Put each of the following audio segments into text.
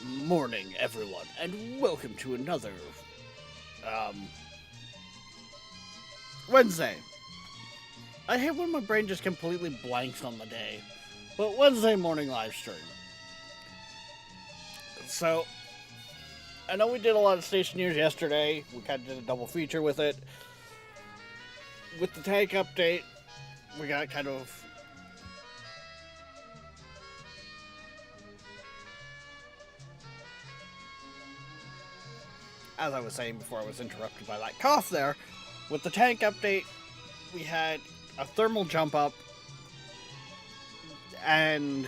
morning, everyone, and welcome to another um, Wednesday. I hate when my brain just completely blanks on the day, but Wednesday morning live stream. So, I know we did a lot of station news yesterday. We kind of did a double feature with it. With the tank update, we got kind of as I was saying before I was interrupted by that cough there, with the tank update, we had a thermal jump up, and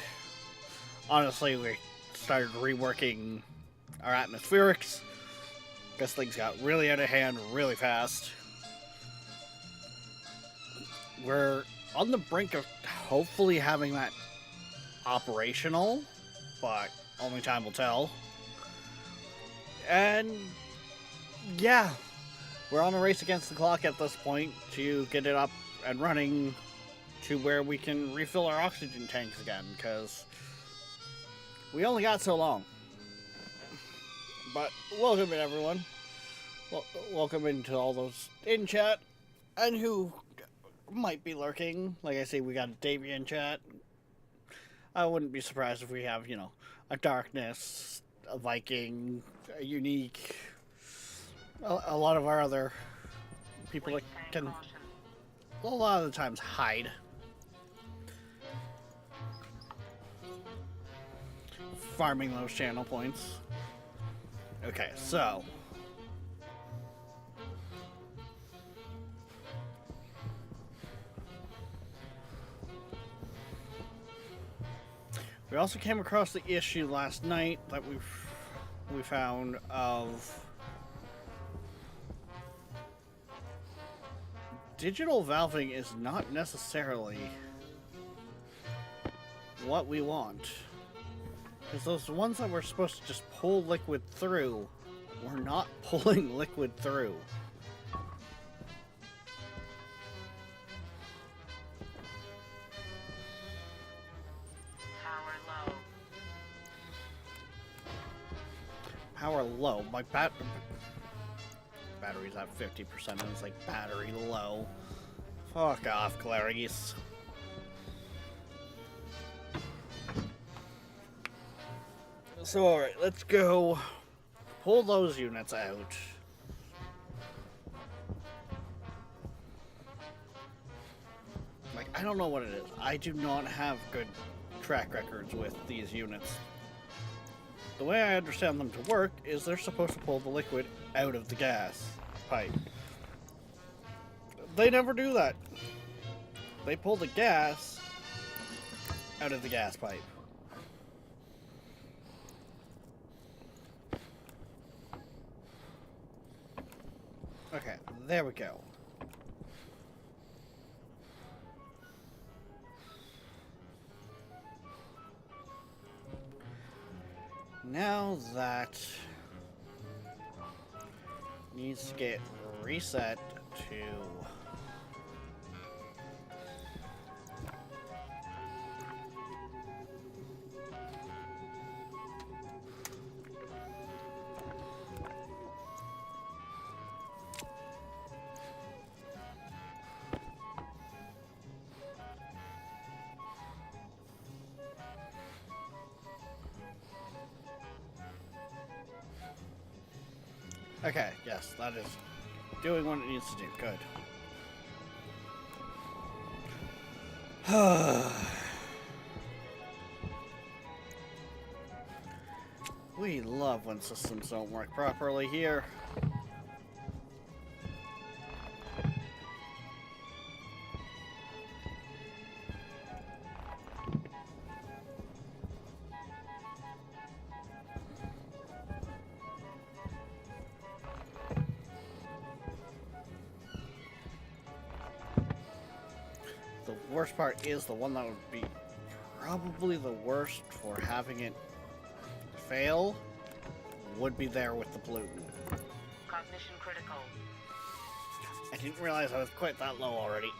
honestly, we started reworking our atmospherics because things got really out of hand really fast. We're on the brink of hopefully having that operational, but only time will tell. And yeah, we're on a race against the clock at this point to get it up and running to where we can refill our oxygen tanks again, because we only got so long. But welcome in, everyone. Welcome into all those in chat and who might be lurking. Like I say, we got a Davey in chat. I wouldn't be surprised if we have, a Darkness, a Viking, a Unique, a lot of our other people that can a lot of the times hide. Farming those channel points. Okay, so we also came across the issue last night that we found of digital valving is not necessarily what we want. Because those ones that we're supposed to just pull liquid through, we're not pulling liquid through. Power low. My battery's at 50% and it's like battery low. Fuck off, Clarice. So alright, let's go pull those units out. Like, I don't know what it is. I do not have good track records with these units. The way I understand them to work is they're supposed to pull the liquid out of the gas pipe. They never do that. They pull the gas out of the gas pipe. Okay, there we go. Now that needs to get reset to okay, yes, that is doing what it needs to do. Good. We love when systems don't work properly here. The worst part is the one that would be probably the worst for having it fail would be there with the pollutant. Cognition critical. I didn't realize I was quite that low already.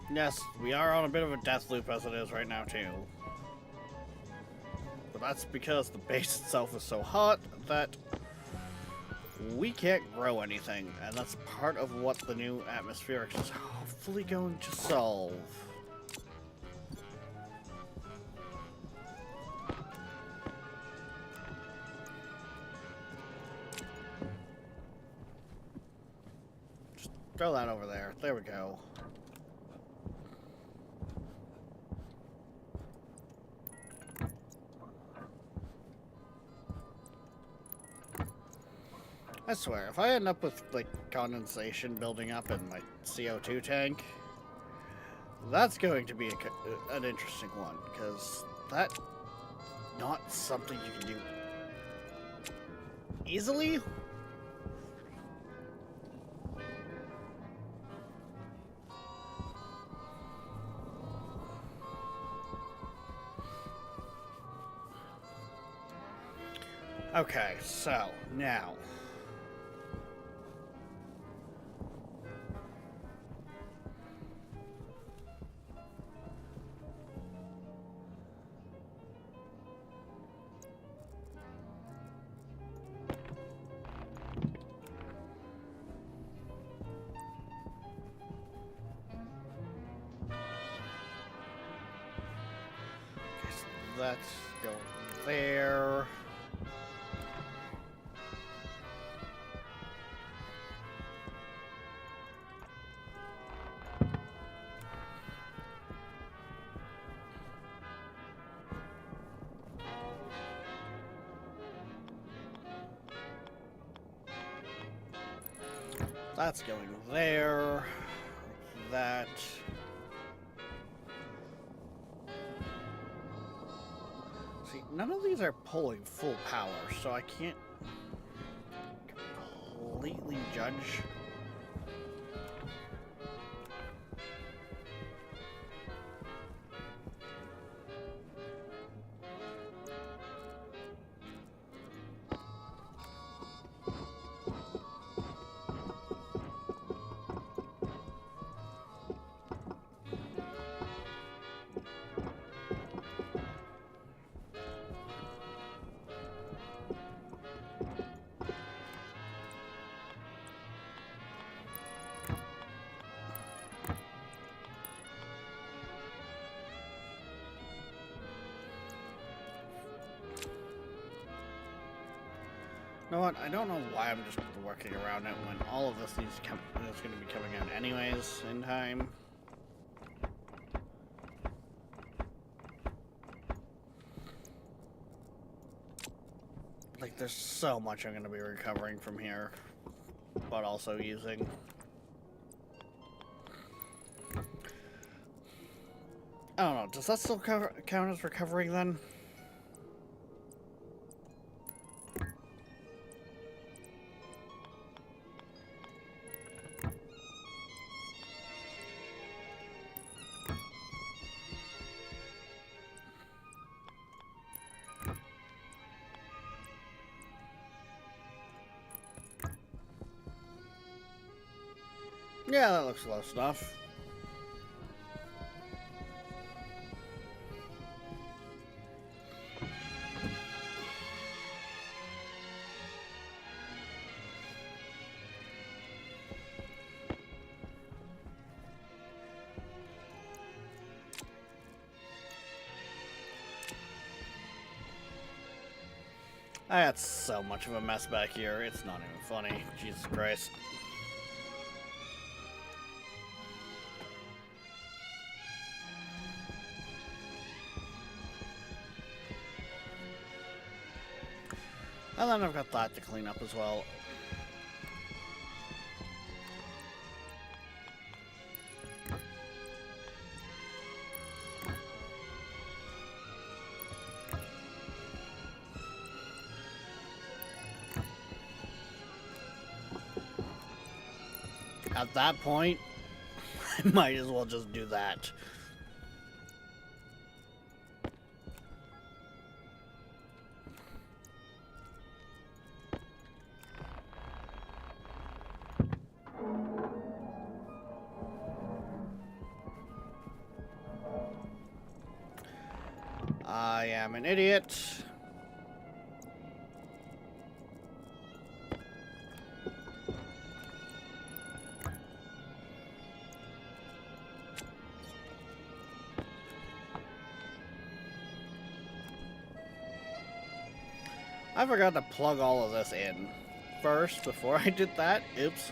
Yes, we are on a bit of a death loop as it is right now, too. But that's because the base itself is so hot that we can't grow anything, and that's part of what the new atmospherics is hopefully going to solve. Just throw that over there. There we go. I swear, if I end up with, like, condensation building up in my CO2 tank, that's going to be an interesting one, because that's not something you can do easily. Okay, so, now... Okay, so that's going there. That's going there. That. See, none of these are pulling full power, so I can't completely judge. You know what? I don't know why I'm just working around it when all of this is going to be coming out anyways in time. Like, there's so much I'm going to be recovering from here, but also using. I don't know. Does that still count as recovering then? Yeah, that looks close enough. I got so much of a mess back here, it's not even funny. Jesus Christ. And then I've got that to clean up as well. At that point, I might as well just do that. I am an idiot. I forgot to plug all of this in first before I did that. Oops.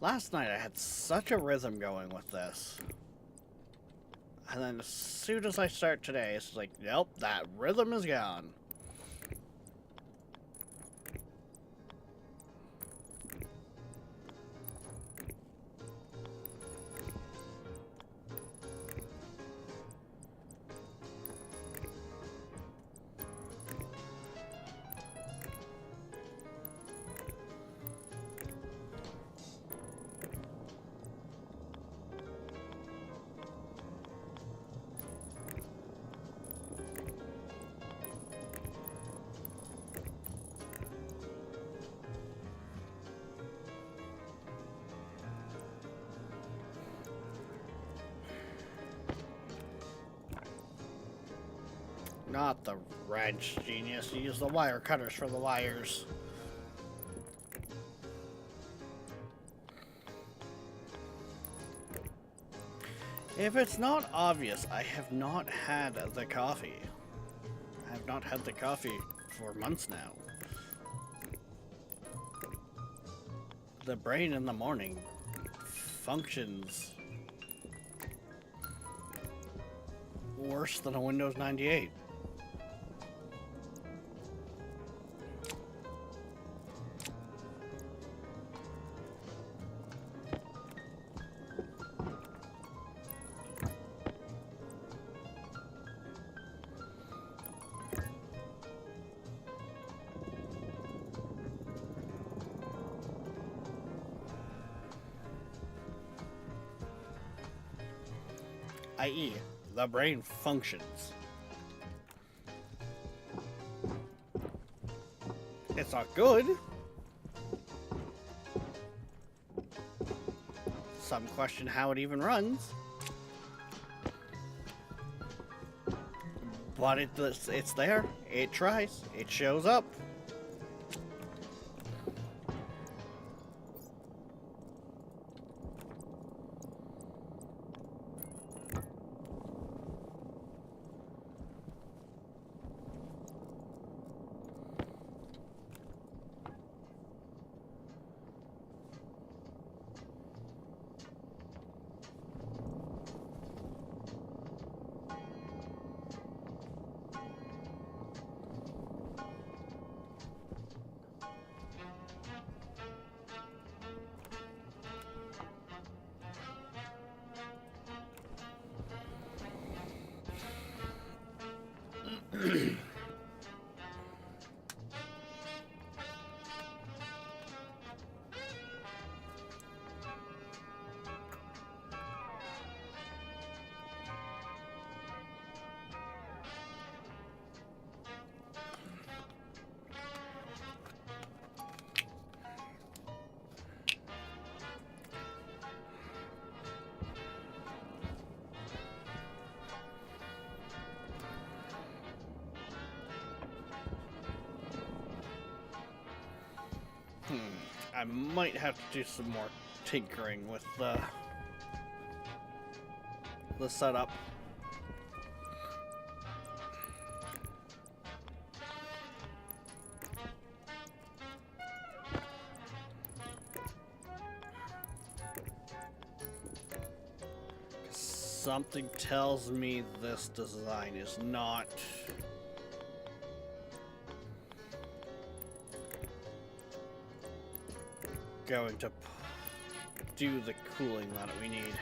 Last night I had such a rhythm going with this. And then as soon as I start today, it's like, nope, that rhythm is gone. Not the wrench, genius. You use the wire cutters for the wires. If it's not obvious, I have not had the coffee. I have not had the coffee for months now. The brain in the morning functions worse than a Windows 98. I.e., the brain functions. It's not good. Some question how it even runs. But it's there. It tries. It shows up. I might have to do some more tinkering with the setup. Something tells me this design is not going to do the cooling that we need.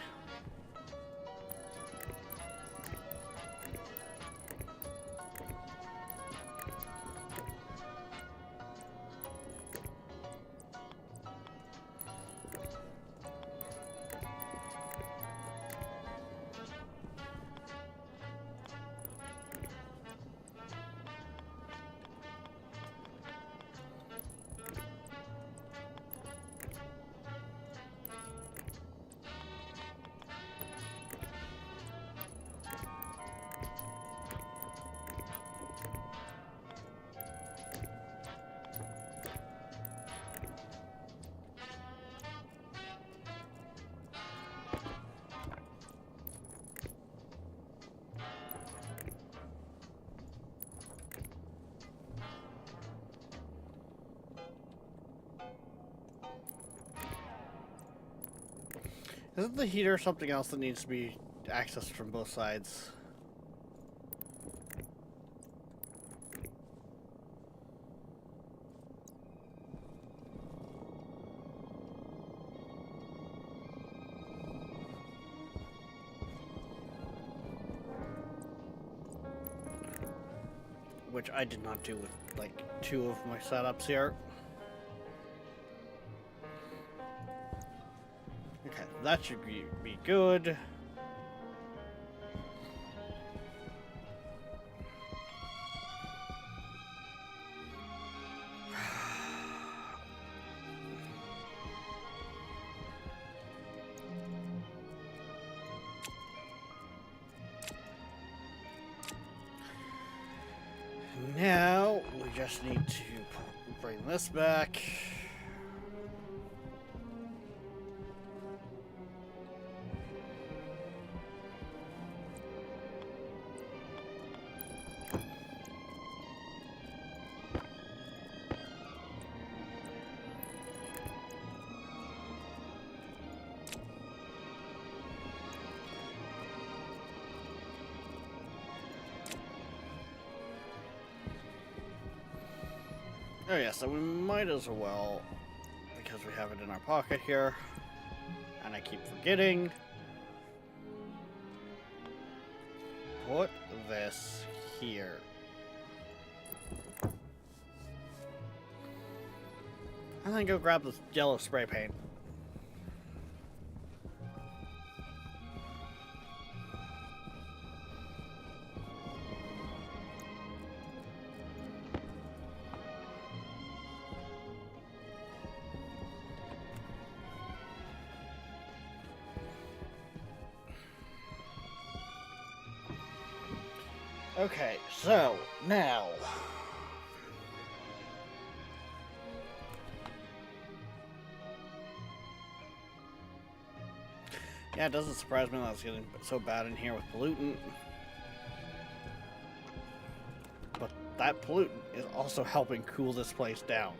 Isn't the heater something else that needs to be accessed from both sides? Which I did not do with, like, 2 of my setups here. Okay, that should be good. Now, we just need to bring this back. Oh yeah, so we might as well, because we have it in our pocket here, and I keep forgetting, put this here. And then go grab this yellow spray paint. Okay, so now yeah, it doesn't surprise me that it's getting so bad in here with pollutant. But that pollutant is also helping cool this place down.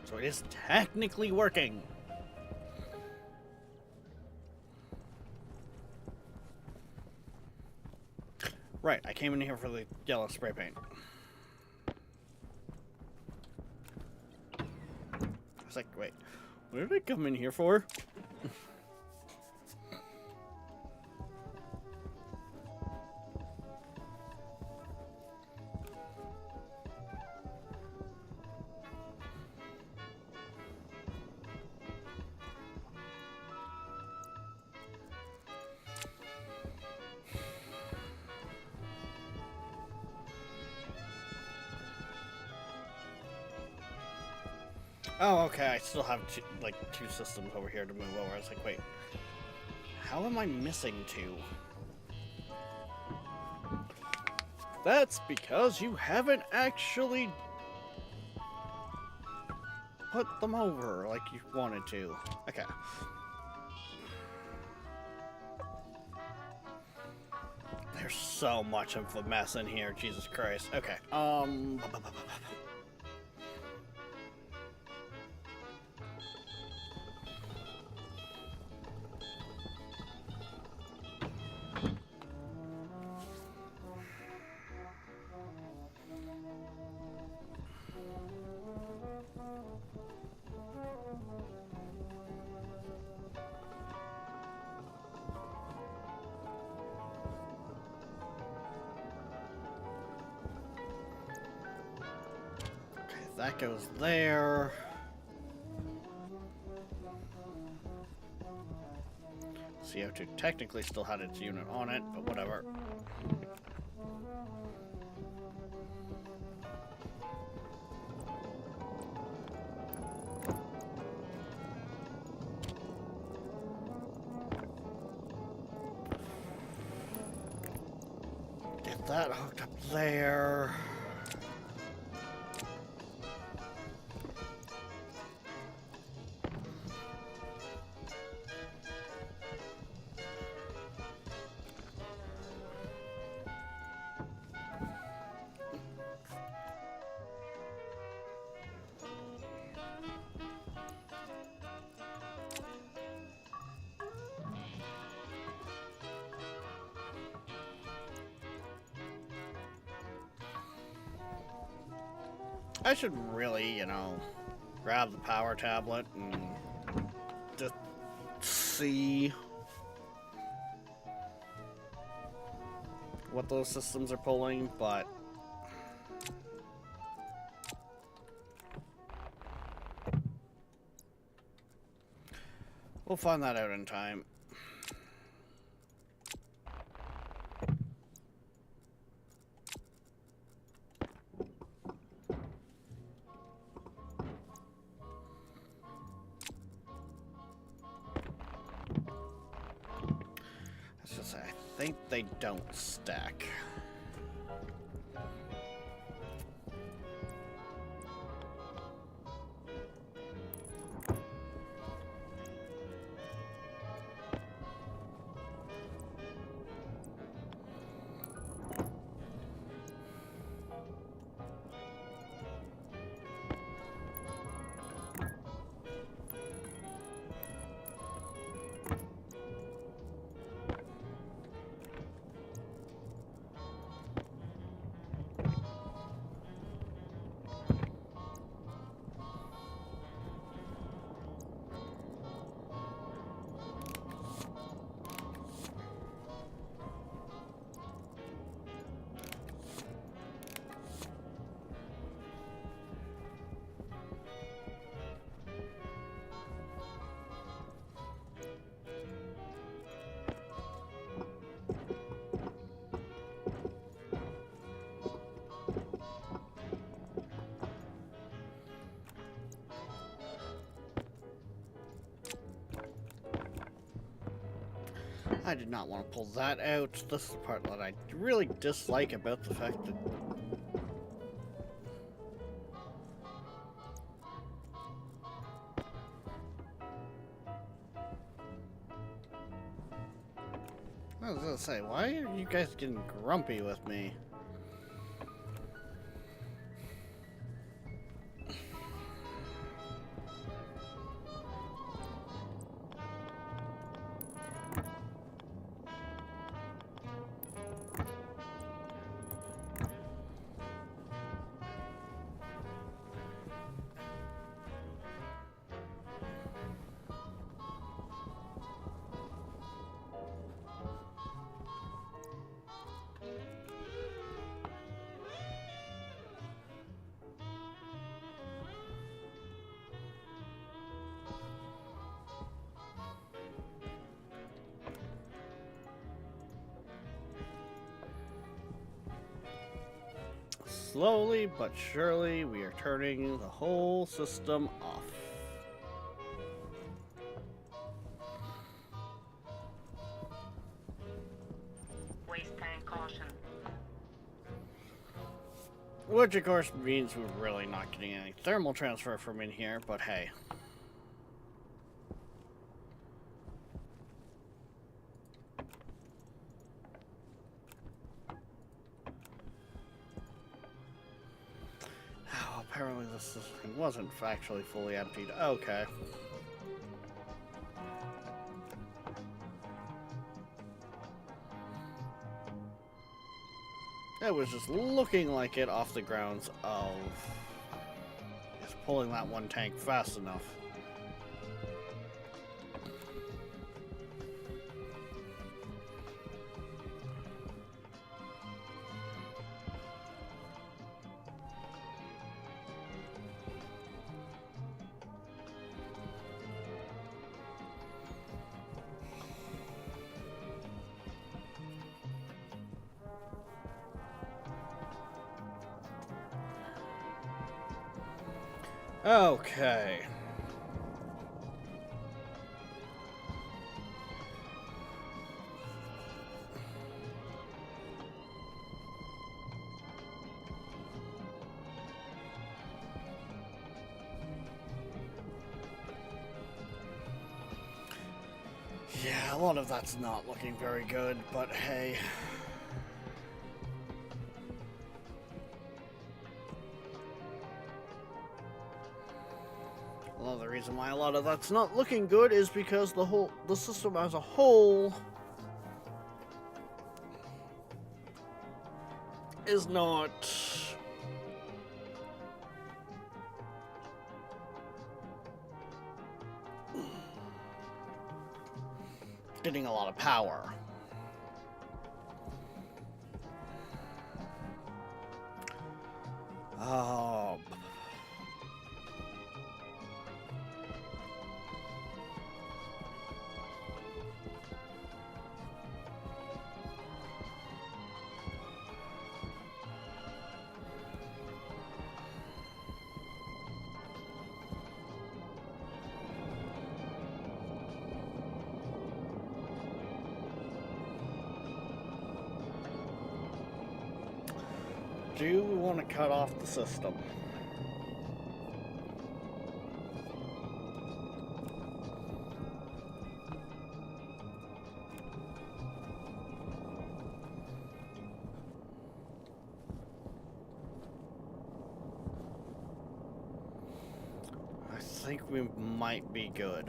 So it is technically working. Right, I came in here for the yellow spray paint. I was like, wait, what did I come in here for? Oh, okay, I still have two systems over here to move over. I was like, wait, how am I missing 2? That's because you haven't actually put them over like you wanted to. Okay. There's so much of a mess in here, Jesus Christ. Okay, that goes there. CO2 technically still had its unit on it, but whatever. Get that hooked up there. I should really, grab the power tablet and just see what those systems are pulling, but we'll find that out in time. Let's just say, I think they don't stack. I did not want to pull that out. This is the part that I really dislike about the fact that I was gonna say, why are you guys getting grumpy with me? Slowly but surely, we are turning the whole system off. Waste tank caution. Which, of course, means we're really not getting any thermal transfer from in here, but hey. Apparently this thing wasn't actually fully emptied. Okay. It was just looking like it off the grounds of just pulling that one tank fast enough. Okay. Yeah, a lot of that's not looking very good, but hey. Well, the reason why a lot of that's not looking good is because the system as a whole is not getting a lot of power. Oh. Do we want to cut off the system? I think we might be good.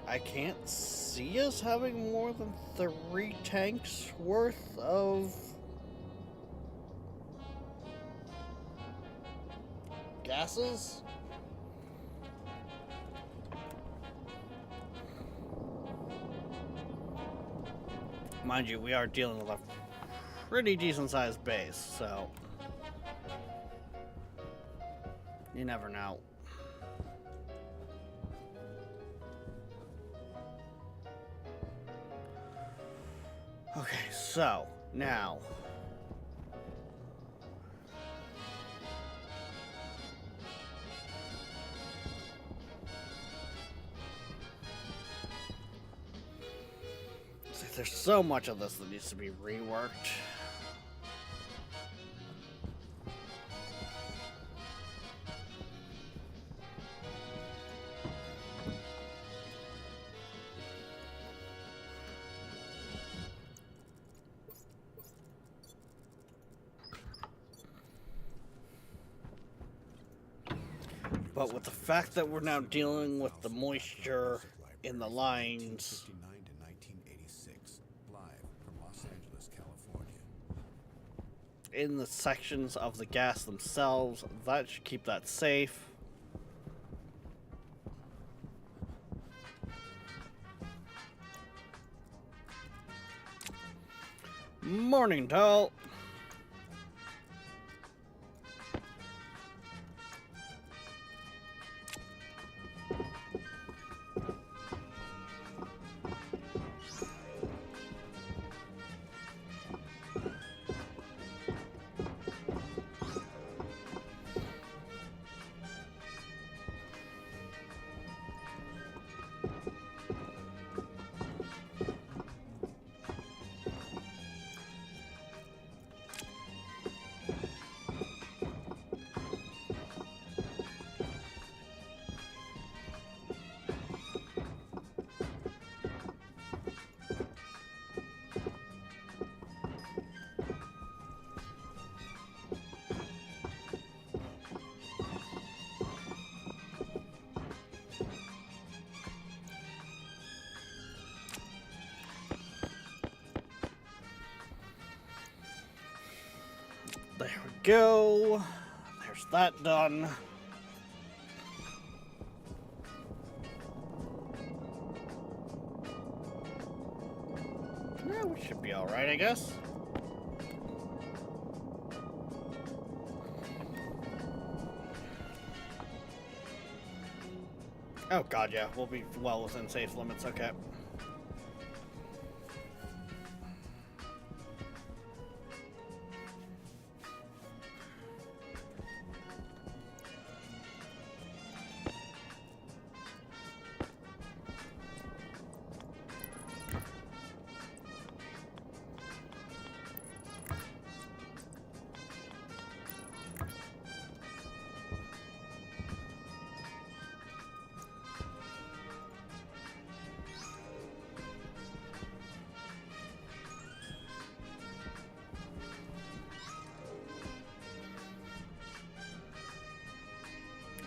I can't see us having more than 3 tanks worth of gases. Mind you, we are dealing with a pretty decent sized base, so you never know. Okay, so now see, there's so much of this that needs to be reworked. But with the fact that we're now dealing with the moisture in the lines, 1959 to 1986, live from Los Angeles, California. in the sections of the gas themselves, that should keep that safe. Morning, Tall. There we go. There's that done. Yeah, we should be alright, I guess. Oh god, yeah, we'll be well within safe limits, okay.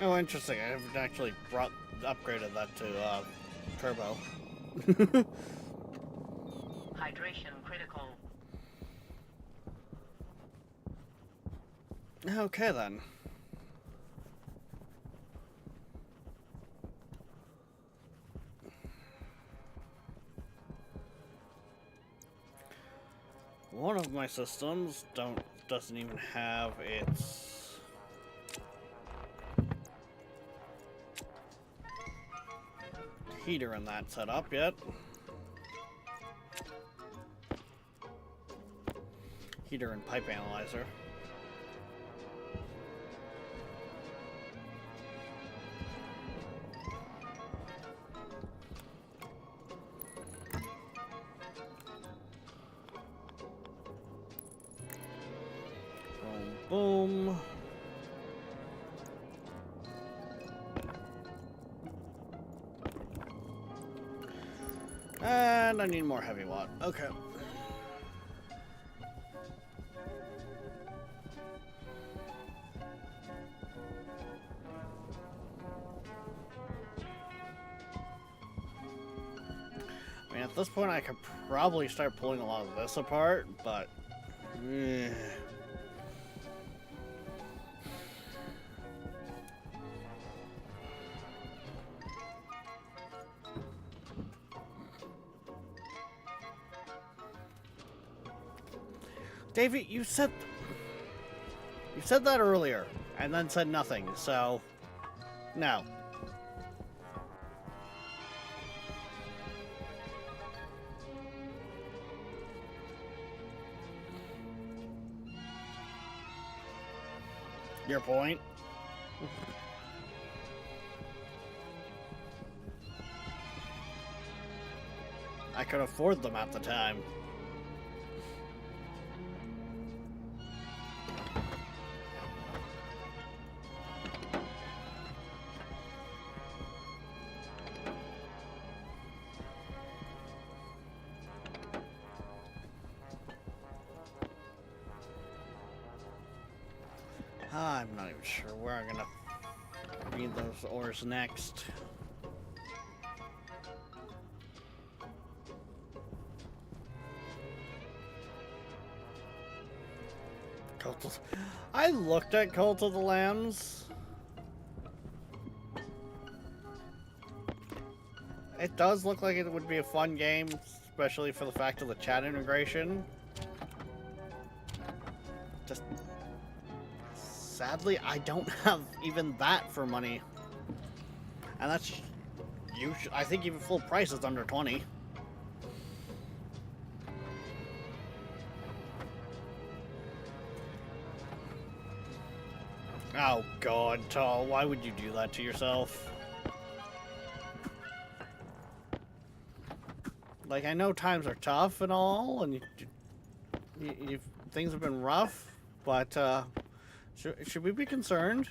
Oh, interesting. I haven't actually upgraded that to turbo. Hydration critical. Okay then. One of my systems doesn't even have its heater in that setup yet. Heater and pipe analyzer. Boom, boom. And I need more heavy watt. Okay. I mean, at this point, I could probably start pulling a lot of this apart, but... David, you said that earlier, and then said nothing, so... No. Your point? I could afford them at the time. I'm not even sure where I'm gonna need those ores next. I looked at Cult of the Lambs. It does look like it would be a fun game, especially for the fact of the chat integration. Just sadly, I don't have even that for money. And that's I think even full price is under 20. Oh god, Tall, why would you do that to yourself? Like, I know times are tough and all, and things have been rough, but should we be concerned?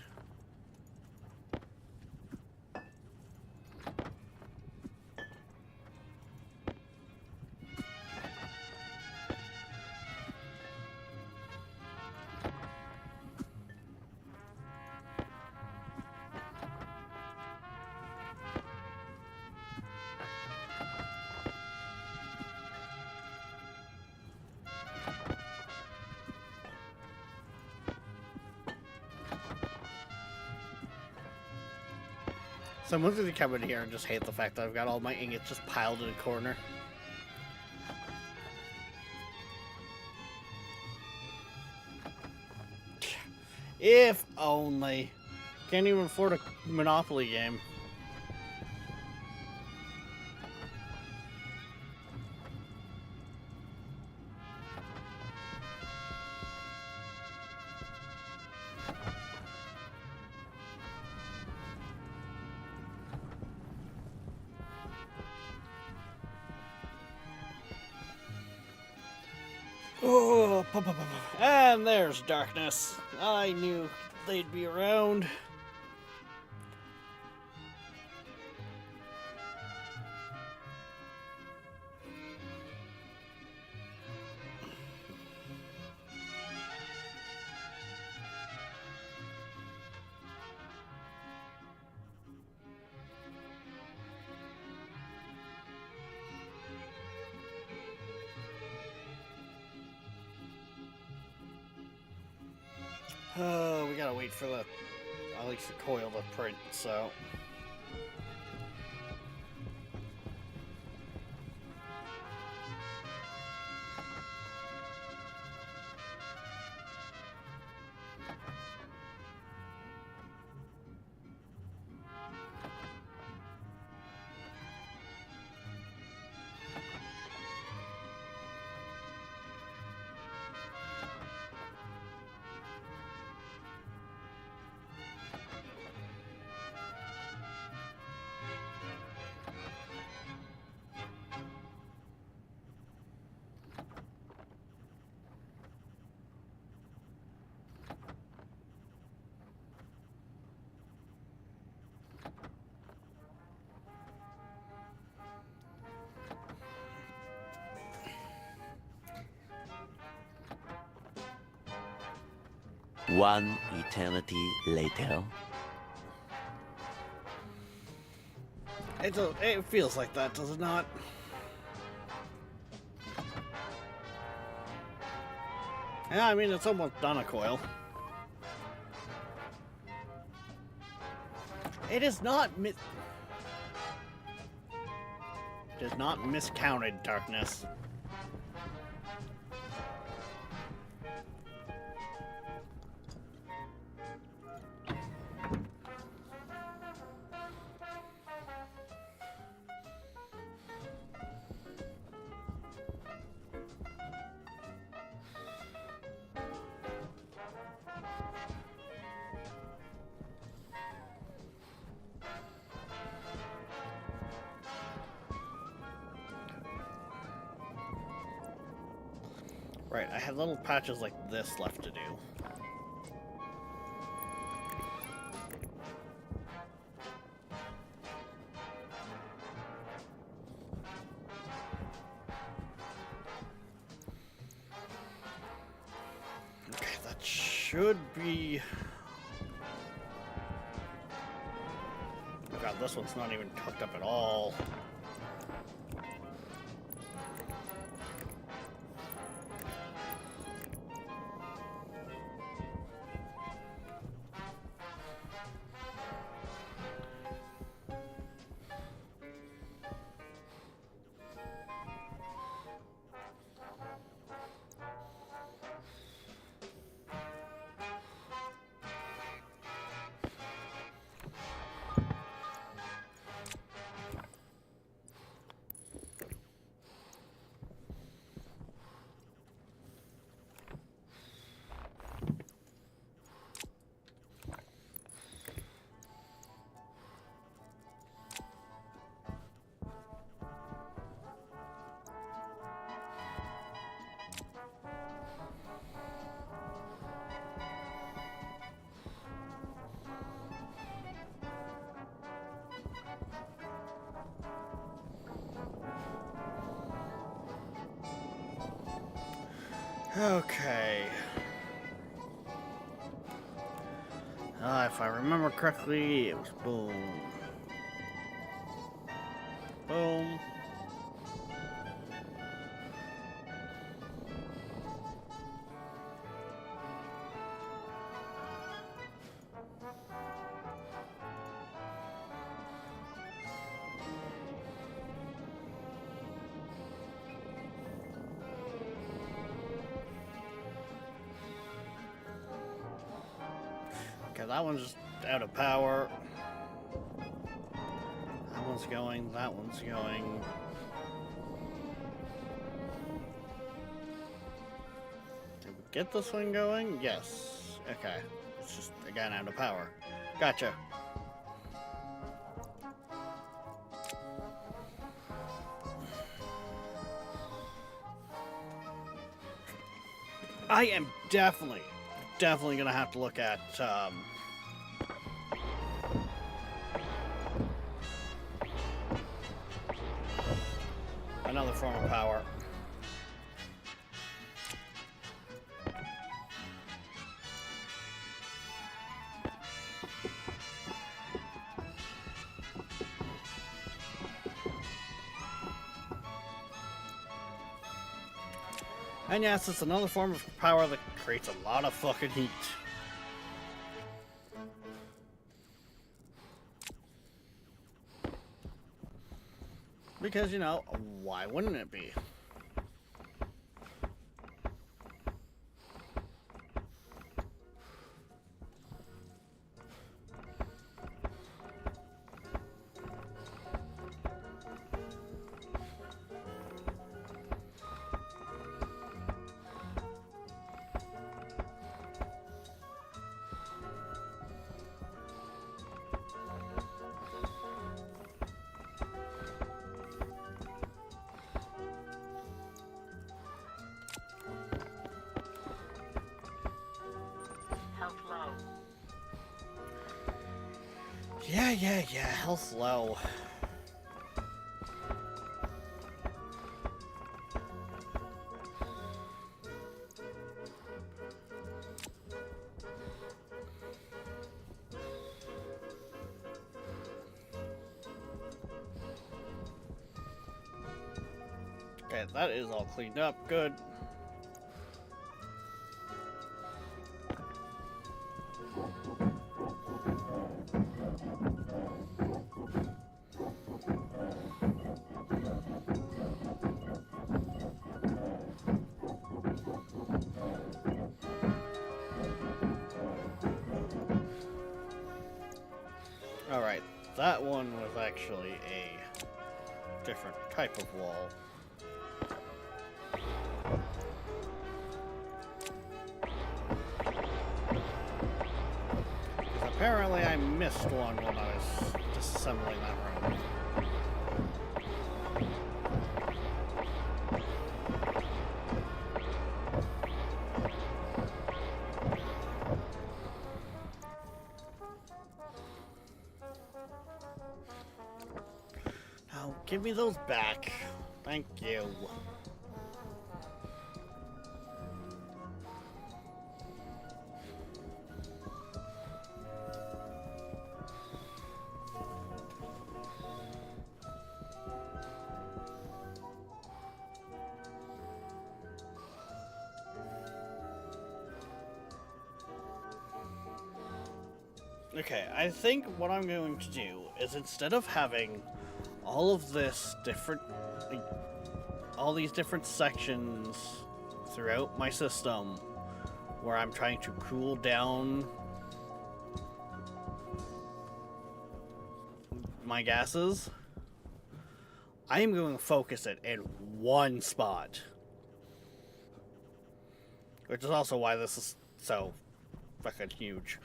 Someone's gonna come in here and just hate the fact that I've got all my ingots just piled in a corner. If only. Can't even afford a Monopoly game. Oh, and there's darkness. I knew they'd be around. We gotta wait for the at least the coil to print, so. One eternity later. It feels like that, does it not? Yeah, I mean, it's almost done a coil. It is not It is not miscounted, darkness. Right, I have little patches like this left to do. Okay, that should be... Oh god, this one's not even hooked up at all. Okay. If I remember correctly, it was boom. Boom. Okay, that one's just out of power. That one's going, that one's going. Did we get this one going? Yes. Okay. It's just, again, out of power. Gotcha. I am definitely gonna have to look at, another form of power. And yes, it's another form of power that creates a lot of fucking heat. Because, you know, why wouldn't it be? Health low. Yeah, health low. Okay, that is all cleaned up. Good. Alright, that one was actually a different type of wall. Apparently I missed one when I was disassembling that room. Now, give me those back. Thank you. Okay, I think what I'm going to do is instead of having all of this different, like, all these different sections throughout my system where I'm trying to cool down my gases, I am going to focus it in one spot. Which is also why this is so fucking huge.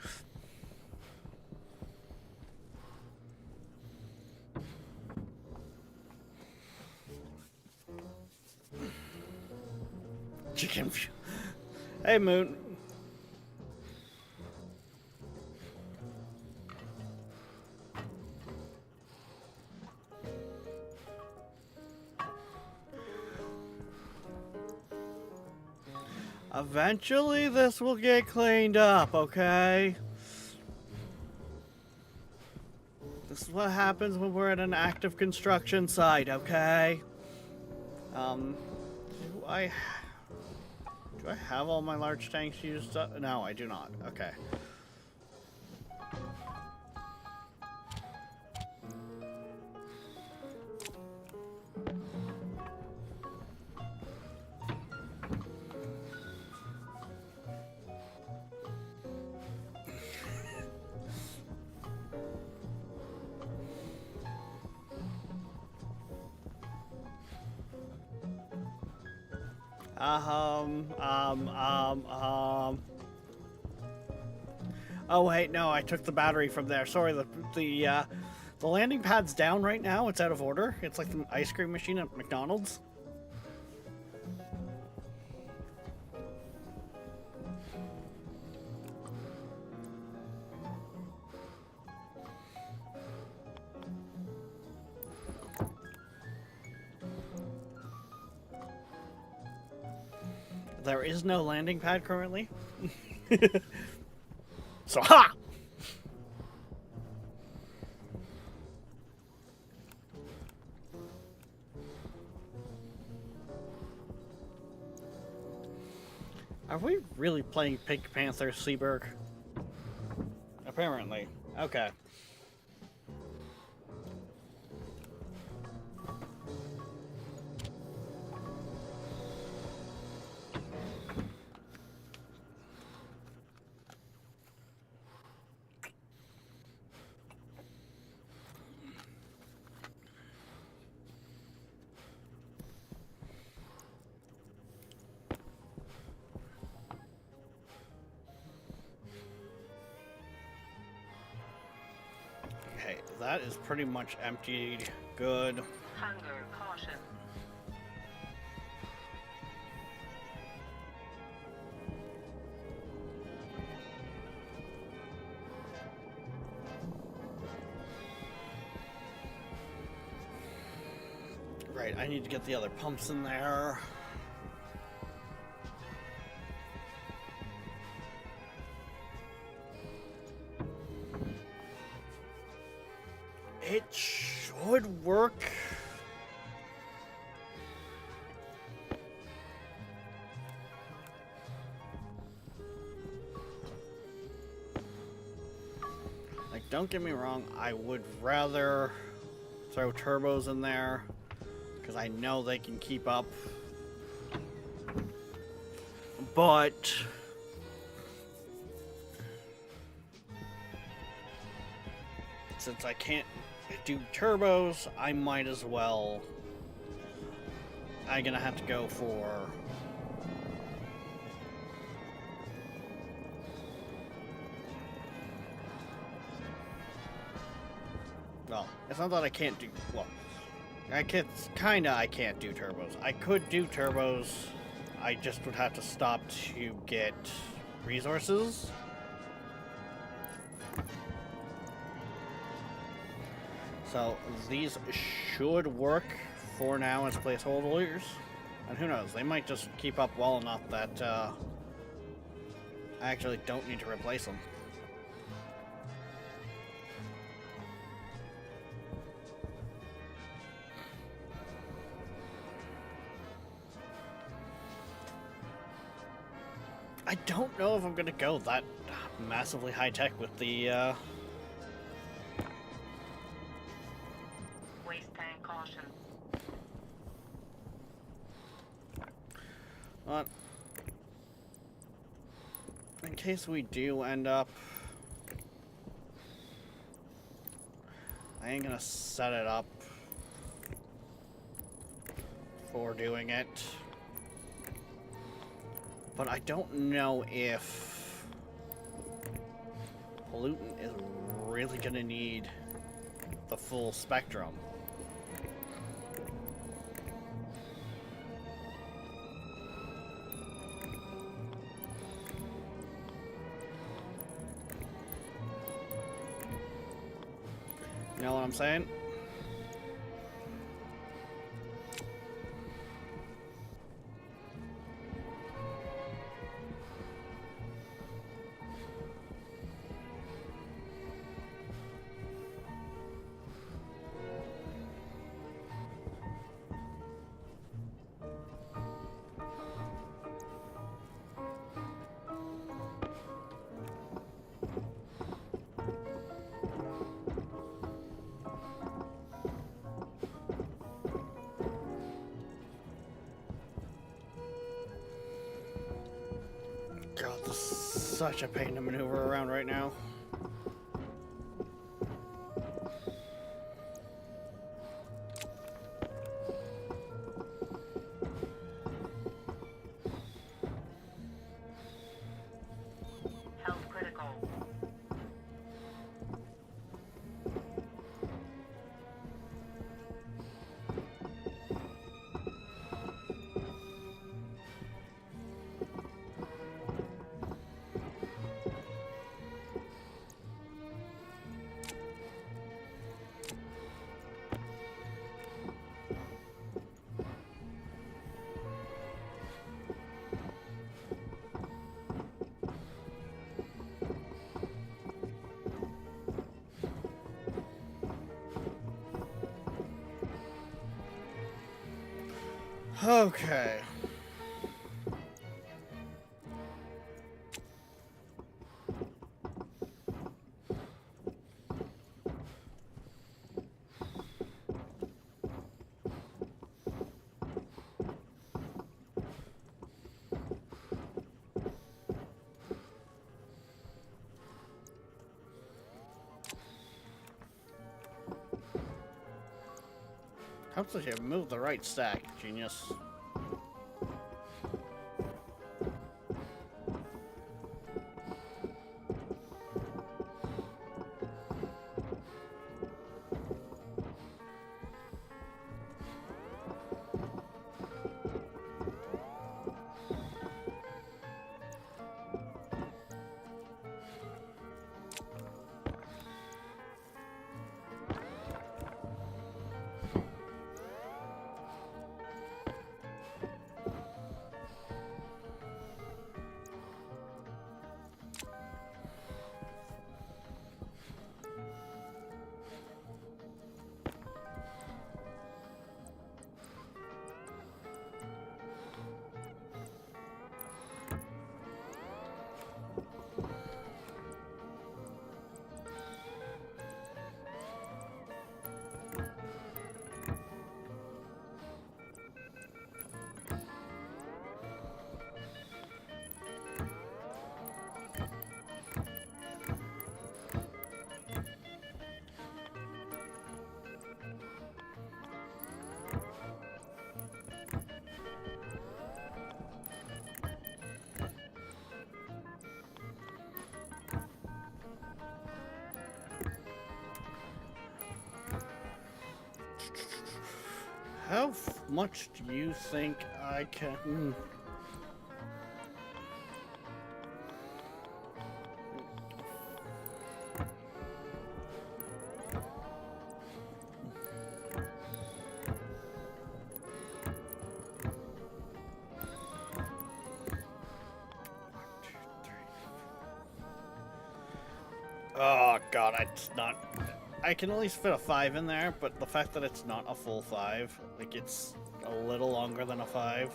Chicken. Hey, Moon. Eventually, this will get cleaned up, okay? This is what happens when we're at an active construction site, okay? Do I have all my large tanks used up? No, I do not. Okay. Oh wait, no, I took the battery from there. Sorry, the landing pad's down right now. It's out of order. It's like the ice cream machine at McDonald's. There is no landing pad currently. So, ha! Are we really playing Pink Panther, Seaberg? Apparently. Okay. that is pretty much emptied. Good. Hunger caution. Right, I need to get the other pumps in there. It should work. Like, don't get me wrong, I would rather throw turbos in there because I know they can keep up. But since I can't do turbos, I might as well. I'm gonna have to go for well, it's not that I can't do well. I can't do turbos. I could do turbos. I just would have to stop to get resources. So these should work for now as placeholders. And who knows, they might just keep up well enough that I actually don't need to replace them. I don't know if I'm gonna go that massively high tech with the Waste tank caution. but in case we do end up, I ain't gonna set it up for doing it. But I don't know if pollutant is really gonna need the full spectrum. You know what I'm saying? God, this is such a pain to maneuver around right now. Health critical. Okay. Helps if you move the right stack, genius. How much do you think I can... Oh god, it's not... I can at least fit a 5 in there, but the fact that it's not a full 5, like it's a little longer than a 5.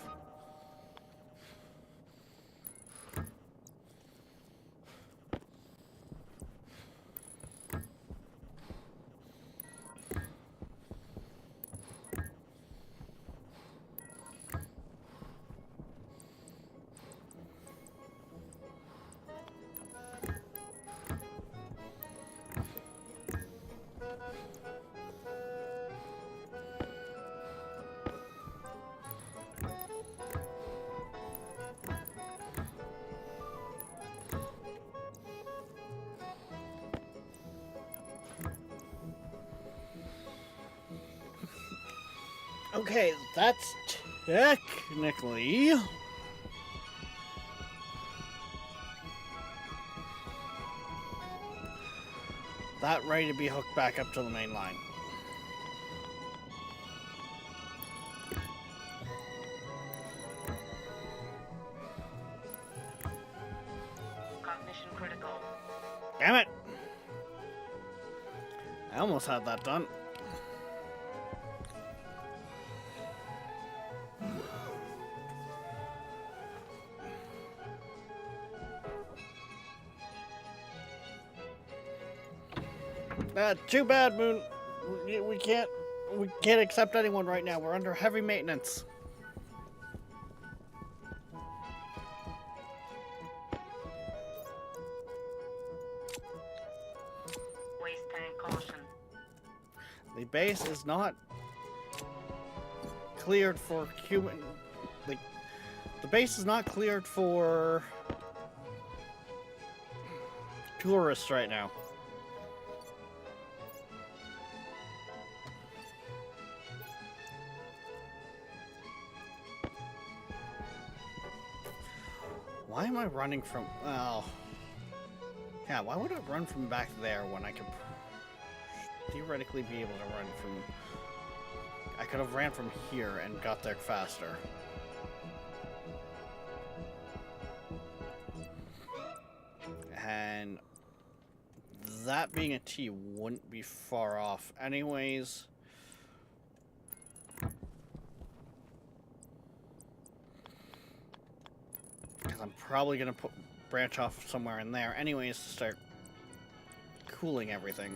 Okay, that's technically... that ready to be hooked back up to the main line. Cognition critical. Damn it! I almost had that done. Too bad, Moon. We can't accept anyone right now. We're under heavy maintenance. Waste tank caution. The base is not cleared for human. Like, the base is not cleared for tourists right now. Why am I running from... well... yeah, why would I run from back there when I could theoretically be able to run from... I could have ran from here and got there faster. And... that being a T wouldn't be far off anyways. I'm probably gonna branch off somewhere in there anyways to start cooling everything.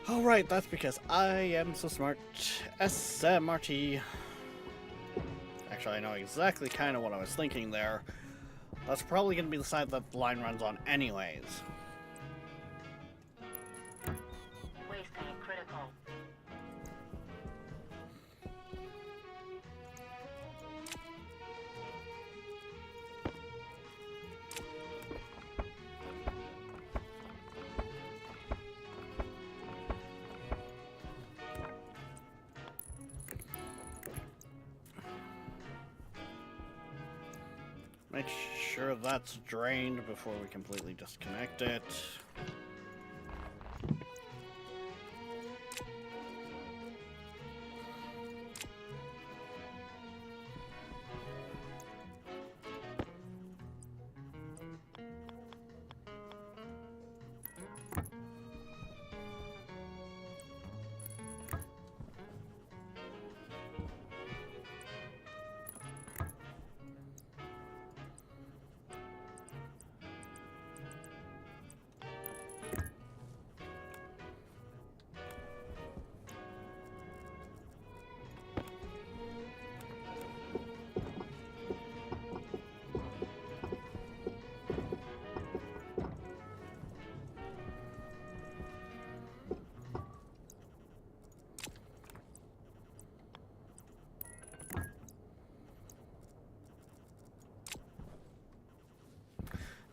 Alright, that's because I am so smart. SMRT. Actually, I know exactly kind of what I was thinking there. That's probably gonna be the side that the line runs on anyways. Waste tank critical. Make sure that's drained before we completely disconnect it.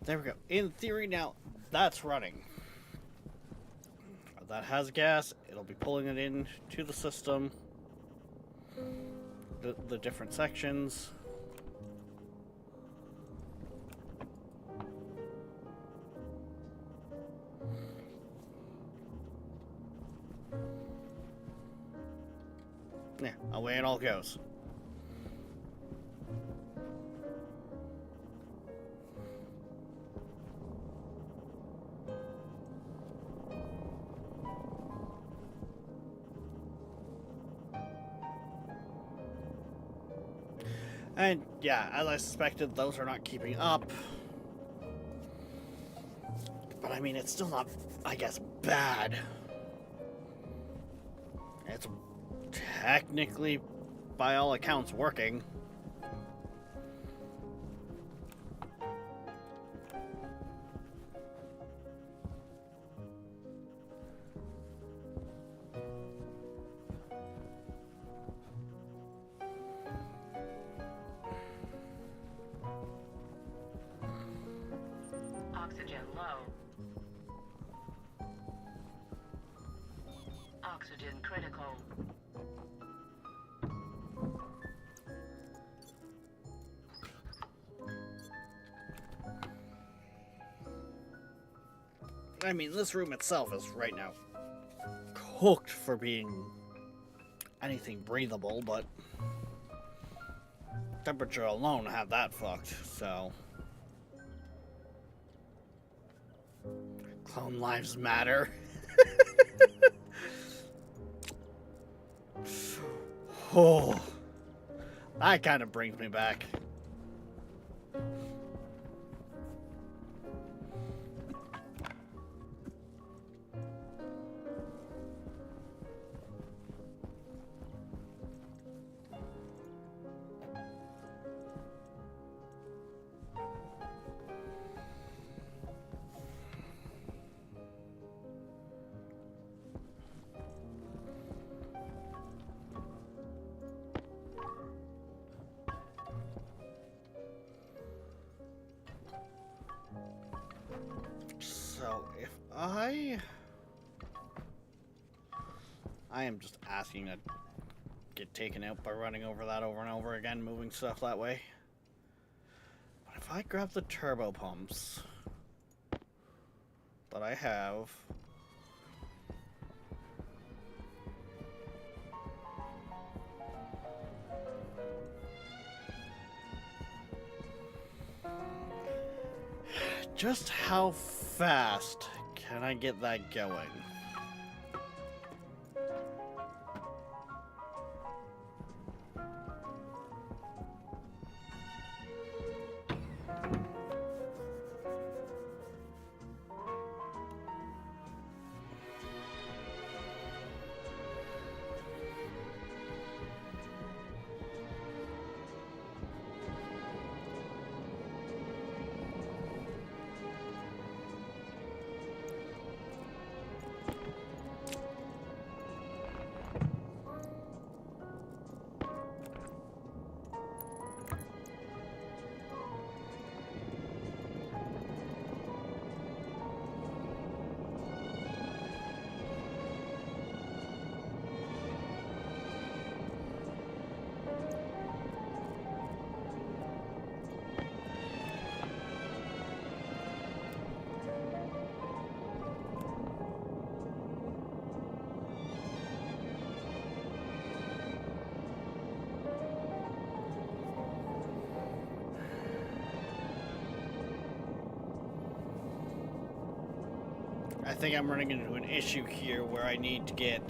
There we go. In theory now, that's running. that has gas, it'll be pulling it in to the system. The different sections. Yeah, away it all goes. And yeah, as I suspected, those are not keeping up. But I mean, it's still not, I guess, bad. It's technically, by all accounts, working. Oxygen low. Oxygen critical. I mean, this room itself is right now cooked for being anything breathable, but temperature alone had that fucked, so. Clone lives matter. Oh, that kind of brings me back. So, if I am just asking to get taken out by running over that over and over again, moving stuff that way. But if I grab the turbo pumps that I have, just how fast can I get that going? I think I'm running into an issue here where I need to get...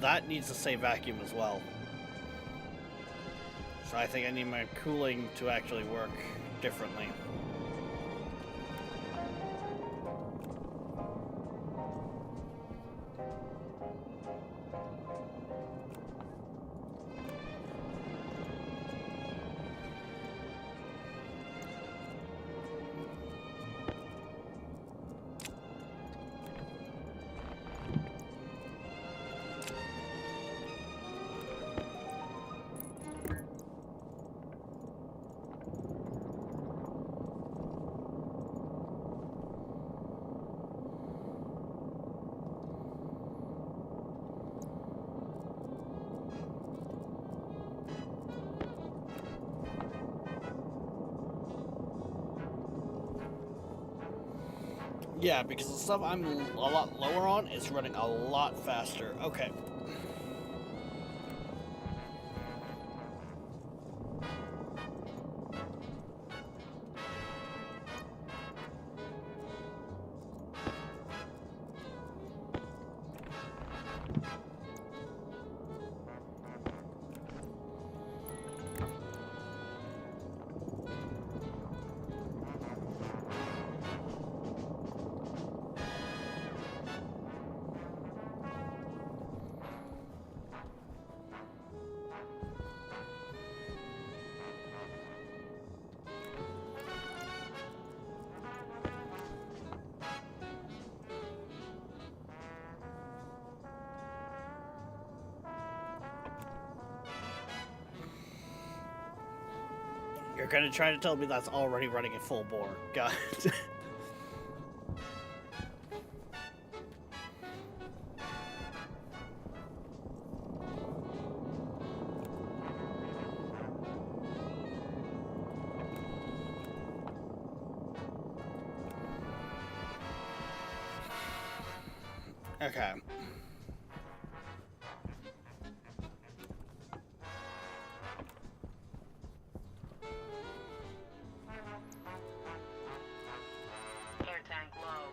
That needs to say vacuum as well. So I think I need my cooling to actually work differently. Yeah, because the stuff I'm a lot lower on is running a lot faster. Okay. You're gonna try to tell me that's already running at full bore. God. Okay. Air tank low.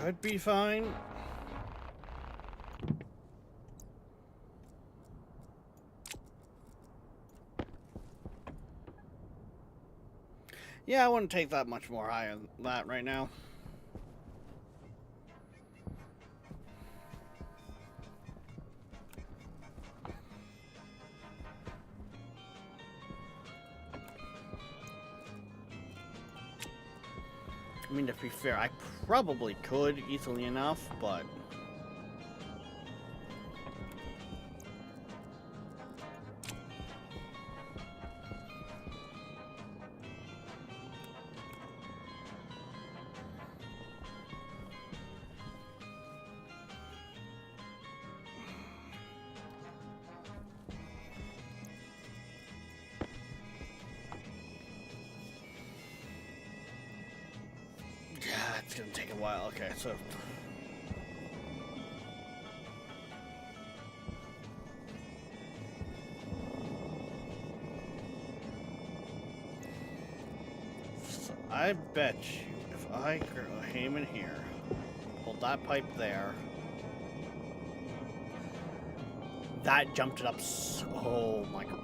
Should be fine. Yeah, I wouldn't take that much more higher than that right now. I mean, to be fair, I probably could easily enough, but... Yeah, it's gonna take a while. Okay, so... So I bet you if I aim in here, hold that pipe there, that jumped it up so... Oh my god.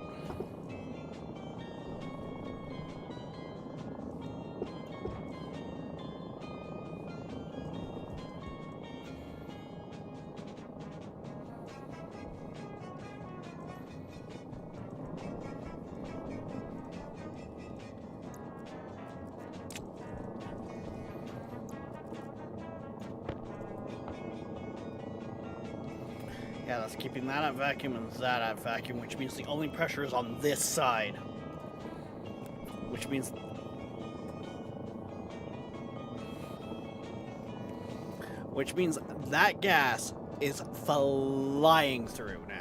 Yeah, that's keeping that at vacuum and that at vacuum, which means the only pressure is on this side. Which means... Which means that gas is flying through now.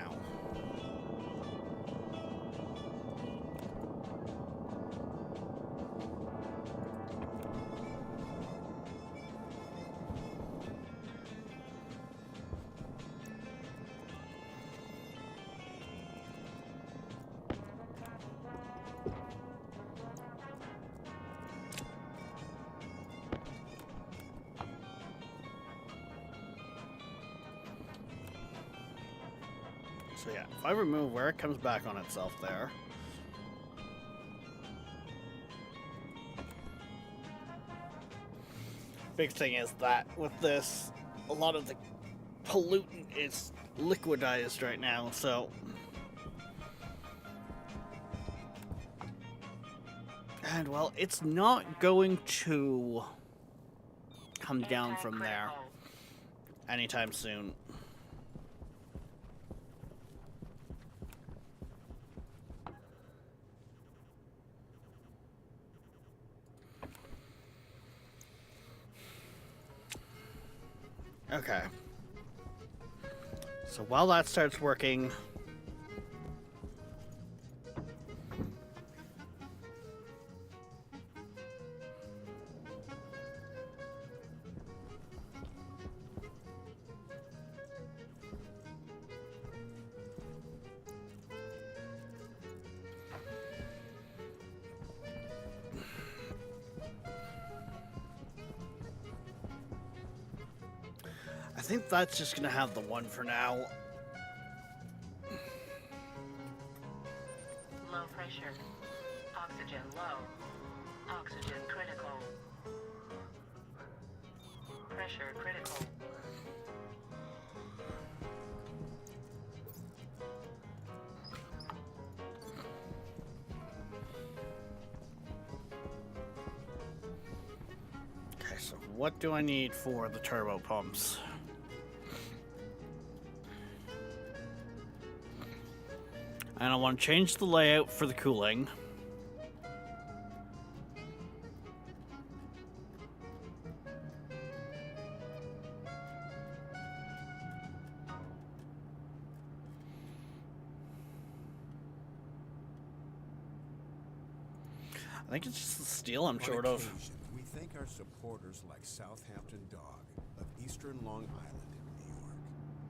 So yeah, if I remove where it comes back on itself there. Big thing is that with this, a lot of the pollutant is liquidized right now, so... And well, it's not going to come down from there anytime soon. Okay. So while that starts working, I think that's just gonna have the one for now. Low pressure. Oxygen low. Oxygen critical. Pressure critical. Okay, so what do I need for the turbo pumps? And I want to change the layout for the cooling. I think it's just the steel I'm short On of. occasion, we thank our supporters like Southampton Dog of Eastern Long Island, New York,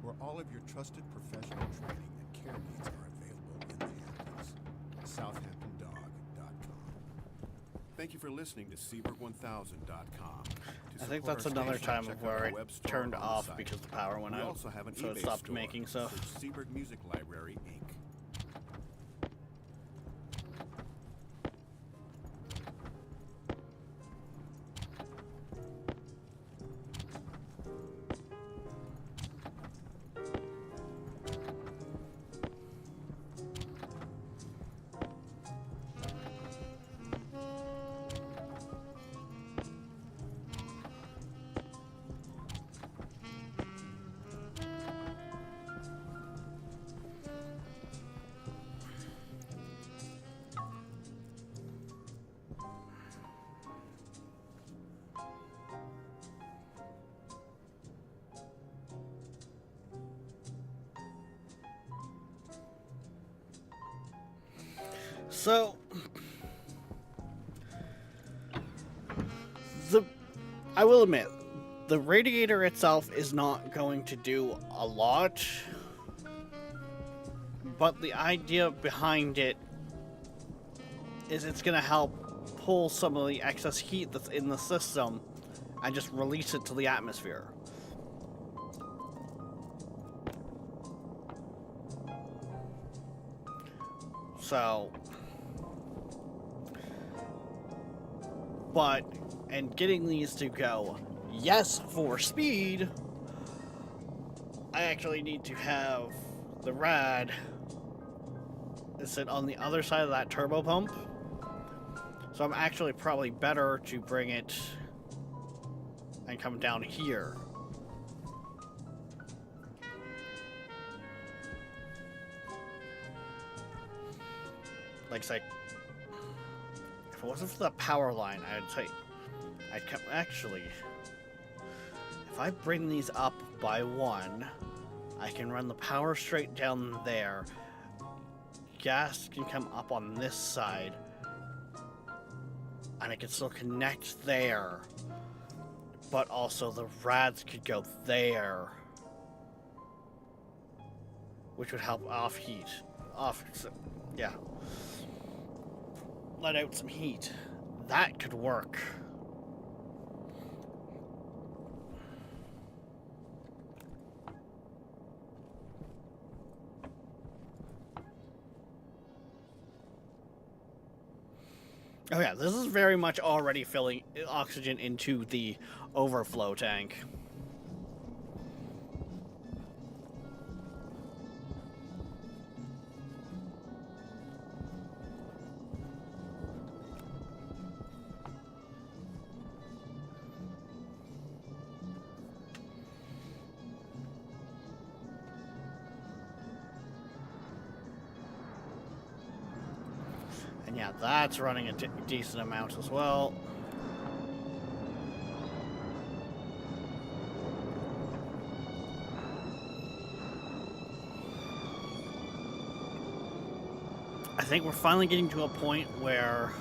where all of your trusted professional training and care needs are available in the Hamptons. SouthamptonDog.com. Thank you for listening to Seaberg1000.com. I think that's another time of where it turned off because the power went We out, also have an so it eBay stopped store. making stuff. Search Seaberg Music Library, Inc. So, I will admit, the radiator itself is not going to do a lot, but the idea behind it is it's going to help pull some of the excess heat that's in the system and just release it to the atmosphere. So, but, and getting these to go, yes, for speed, I actually need to have the rad sit on the other side of that turbo pump. So I'm actually probably better to bring it and come down here. Like, say, if it wasn't for the power line, I'd say, I'd come, actually, if I bring these up by one, I can run the power straight down there. Gas can come up on this side, and it can still connect there, but also the rads could go there, which would help yeah, let out some heat. That could work. Oh yeah, this is very much already filling oxygen into the overflow tank. And yeah, that's running a decent amount as well. I think we're finally getting to a point where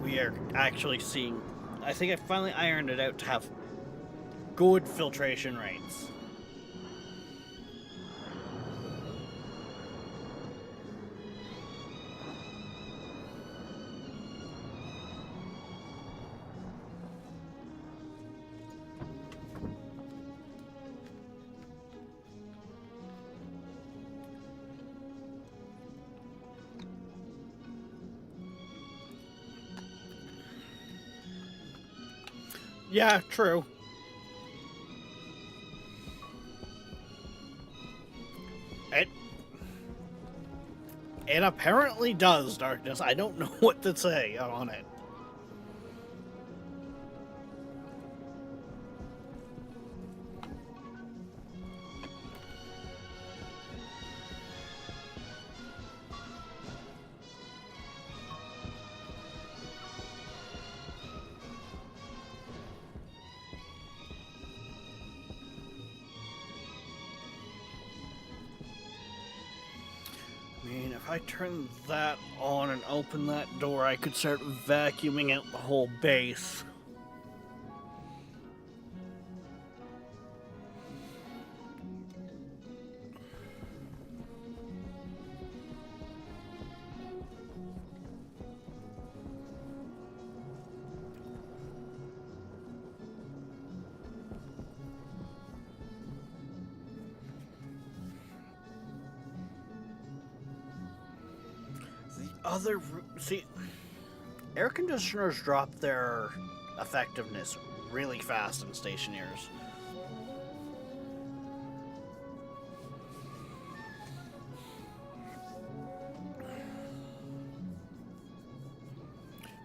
we are actually seeing. I think I finally ironed it out to have good filtration rates. Yeah, true. It apparently does, Darkness. I don't know what to say on it. I mean, if I turn that on and open that door, I could start vacuuming out the whole base. See, air conditioners drop their effectiveness really fast in stationaries.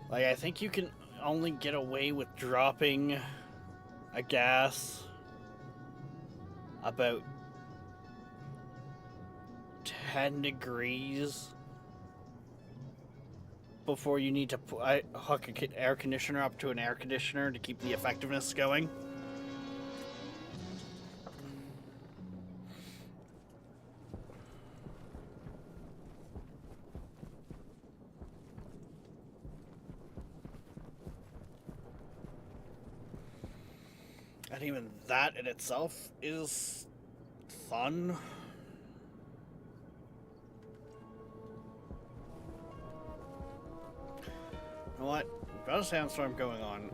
Like, I think you can only get away with dropping a gas about 10 degrees before you need to hook an air conditioner up to an air conditioner to keep the effectiveness going. And even that in itself is fun. You know what? We've got a sandstorm going on.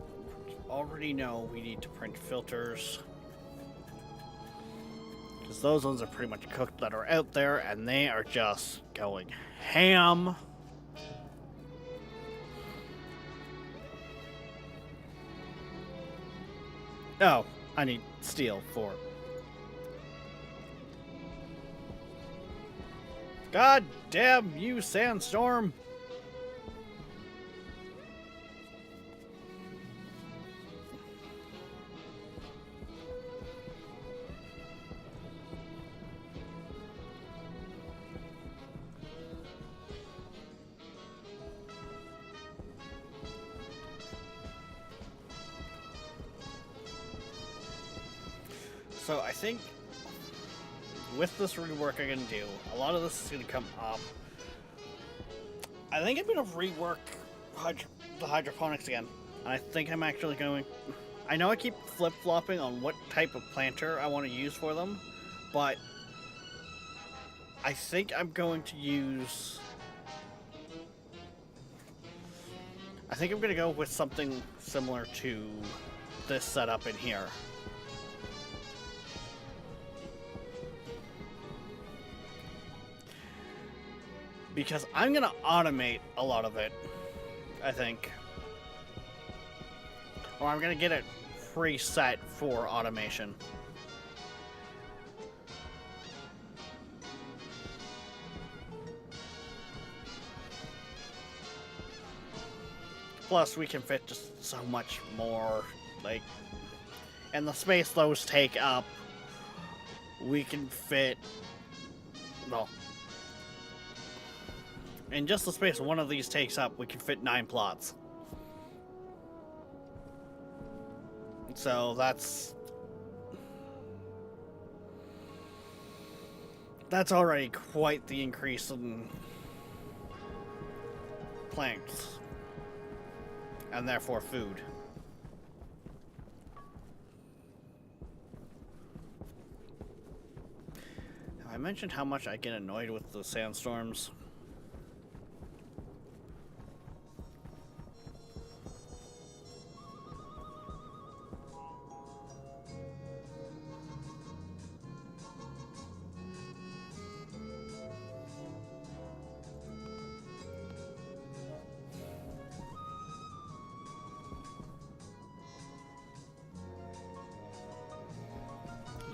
Already know we need to print filters. Because those ones are pretty much cooked that are out there, and they are just going ham. Oh, I need steel for. God damn you, sandstorm! So I think with this rework I'm going to do, a lot of this is going to come up. I think I'm going to rework the hydroponics again. And I think I'm actually going... I know I keep flip-flopping on what type of planter I want to use for them, but I think I'm going to use... I think I'm going to go with something similar to this setup in here. Because I'm going to automate a lot of it, I think. Or I'm going to get it preset for automation. Plus, we can fit just so much more, like, and the space those take up, we can fit, well, in just the space one of these takes up, we can fit 9 plots. So that's... That's already quite the increase in plants, and therefore food. Have I mentioned how much I get annoyed with the sandstorms?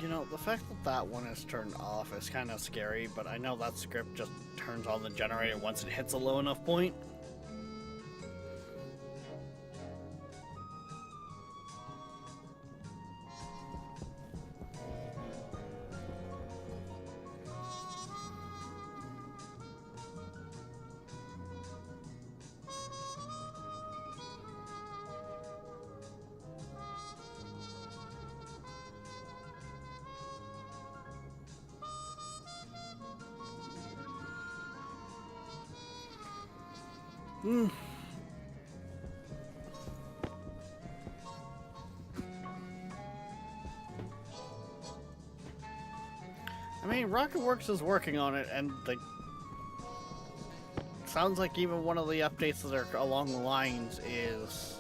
You know, the fact that that one is turned off is kind of scary, but I know that script just turns on the generator once it hits a low enough point. I mean, RocketWorks is working on it, and sounds like even one of the updates that are along the lines is,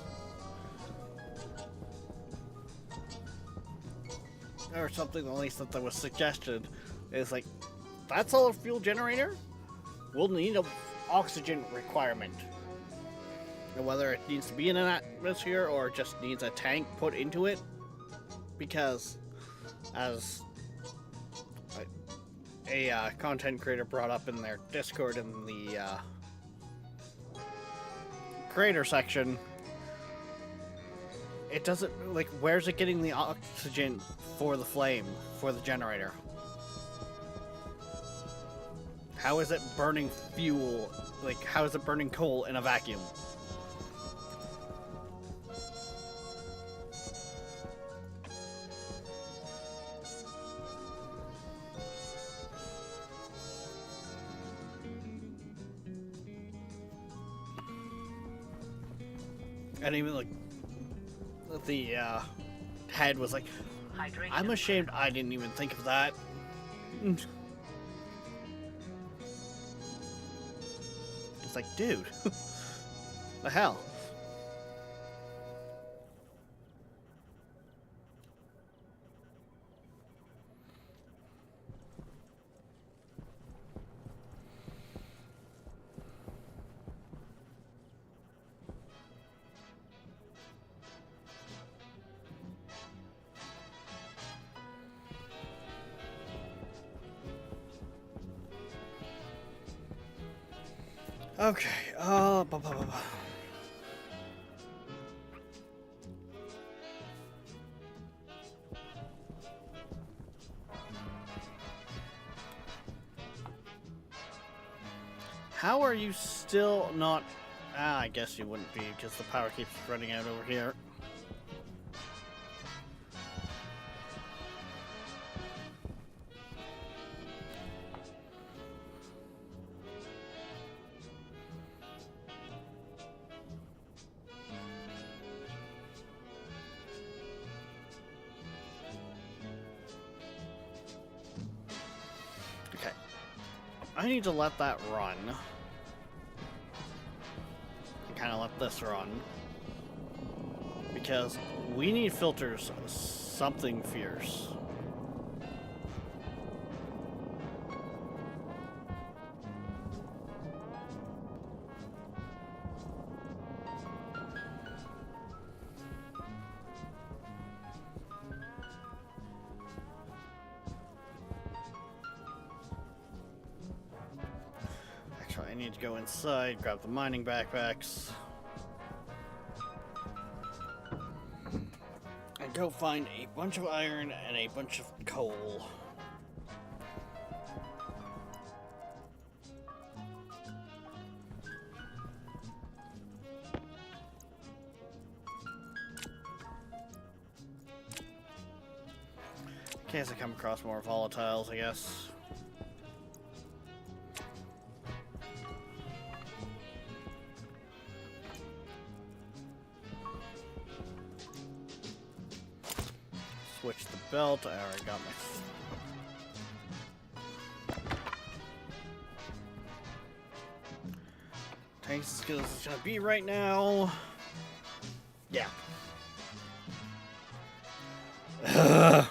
or something at least that was suggested, is like, that solar fuel generator will need an oxygen requirement. And whether it needs to be in an atmosphere or just needs a tank put into it, because as a content creator brought up in their Discord in the creator section, it doesn't, like, where's it getting the oxygen for the flame, for the generator? How is it burning fuel? Like, how is it burning coal in a vacuum? And even like the head was like, Hydration. I'm ashamed I didn't even think of that. It's like, dude, the hell? Okay, How are you still not... I guess you wouldn't be, because the power keeps running out over here. Okay. I need to let that run. And kind of let this run. Because we need filters something fierce. Actually, I need to go inside, grab the mining backpacks. And go find a bunch of iron and a bunch of coal. In case I come across more volatiles, I guess. built. I already got my... Tanks as good as it's gonna be right now. Yeah. Ugh.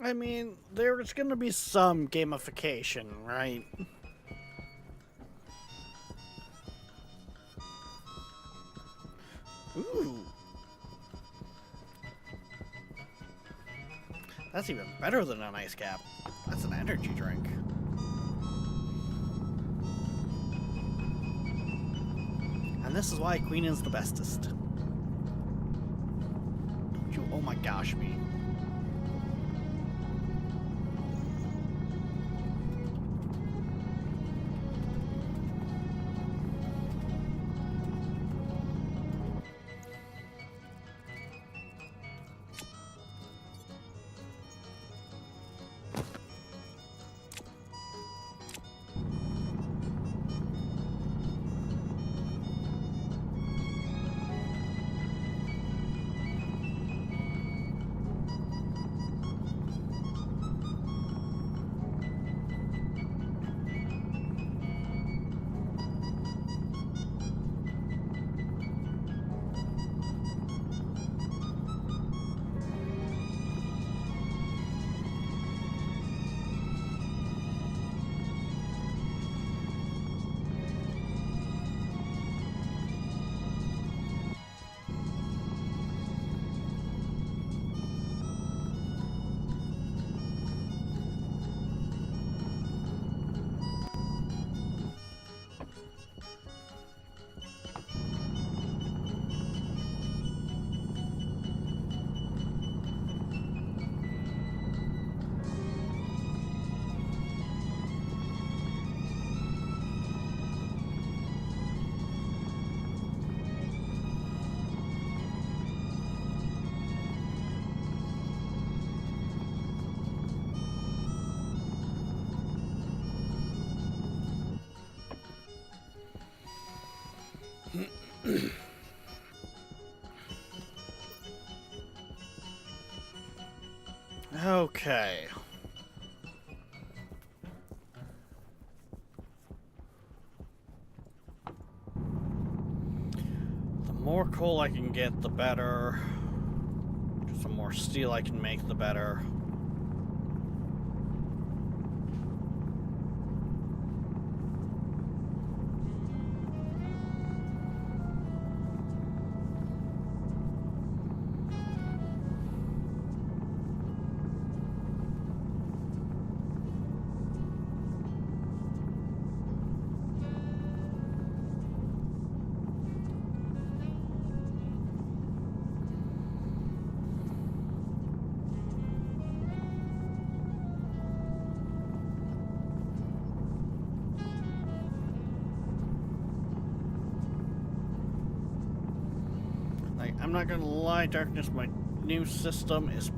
I mean, there's gonna be some gamification, right? Ooh. That's even better than an ice cap. That's an energy drink. And this is why Queen is the bestest. Don't you, oh my gosh, me. Okay. The more coal I can get, the better. The more steel I can make, the better. I'm not gonna lie, Darkness, my new system is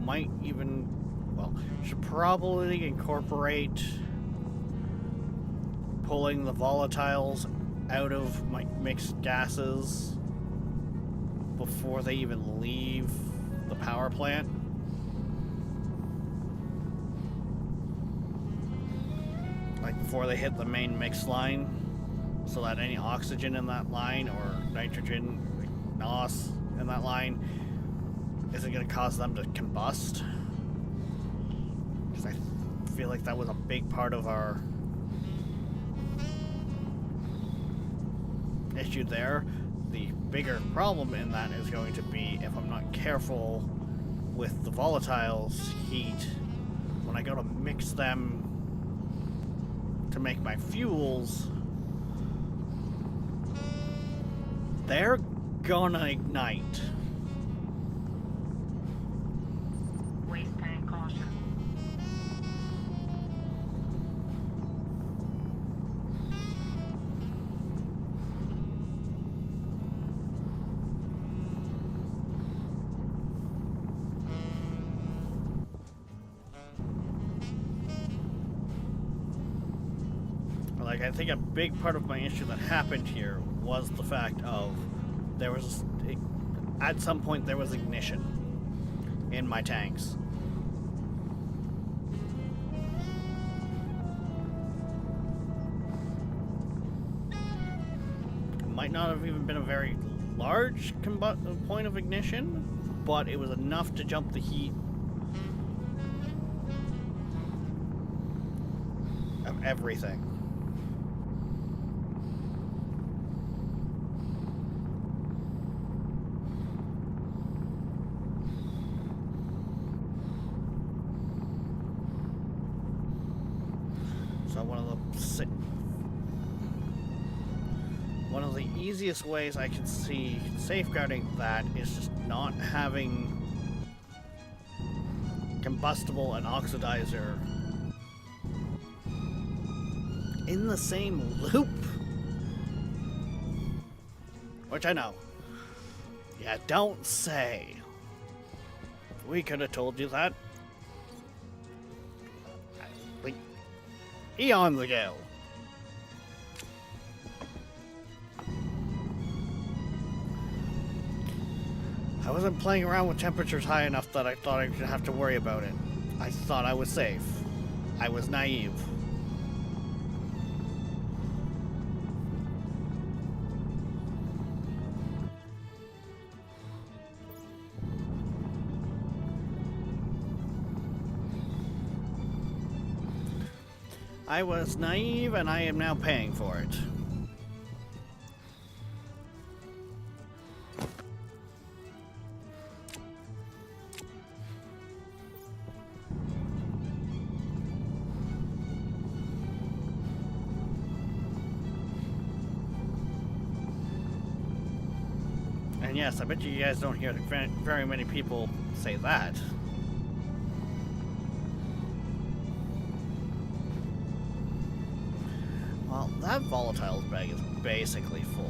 might even, well, should probably incorporate pulling the volatiles out of my mixed gases before they even leave the power plant. Like before they hit the main mix line, so that any oxygen in that line or nitrogen, NOS in that line isn't going to cause them to combust. Because I feel like that was a big part of our issue there. The bigger problem in that is going to be if I'm not careful with the volatiles heat, when I go to mix them to make my fuels, they're gonna ignite. Waste tank caution. like, I think a big part of my issue that happened here was the fact of there was, at some point, there was ignition in my tanks. It might not have even been a very large point of ignition, but it was enough to jump the heat of everything. So one of the easiest ways I can see safeguarding that is just not having combustible and oxidizer in the same loop. Which I know. Yeah, don't say. We could have told you that. Like, eons ago. I wasn't playing around with temperatures high enough that I thought I didn't have to worry about it. I thought I was safe. I was naive. I was naive, and I am now paying for it. And yes, I bet you guys don't hear very many people say that. Well, that volatiles bag is basically full.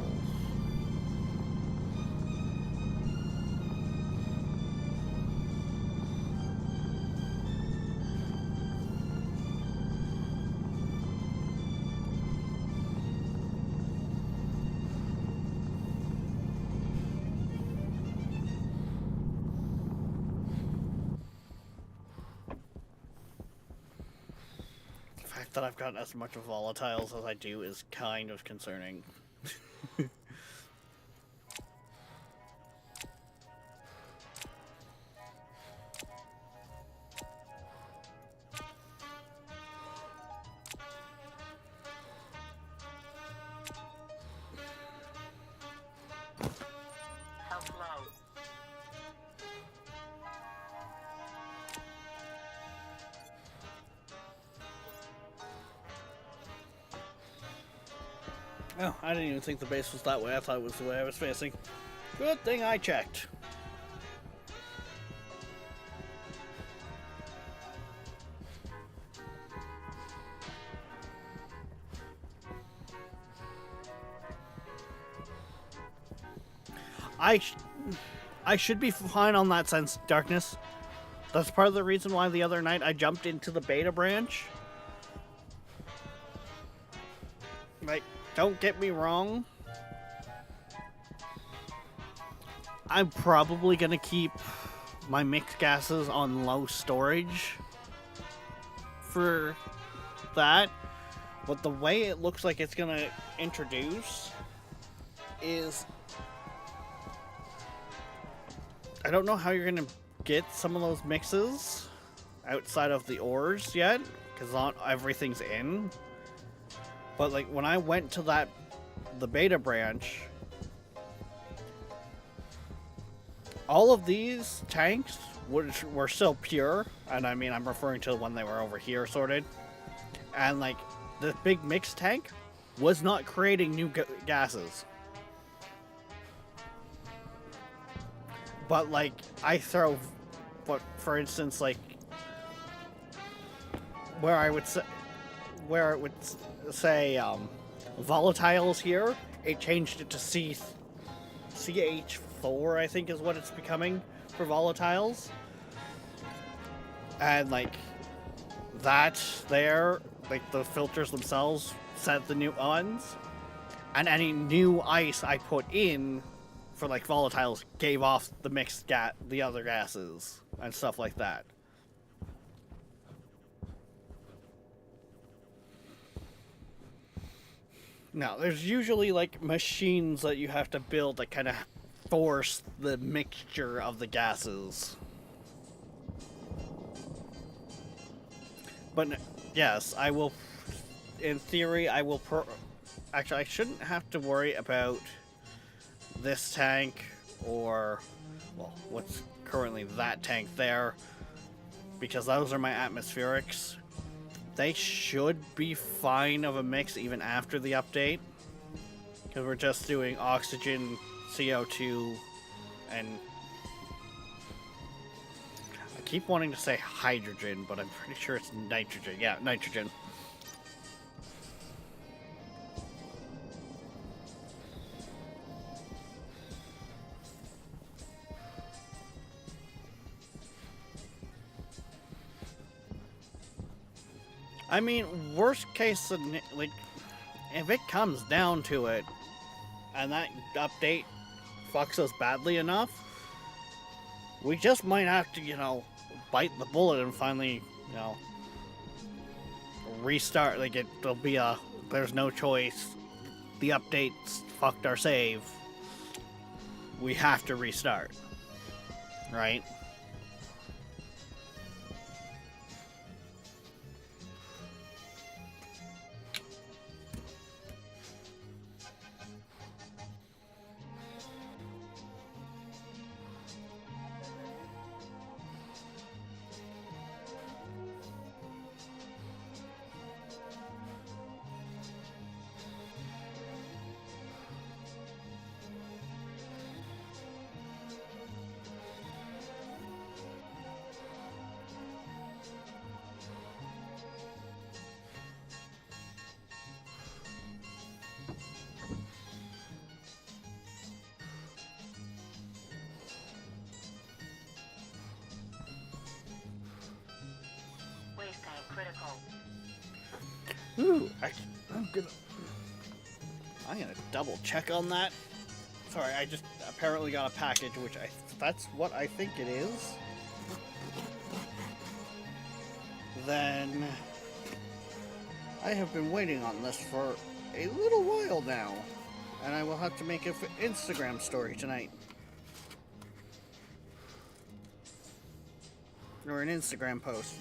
The fact that I've got as much of volatiles as I do is kind of concerning. Health low. Oh, I didn't even think the base was that way. I thought it was the way I was facing. Good thing I checked. I should be fine on that sense, darkness. That's part of the reason why the other night I jumped into the beta branch. Like, don't get me wrong. I'm probably gonna keep my mixed gases on low storage for that. But the way it looks like it's gonna introduce is, I don't know how you're gonna get some of those mixes outside of the ores yet, because not everything's in. But like when I went to the beta branch, all of these tanks were still pure, and I mean I'm referring to when they were over here sorted, and like the big mix tank was not creating new gases. But like I throw, but for instance, like where it would say volatiles here, it changed it to CH4, I think is what it's becoming for volatiles. And like that there, like the filters themselves set the new ones, and any new ice I put in for like volatiles gave off the the other gases and stuff like that. Now, there's usually like machines that you have to build that kind of force the mixture of the gases. But yes, I will. In theory, I will. Actually, I shouldn't have to worry about this tank or, well, what's currently that tank there, because those are my atmospherics. They should be fine of a mix even after the update, because we're just doing oxygen, CO2, and I keep wanting to say hydrogen, but I'm pretty sure it's nitrogen. Yeah, nitrogen. I mean, worst case, like, if it comes down to it, and that update fucks us badly enough, we just might have to, you know, bite the bullet and finally, you know, restart. Like, there'll be there's no choice. The update's fucked our save. We have to restart. Right? Waste tank critical. Ooh, I'm gonna double check on that. Sorry, I just apparently got a package, which that's what I think it is. Then I have been waiting on this for a little while now, and I will have to make an Instagram story tonight. Or an Instagram post.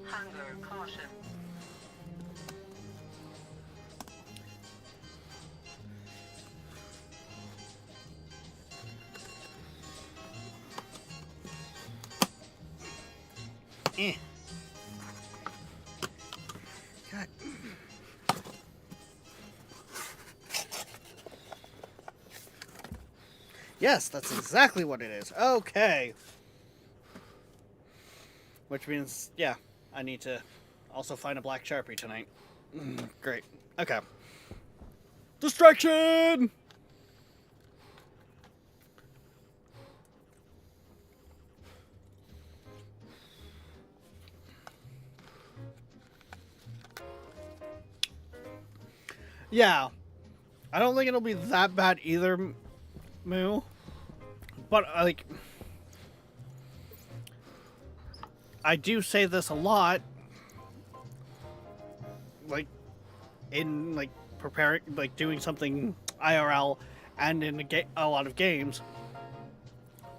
Hunger caution. God. Yes, that's exactly what it is. Okay. Which means, yeah, I need to also find a black Sharpie tonight. Great. Okay. Distraction! Yeah. I don't think it'll be that bad either, Moo. But, like, I do say this a lot, like, in, like, preparing, like, doing something IRL and in a lot of games.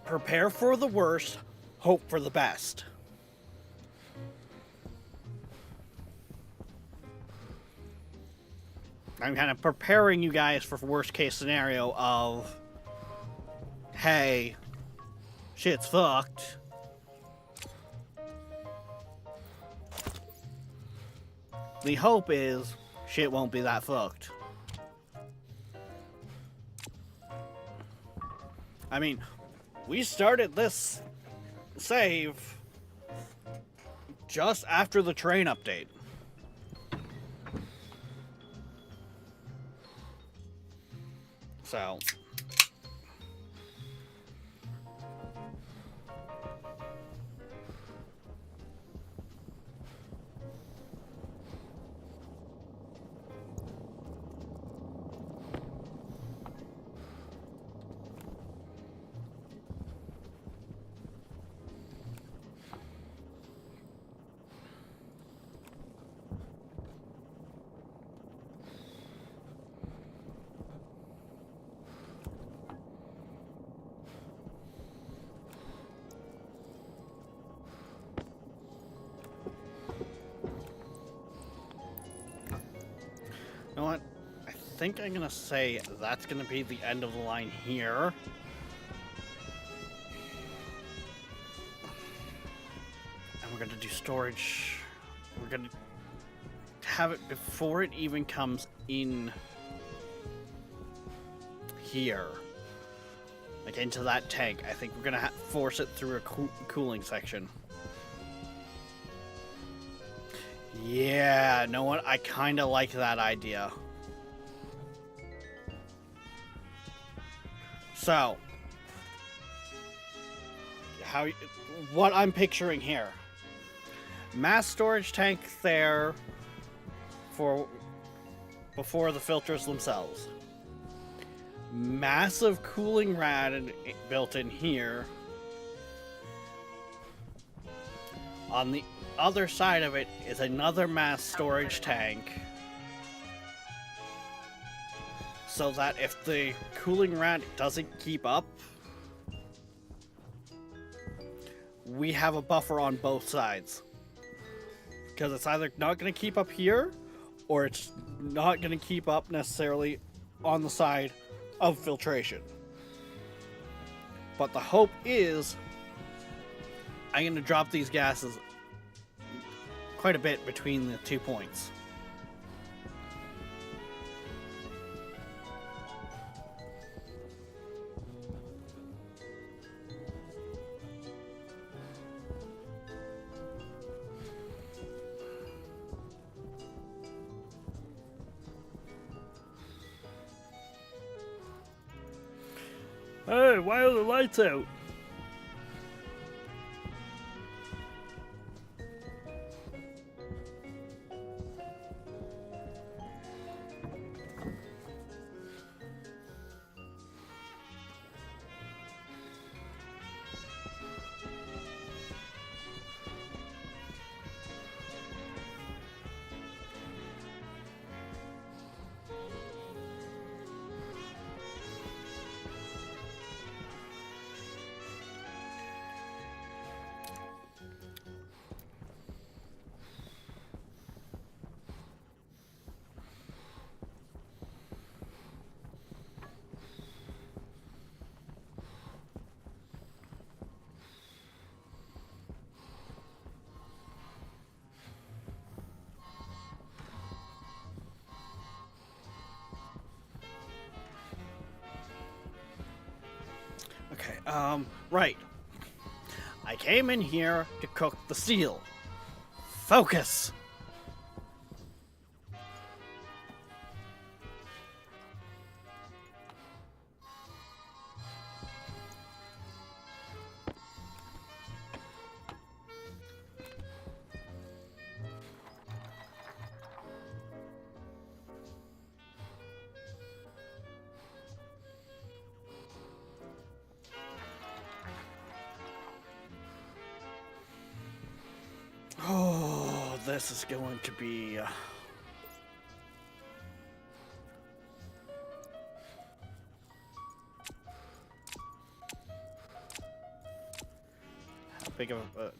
Prepare for the worst, hope for the best. I'm kind of preparing you guys for worst case scenario of, hey, shit's fucked. The hope is shit won't be that fucked. I mean, we started this save just after the train update. So think I'm gonna say that's gonna be the end of the line here. And we're gonna do storage. We're gonna have it before it even comes in here. Like into that tank. I think we're gonna force it through a cooling section. Yeah, know what? I kind of like that idea. So, what I'm picturing here. Mass storage tank there before the filters themselves. Massive cooling rad built in here. On the other side of it is another mass storage tank. So that if the cooling rad doesn't keep up, we have a buffer on both sides. Because it's either not going to keep up here, or it's not going to keep up necessarily on the side of filtration. But the hope is I'm going to drop these gases quite a bit between the 2 points. Hey, why are the lights out? Okay, right. I came in here to cook the steel. Focus! Oh, this is going to be... How big of a...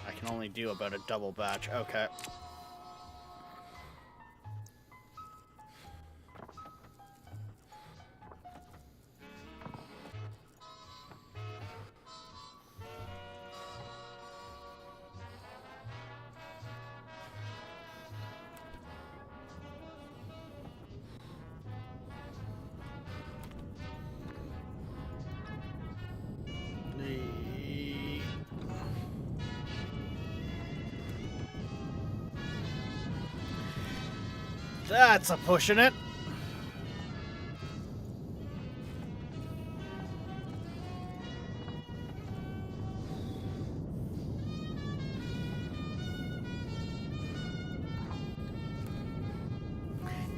I can only do about a double batch. Okay. That's a pushing it.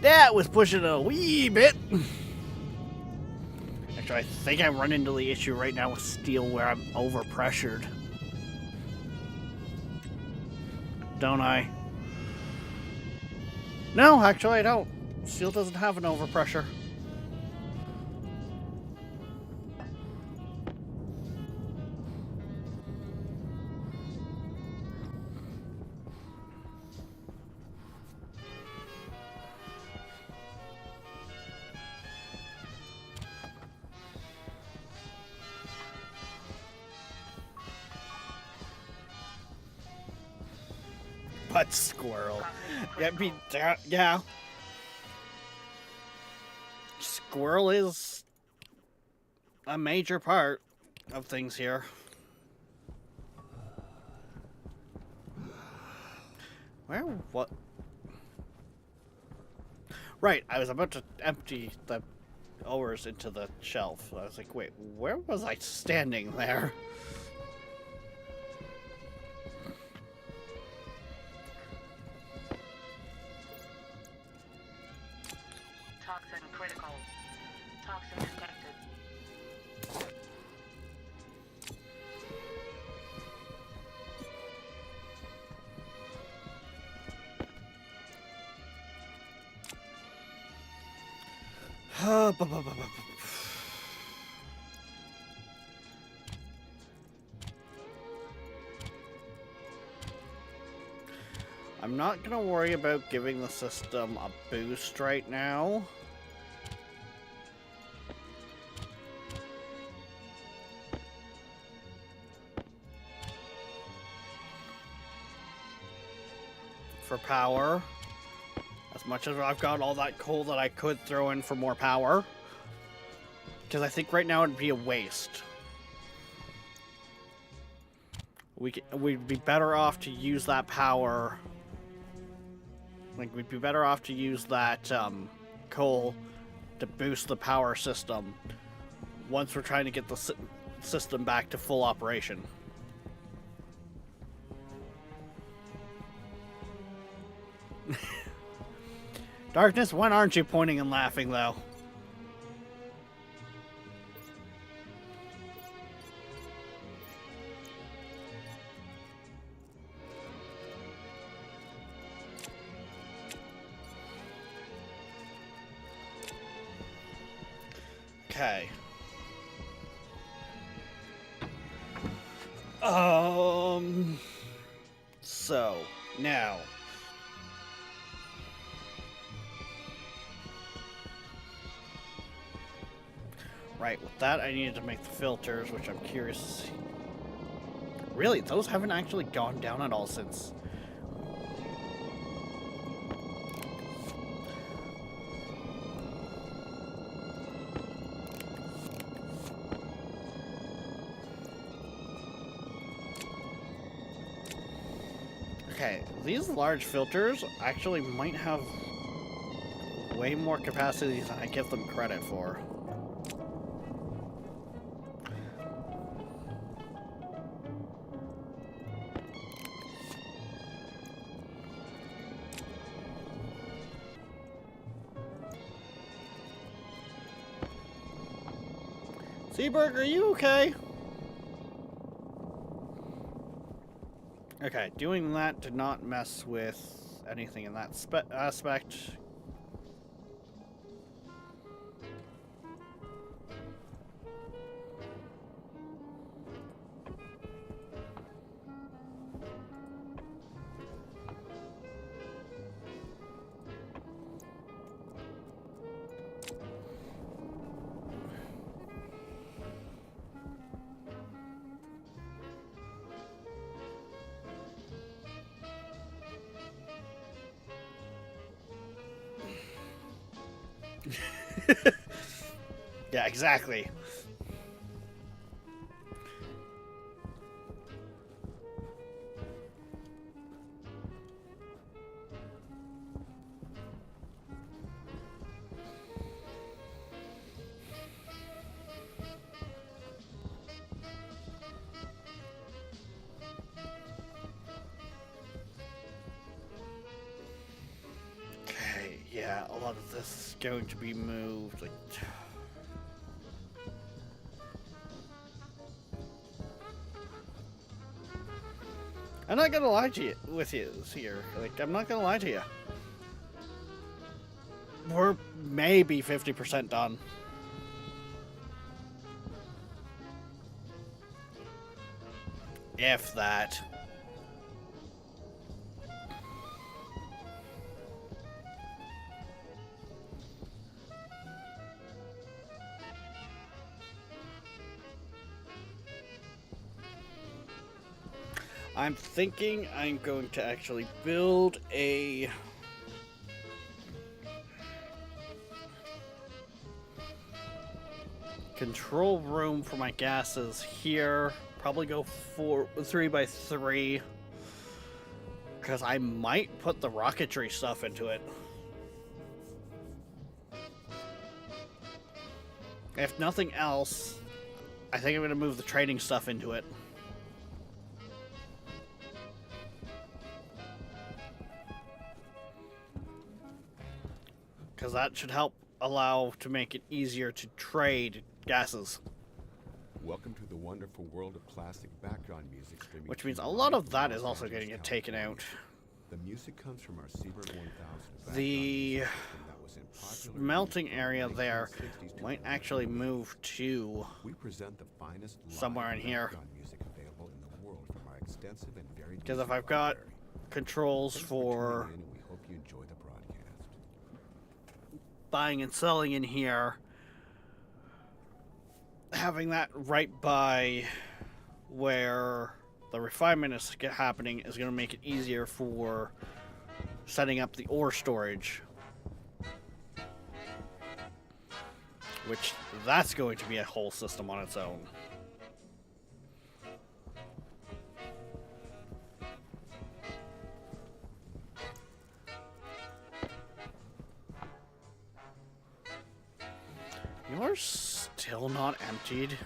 That was pushing it a wee bit. Actually, I think I run into the issue right now with steel where I'm overpressured. Don't I? No, actually I don't. Steel doesn't have an overpressure. But squirrel. Processing Yeah, critical. yeah. Squirrel is a major part of things here. Where? What? Right, I was about to empty the ores into the shelf. I was like, wait, where was I standing there? Toxin critical. Toxin detected. I'm not gonna worry about giving the system a boost right now. For power. As much as I've got all that coal that I could throw in for more power. Because I think right now it'd be a waste. We'd be better off to use that power. Like, we'd be better off to use that coal to boost the power system once we're trying to get the system back to full operation. Darkness, when aren't you pointing and laughing, though? Okay. So, now. Right, with that I needed to make the filters, which I'm curious to see. Really, those haven't actually gone down at all since. Okay, these large filters actually might have way more capacity than I give them credit for. Seaberg, are you okay? Okay, doing that did not mess with anything in that aspect. Yeah, exactly. Okay, yeah, a lot of this is going to be moved. Like, I'm not gonna lie to you here. Like, I'm not gonna lie to you. We're maybe 50% done. If that. I'm thinking I'm going to actually build a control room for my gases here. Probably go 3x3 because I might put the rocketry stuff into it. If nothing else, I think I'm going to move the trading stuff into it. Because that should help allow to make it easier to trade gases. Welcome to the wonderful world of classic background music streaming. Which means a lot of that is also going to get taken out. The music comes from our Siebert 1000. The melting area there might actually move to we present the finest somewhere in here. music available in the world from our extensive and varied. Because if I've got controls for we hope you enjoy the broadcast. buying and selling in here, having that right by where the refinement is happening is going to make it easier for setting up the ore storage. Which, that's going to be a whole system on its own. You're still not emptied.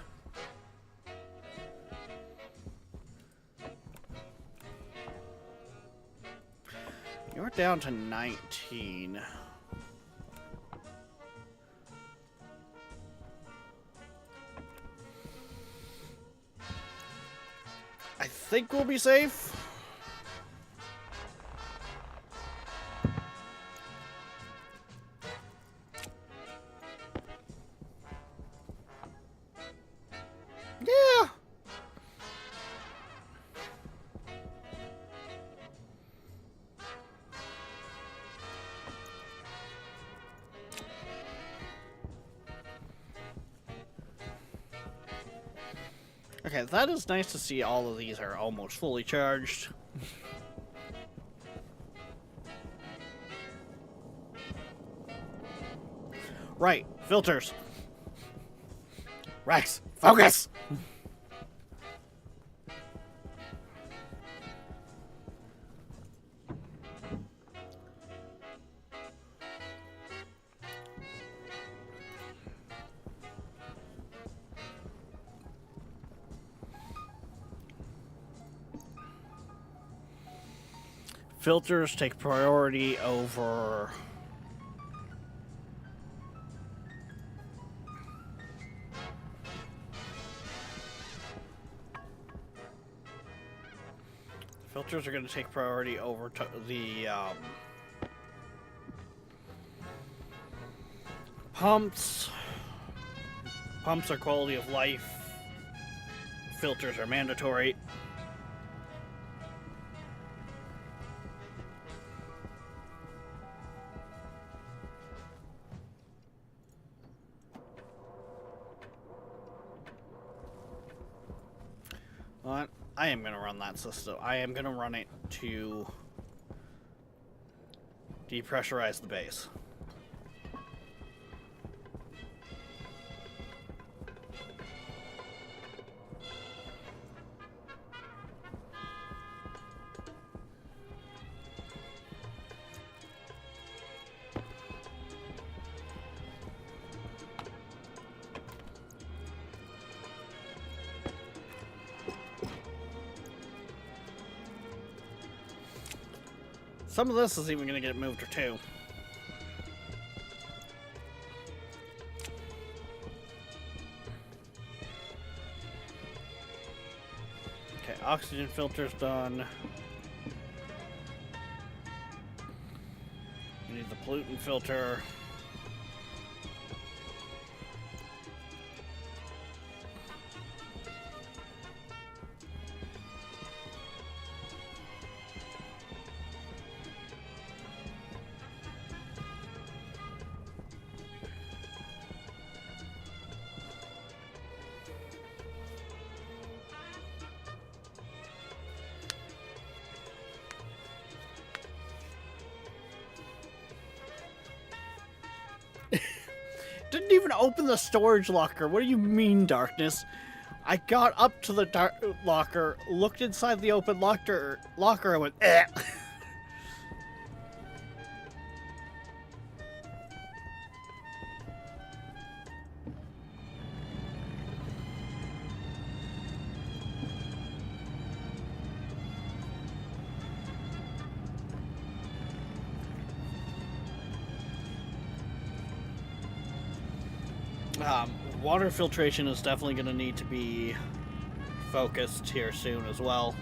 You're down to 19. I think we'll be safe. Yeah. Okay, that is nice to see all of these are almost fully charged. Right, filters. Rex, focus! Filters take priority over filters are going to take priority over the pumps. Pumps are quality of life. Filters are mandatory. Well, I am going to run that system. I am going to run it to depressurize the base. Some of this is even going to get moved to 2. Okay, oxygen filter's done. We need the pollutant filter. Didn't even open the storage locker. What do you mean, darkness? I got up to the locker, looked inside the open locker, and went, eh. Water filtration is definitely going to need to be focused here soon as well.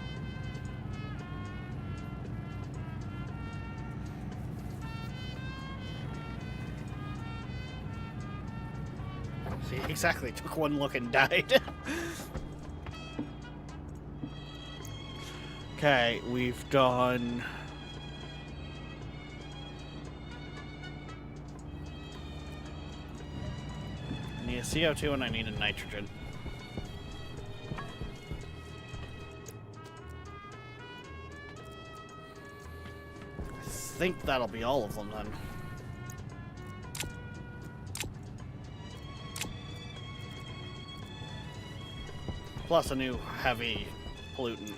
See, exactly. Took one look and died. Okay, we've done... I need a CO2 and I need a nitrogen. I think that'll be all of them then. Plus a new heavy pollutant.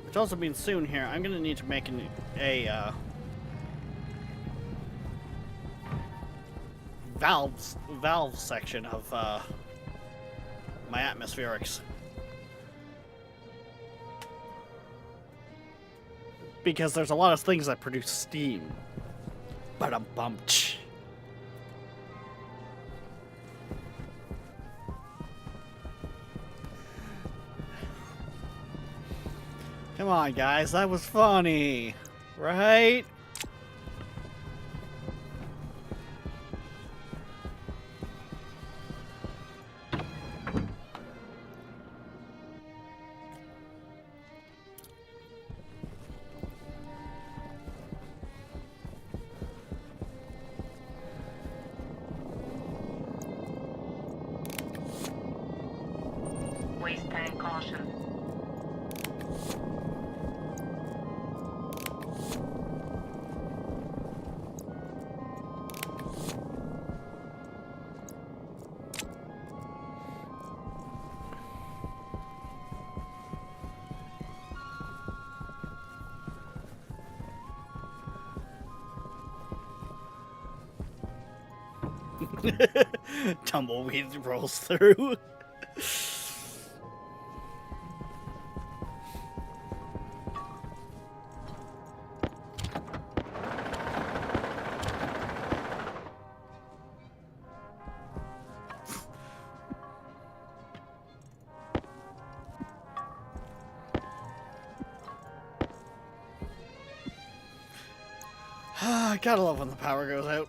Which also means soon here, I'm going to need to make a valve section of my atmospherics. Because there's a lot of things that produce steam. Ba-dum-bum-tch. Come on, guys, that was funny, right? Waste tank caution. Tumbleweed rolls through. I gotta love when the power goes out.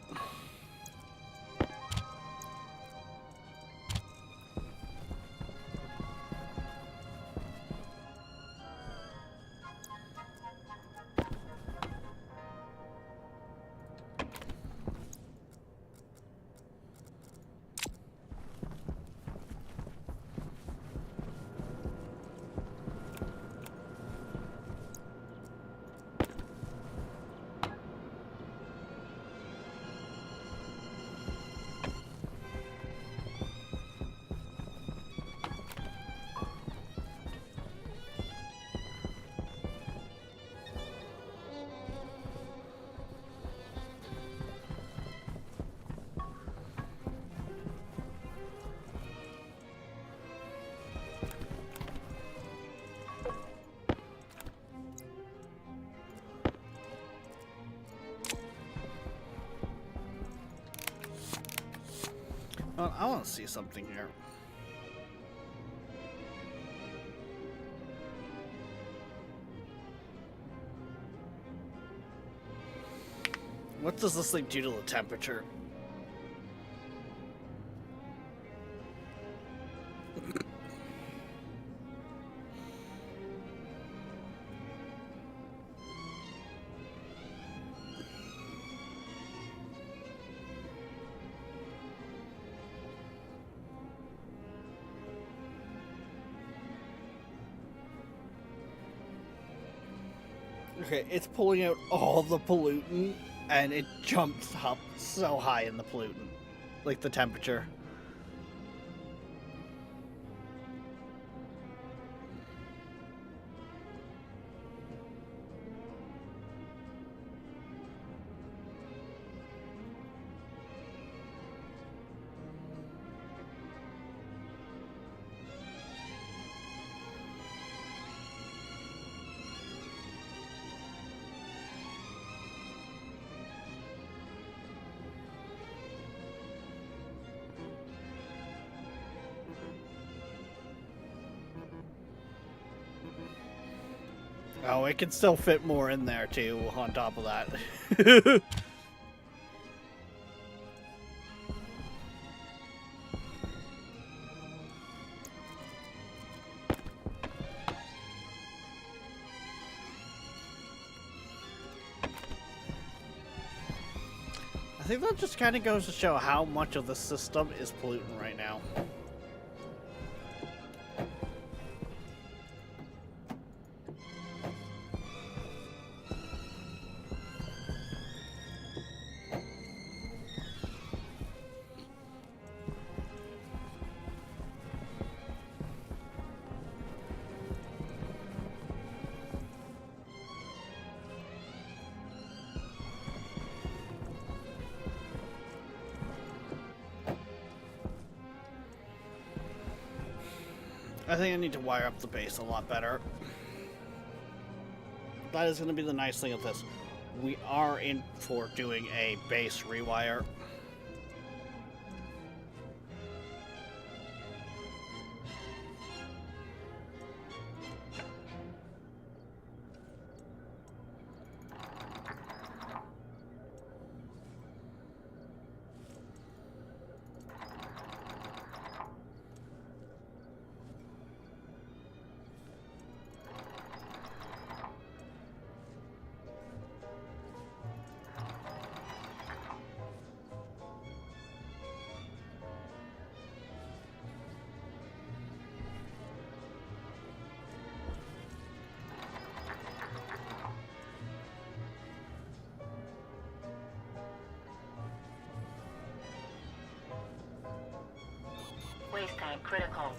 Well, I want to see something here. What does this thing do to the temperature? Okay, it's pulling out all the pollutant, and it jumps up so high in the pollutant. Like the temperature. Oh, it can still fit more in there too, on top of that. I think that just kind of goes to show how much of the system is pollutant right now. I think I need to wire up the base a lot better. That is going to be the nice thing of this. We are in for doing a base rewire. Waste tank critical.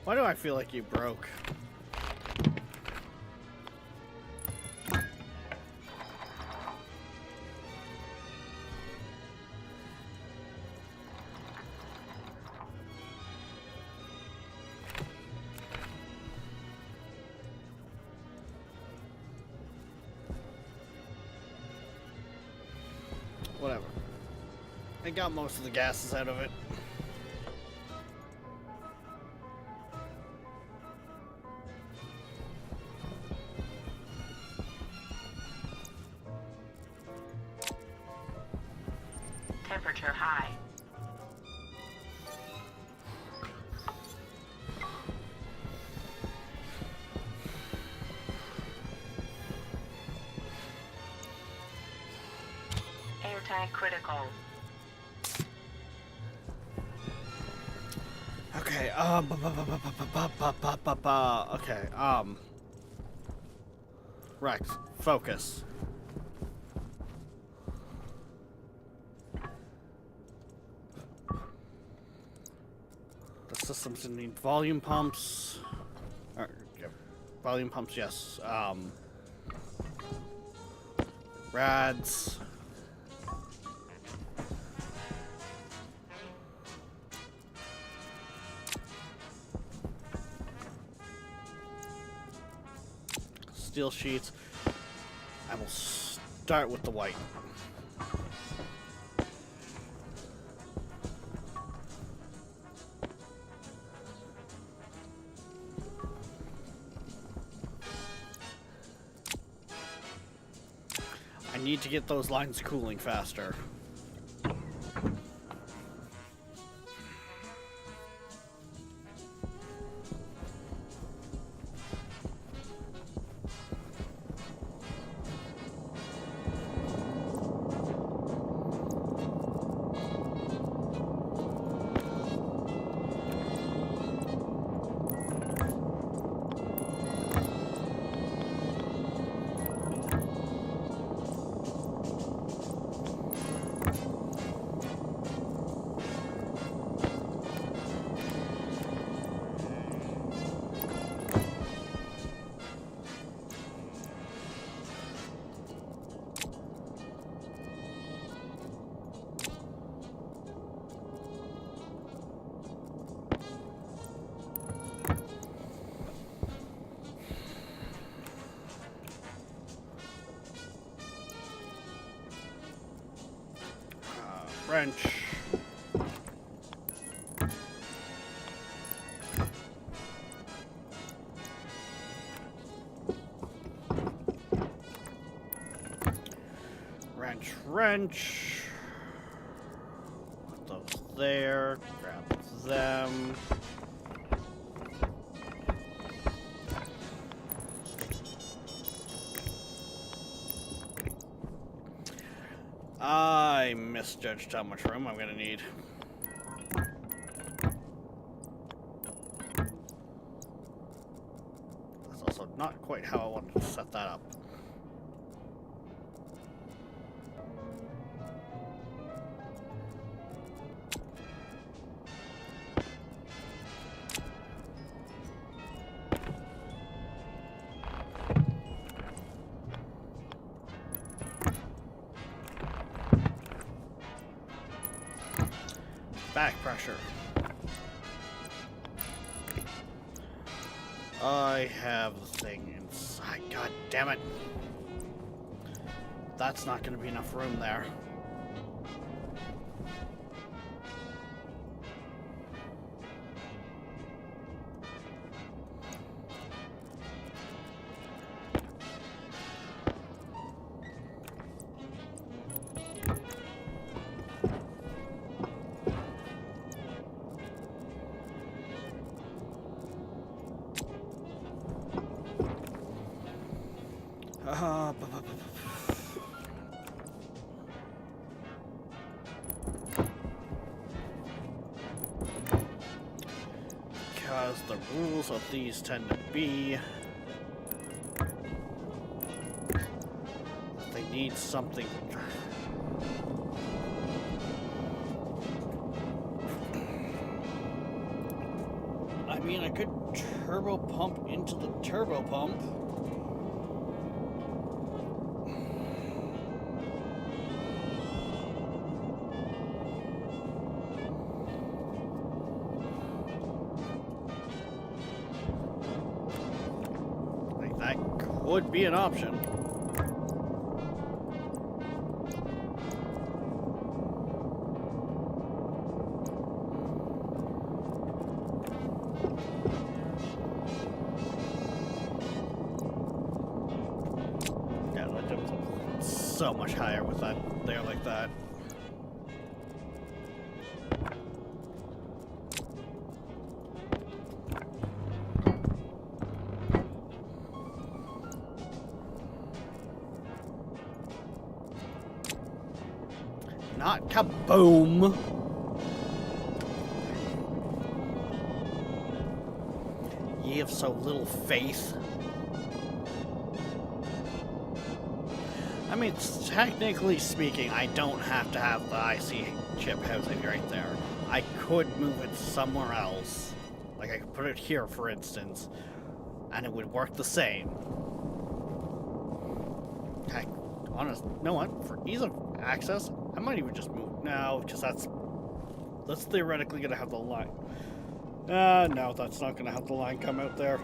Why do I feel like you broke? Whatever. I got most of the gases out of it. Temperature high. Air tank critical. Okay, okay, Rex, focus. The systems need volume pumps. Yeah, volume pumps, yes. Rads. Steel sheets. I will start with the white. I need to get those lines cooling faster. Wrench. Wrench. Put those there. Grab them. I misjudged how much room I'm gonna need. That's also not quite how I wanted to set that up. Back pressure. I have the thing inside. God damn it. That's not going to be enough room there. Because the rules of these tend to be they need something. I mean, I could turbo pump into the turbo pump. Would be an option. Yeah, that jumps up so much higher with that there like that. Not kaboom! Ye have so little faith. I mean, technically speaking, I don't have to have the IC chip housing right there. I could move it somewhere else. Like, I could put it here, for instance, and it would work the same. Heck, honest, you know what? For ease of access, I might even just move. No, because that's theoretically gonna have the line. No, that's not gonna have the line come out there.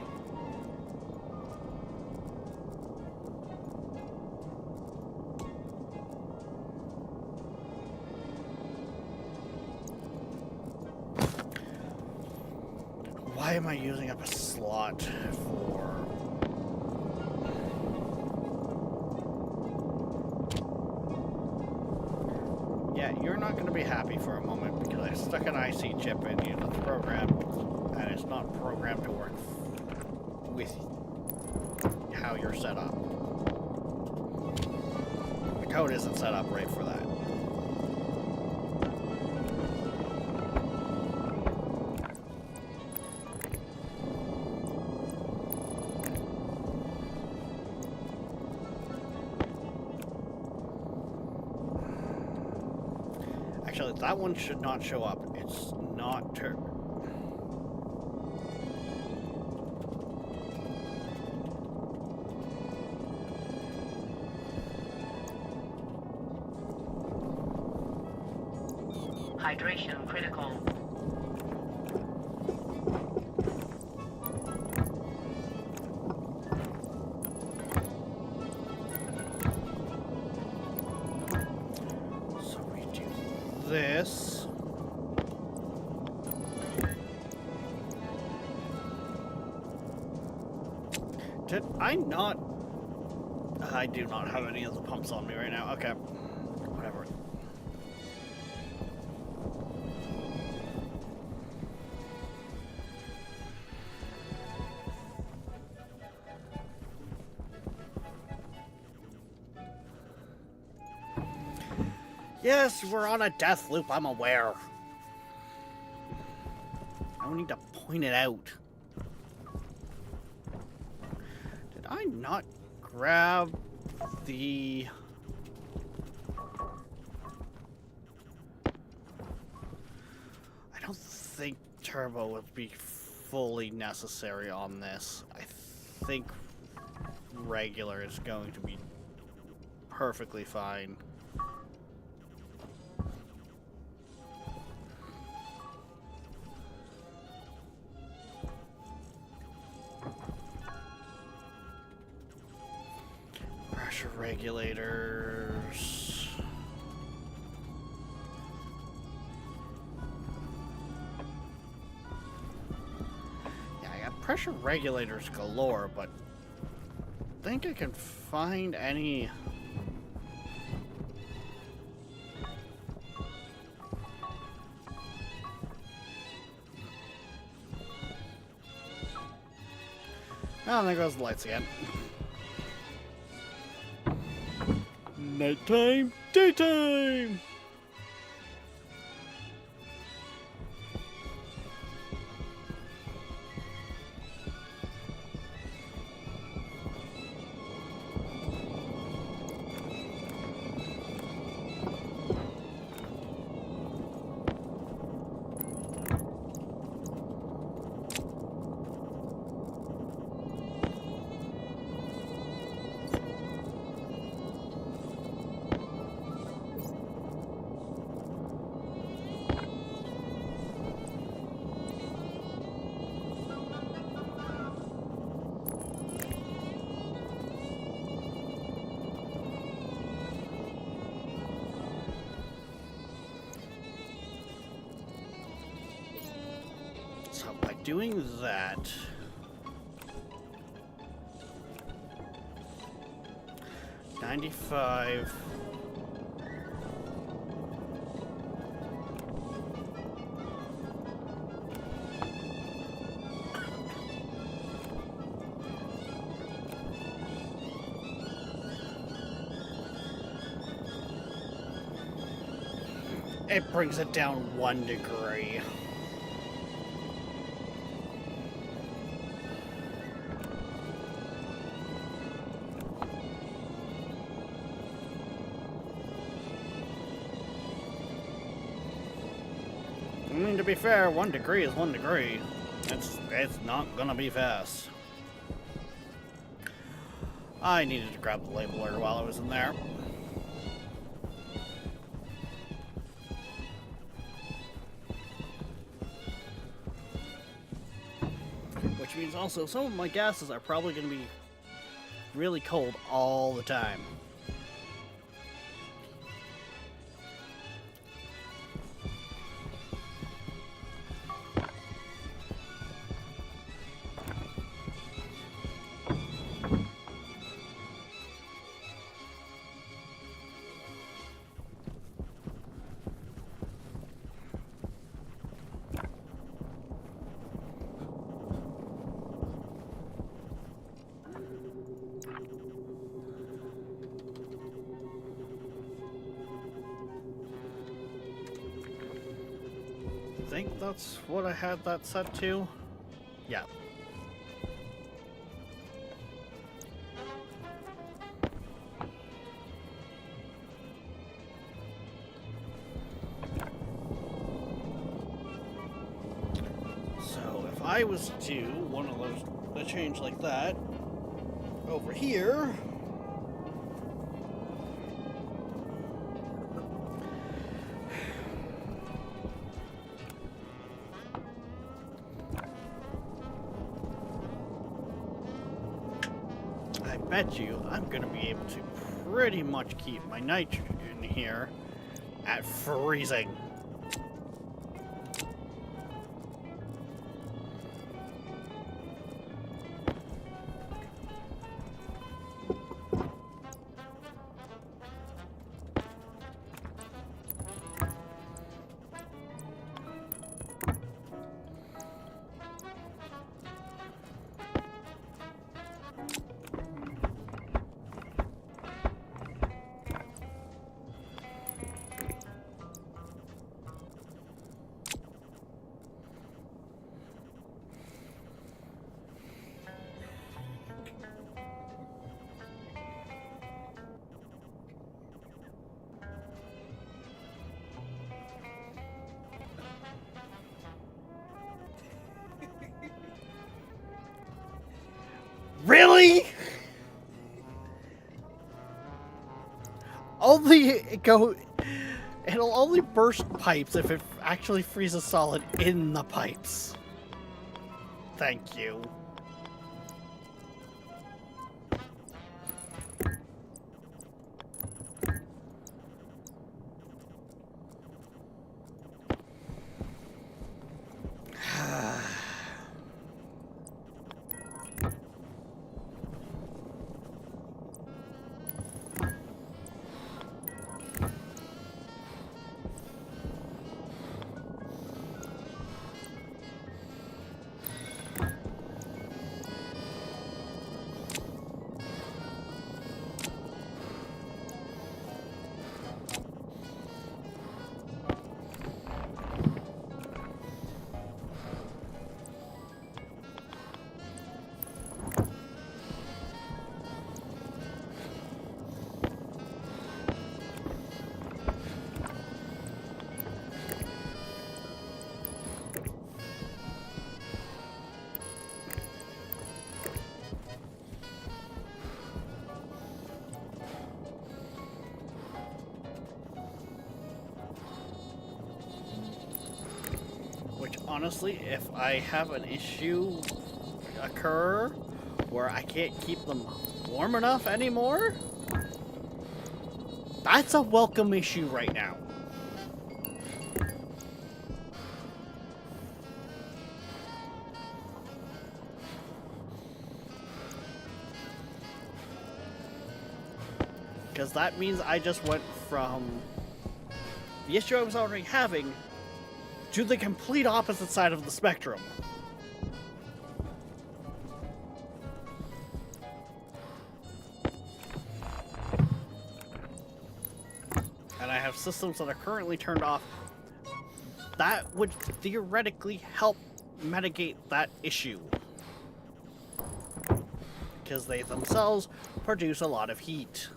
Why am I using up a slot for... Yeah, you're not going to be happy for a moment because I stuck an IC chip in you that's programmed, and it's not programmed to work with how you're set up. The code isn't set up right for that. Actually, that one should not show up. It's not Hydration critical. So we do this. Did I not? I do not have any of the pumps on me right now. Okay. Whatever. Yes, we're on a death loop, I'm aware. I don't need to point it out. Did I not grab the... I don't think turbo would be fully necessary on this. I think regular is going to be perfectly fine. Pressure regulators. Yeah, I got pressure regulators galore, but I think I can find any. Oh, there goes the lights again. Nighttime, daytime! So by doing that, $95. It brings it down 1 degree. I mean, to be fair, 1 degree is 1 degree. It's not gonna be fast. I needed to grab the labeler while I was in there. Which means also some of my gases are probably going to be really cold all the time. I think that's what I had that set to. Yeah. So if I was to do one of those, a change like that over here. I bet you I'm going to be able to pretty much keep my nitrogen here at freezing. Really? It'll only burst pipes if it actually freezes solid in the pipes. Thank you. Which, honestly, if I have an issue occur where I can't keep them warm enough anymore, that's a welcome issue right now. Because that means I just went from the issue I was already having to the complete opposite side of the spectrum. And I have systems that are currently turned off that would theoretically help mitigate that issue, because they themselves produce a lot of heat.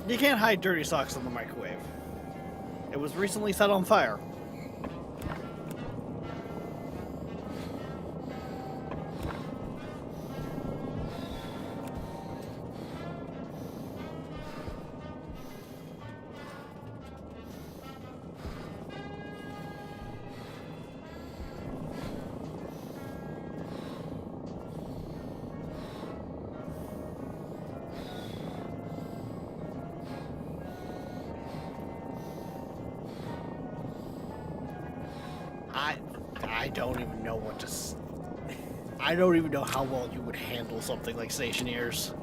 You can't hide dirty socks in the microwave. It was recently set on fire. I don't even know what to. I don't even know how well you would handle something like stationeers.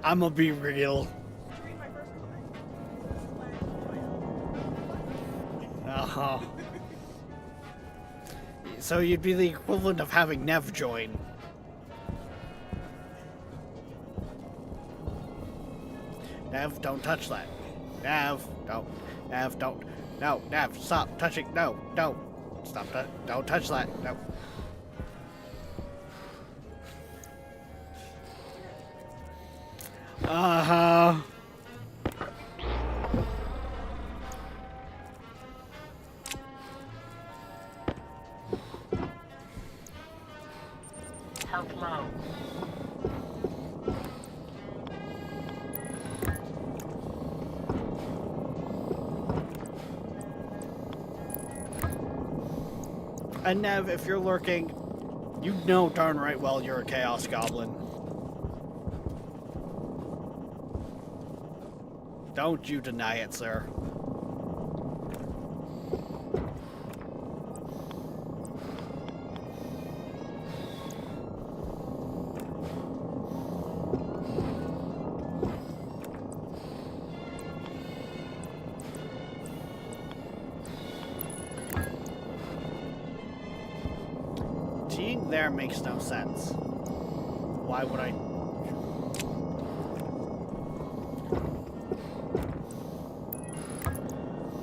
I'm gonna be real. Uh-huh. So you'd be the equivalent of having Nev join. Nev, don't touch that. Nev, don't. Nev, don't. No, Nev, stop touching. No, don't. Stop that. Don't touch that. No. Uh-huh. Health low. And Nev, if you're lurking, you know darn right well you're a Chaos Goblin. Don't you deny it, sir. Being there makes no sense. Why would I?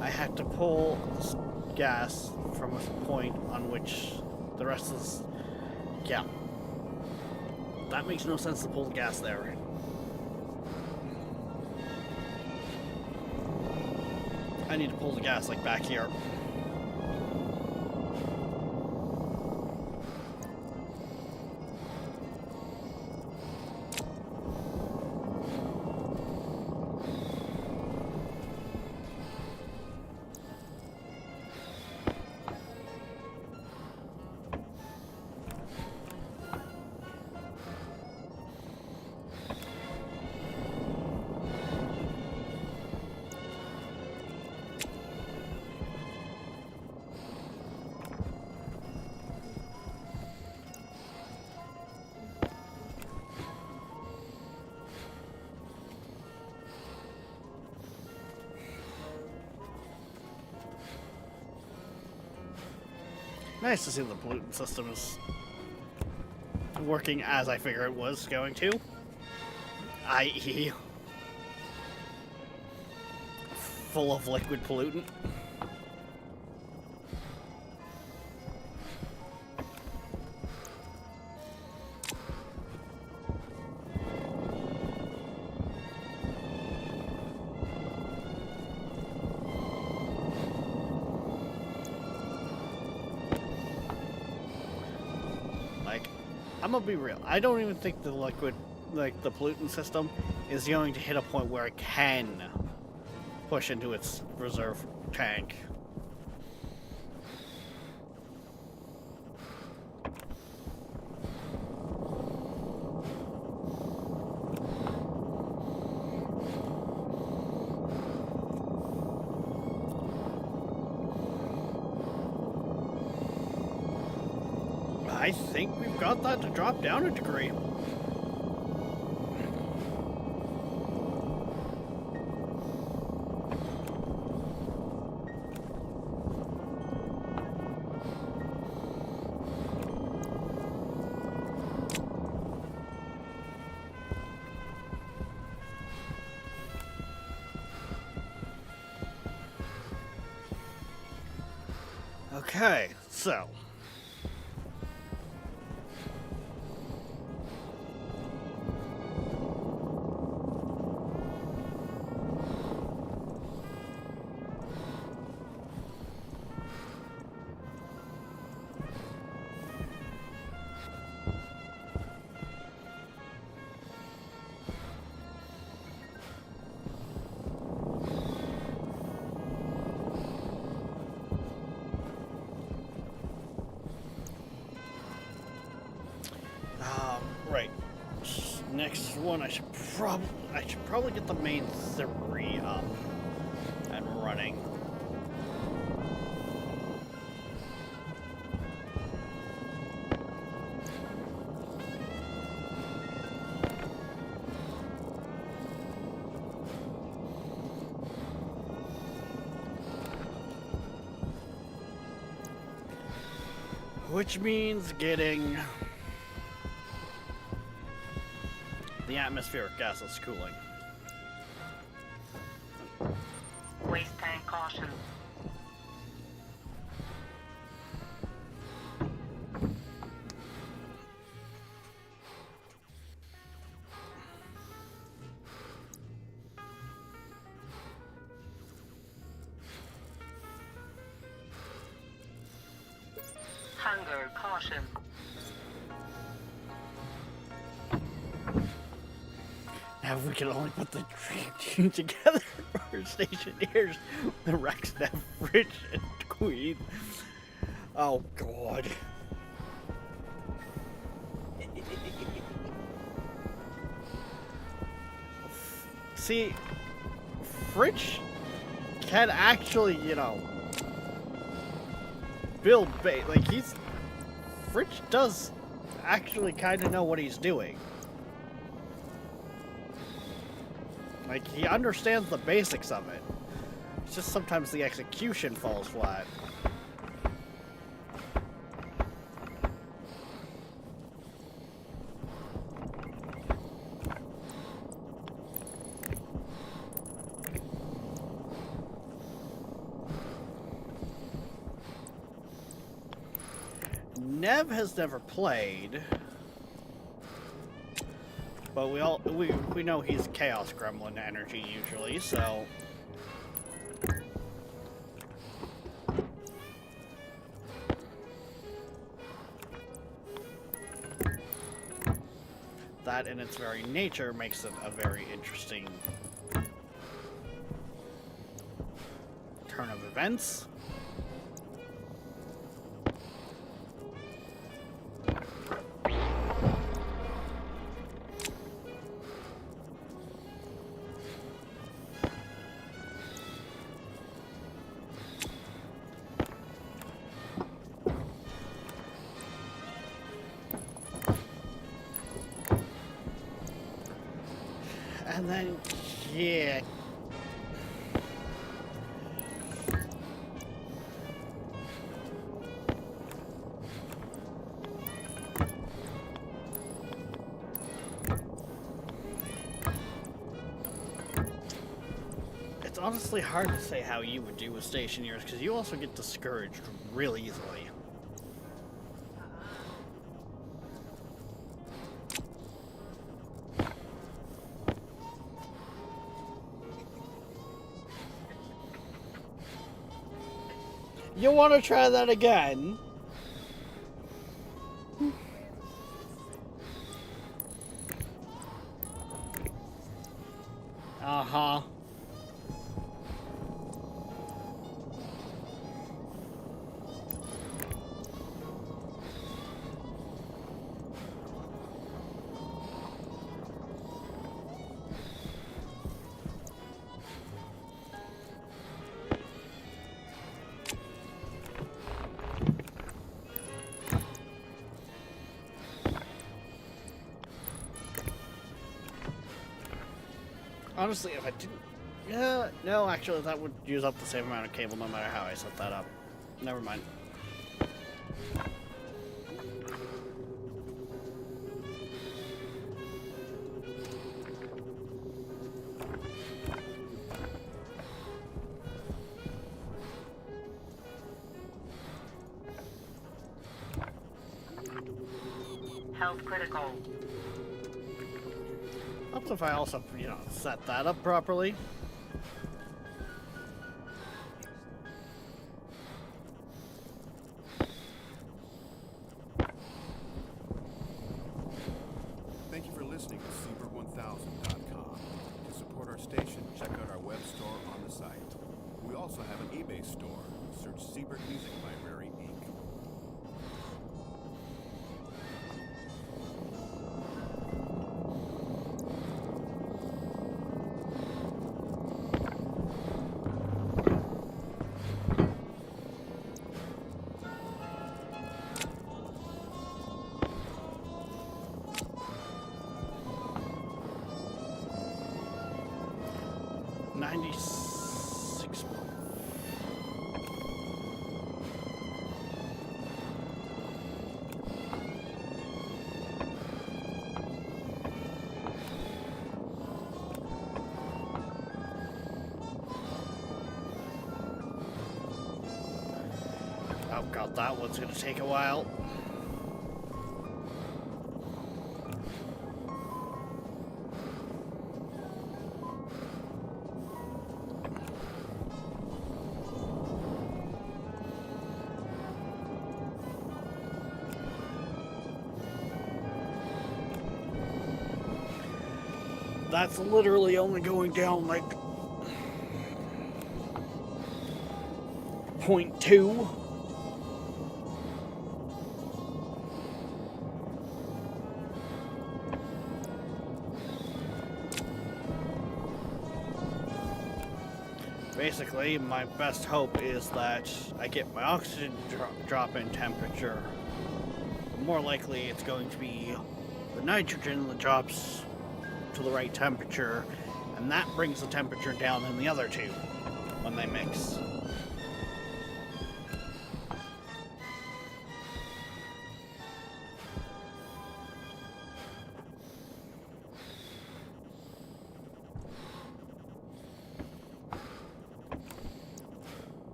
I had to pull gas from a point on which the rest is... Yeah. That makes no sense to pull the gas there. I need to pull the gas, like, back here. Nice to see the pollutant system is working as I figure it was going to. I.e. full of liquid pollutant. I'm gonna be real. I don't even think the liquid, like the pollutant system, is going to hit a point where it can push into its reserve tank. I think we've got that to drop down a degree. Okay, so Next one, I should probably get the main 3 up and running. Which means getting the atmospheric gases cooling. Waste tank caution. Hunger caution. Now if we can only put the team together for our stationeers, the Rex, Nev, Rich, and Queen. Oh god. See, Fritch can actually, you know, build bait. Like, Fritch does actually kind of know what he's doing. Like, he understands the basics of it. It's just sometimes the execution falls flat. Nev has never played, but we know he's Chaos Gremlin energy usually, so that in its very nature makes it a very interesting turn of events. And then, yeah. It's honestly hard to say how you would do with stationeers, because you also get discouraged really easily. You want to try that again? Uh-huh. Honestly, if I didn't... Yeah, no, actually, that would use up the same amount of cable no matter how I set that up. Never mind. Health critical. Helps if I also, you know, set that up properly. Thank you for listening to Seabird1000.com. To support our station, check out our web store on the site. We also have an eBay store. Search Seabird Music Library, Inc. Oh god, that one's gonna take a while. That's literally only going down like 0.2. Basically, my best hope is that I get my oxygen drop in temperature. More likely, it's going to be the nitrogen that drops to the right temperature, and that brings the temperature down in the other two when they mix.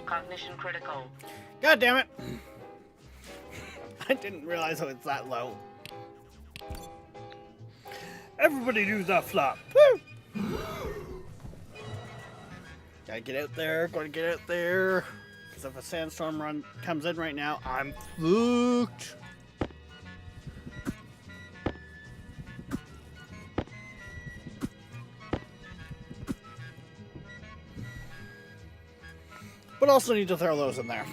Cognition critical. God damn it! I didn't realize it was that low. Everybody do that flop. Woo! Gotta get out there, gotta get out there. Because if a sandstorm run comes in right now, I'm fucked. But also need to throw those in there.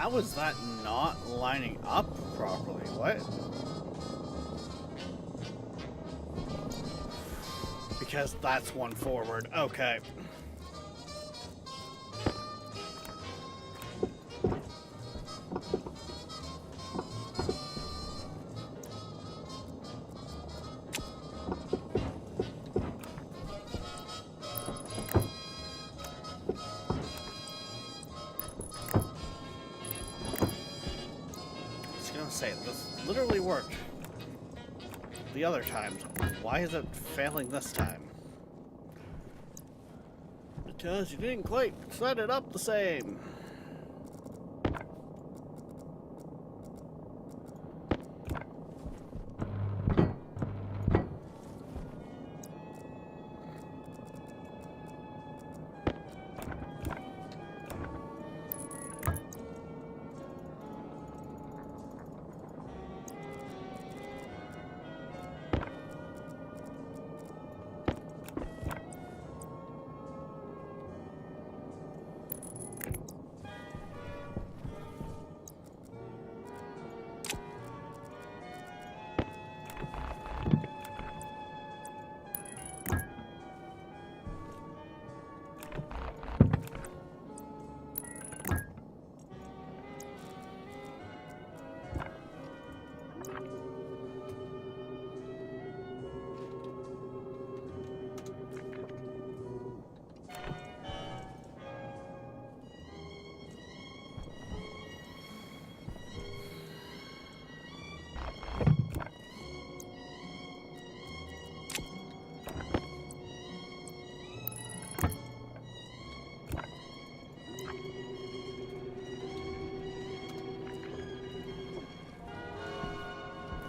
How is that not lining up properly? What? Because that's one forward. Okay. Say, this literally worked the other times. Why is it failing this time? Because you didn't quite set it up the same.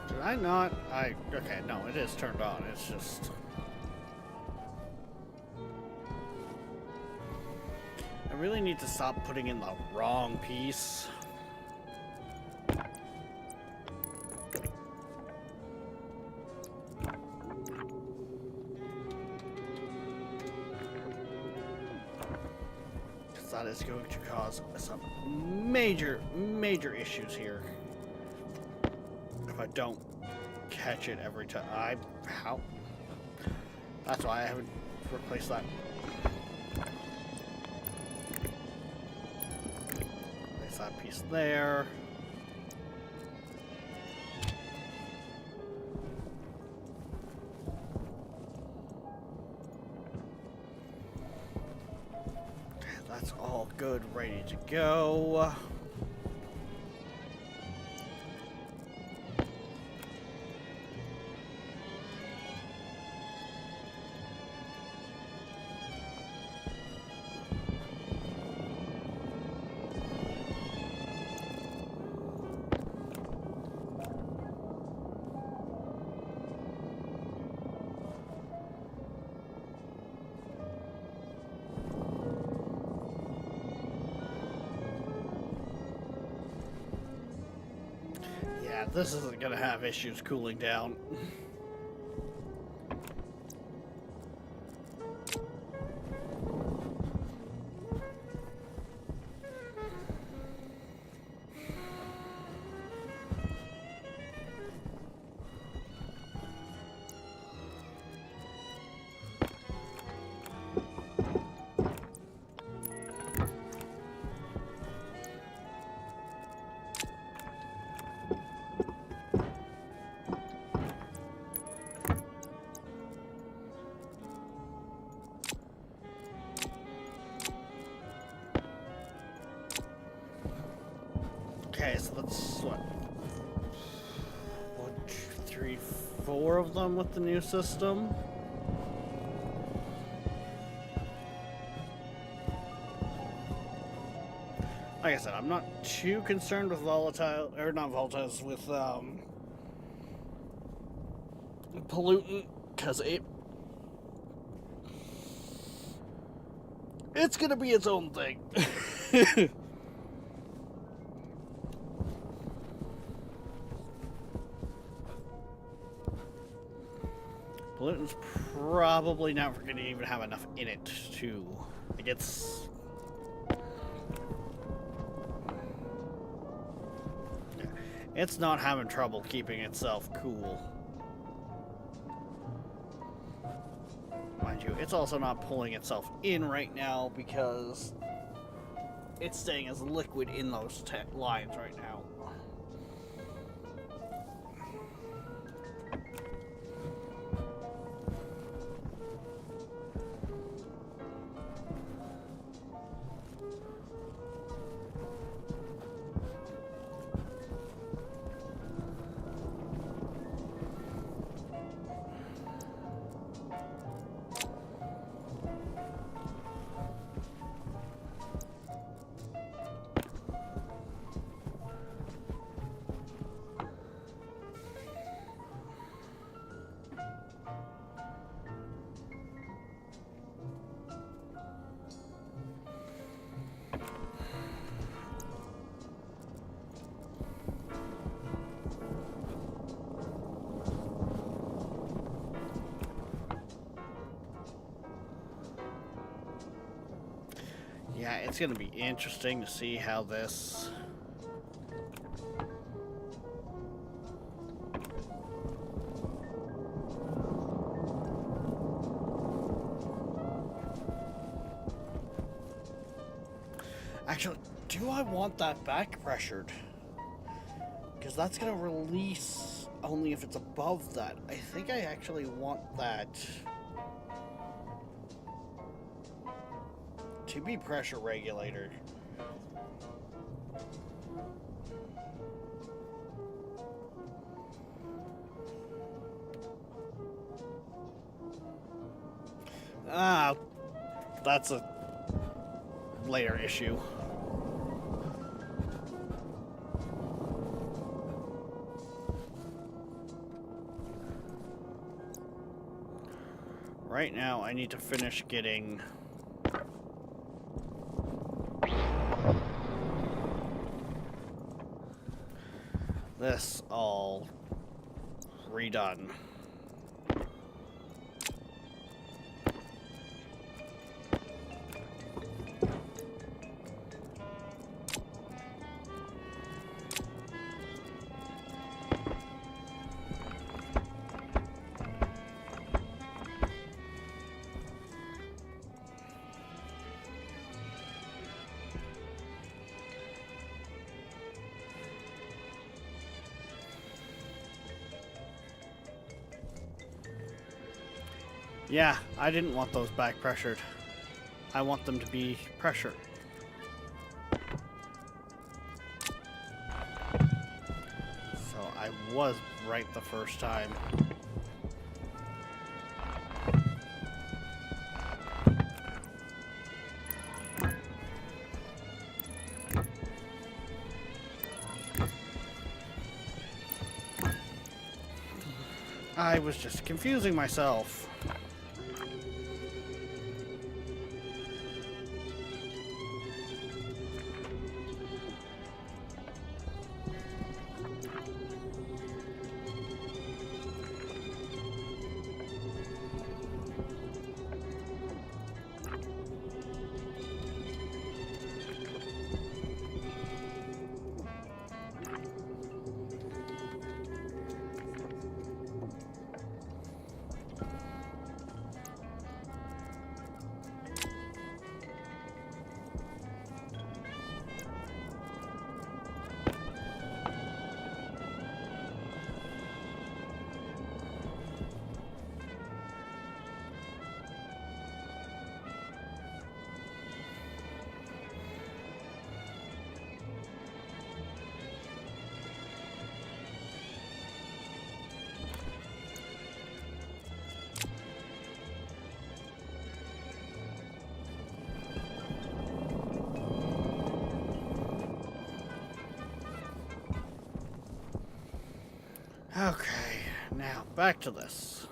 Did I not? Okay, no, it is turned on. It's just... I really need to stop putting in the wrong piece. Because that is going to cause some major issues here. If I don't catch it every time. How? That's why I haven't replaced that. Place that piece there. That's all good, ready to go. Yeah, this isn't gonna have issues cooling down. Okay, so that's what? 1, 2, 3, 4 of them with the new system. Like I said, I'm not too concerned with volatile, or not volatiles, with pollutant, because it's gonna be its own thing. Pollutant's probably never going to even have enough in it to... It gets... It's not having trouble keeping itself cool. Mind you, it's also not pulling itself in right now because it's staying as liquid in those lines right now. Yeah, it's going to be interesting to see how this... Actually, do I want that back pressured? Because that's going to release only if it's above that. I think I actually want that to be pressure regulator. Ah, that's a later issue. Right now, I need to finish getting this all redone. Yeah, I didn't want those back pressured. I want them to be pressured. So I was right the first time. I was just confusing myself. Okay, now back to this.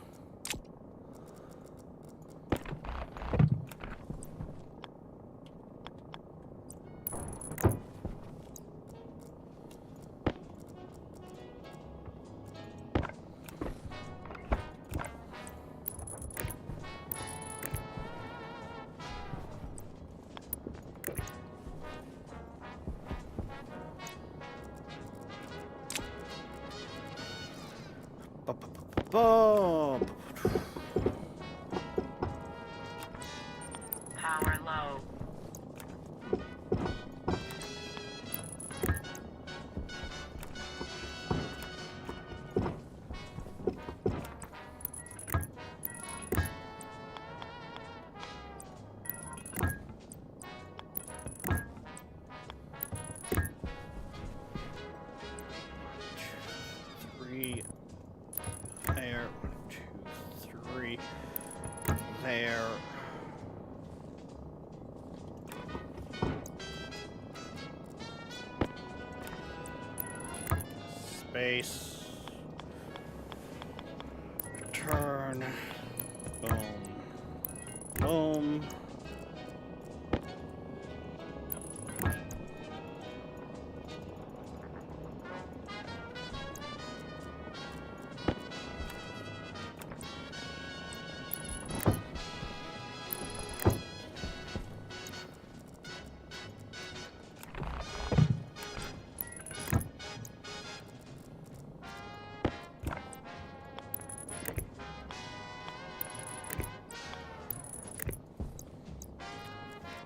Boom! Power low. Three. There. 1, 2, 3. There. Space. Turn. Boom. Boom.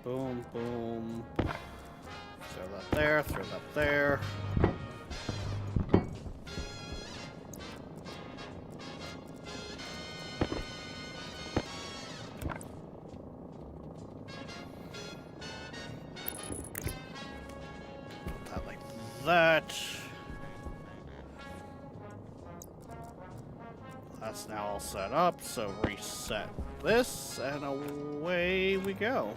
Boom, boom. Throw that there, throw that there. That like that. That's now all set up, so reset this, and away we go.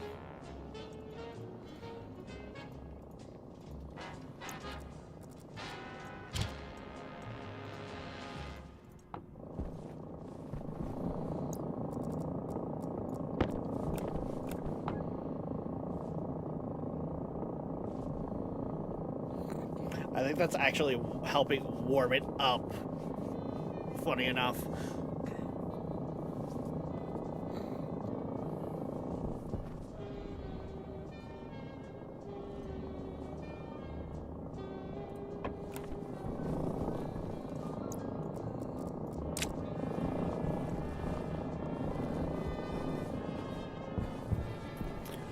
I think that's actually helping warm it up. Funny enough.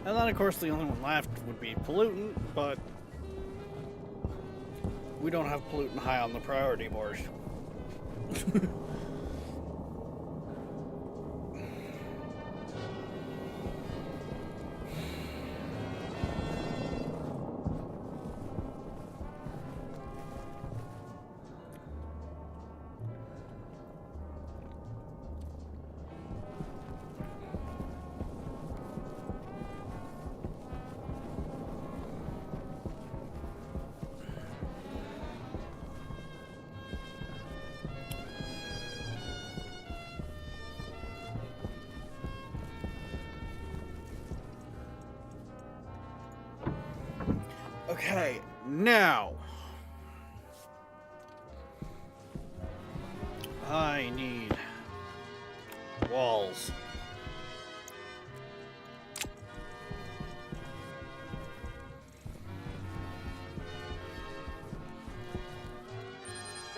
And then, of course, the only one left would be pollutant, but we don't have pollutant high on the priority board. Okay, now I need walls.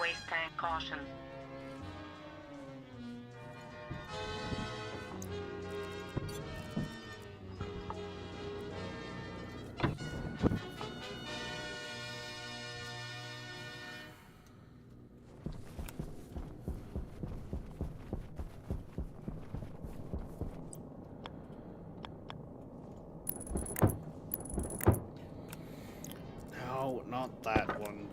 Waste tank caution. No, not that one.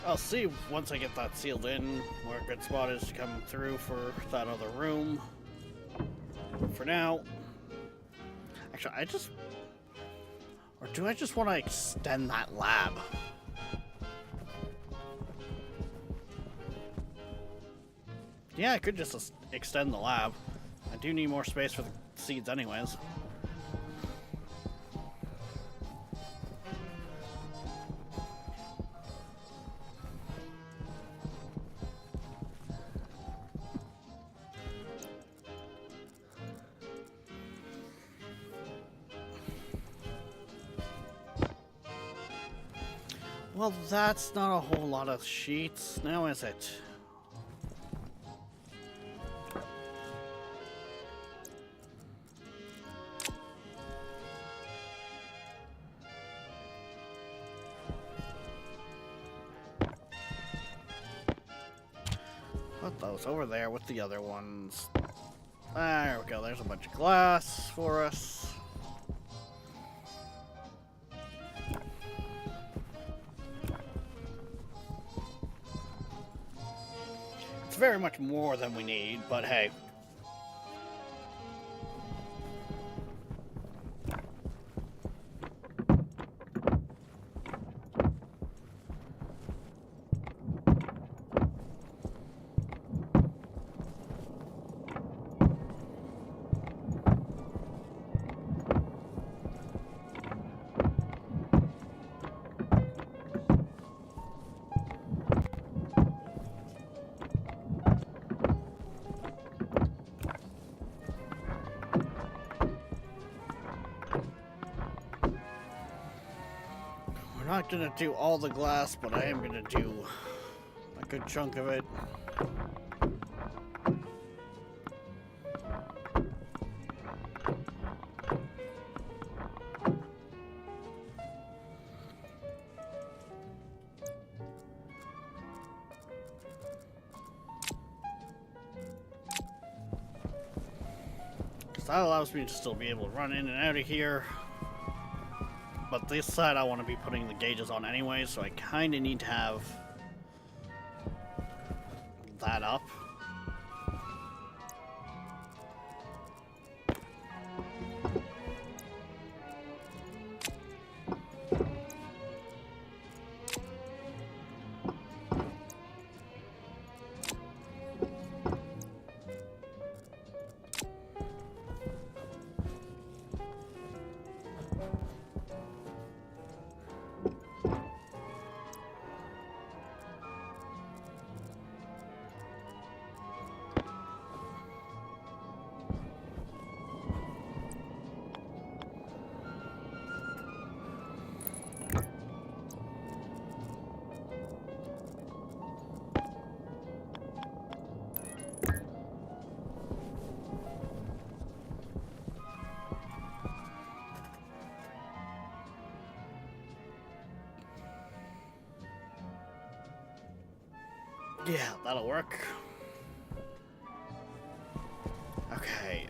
I'll see once I get that sealed in where a good spot is to come through for that other room. But for now, Actually, or do I just want to extend that lab? Yeah, I could just extend the lab. I do need more space for the seeds anyways. Well, that's not a whole lot of sheets, now is it? Put those over there with the other ones. There we go, there's a bunch of glass for us. It's very much more than we need, but hey. I'm not gonna do all the glass, but I am gonna do a good chunk of it. Because that allows me to still be able to run in and out of here. But this side I want to be putting the gauges on anyway, so I kind of need to have that up. Yeah, that'll work. Okay,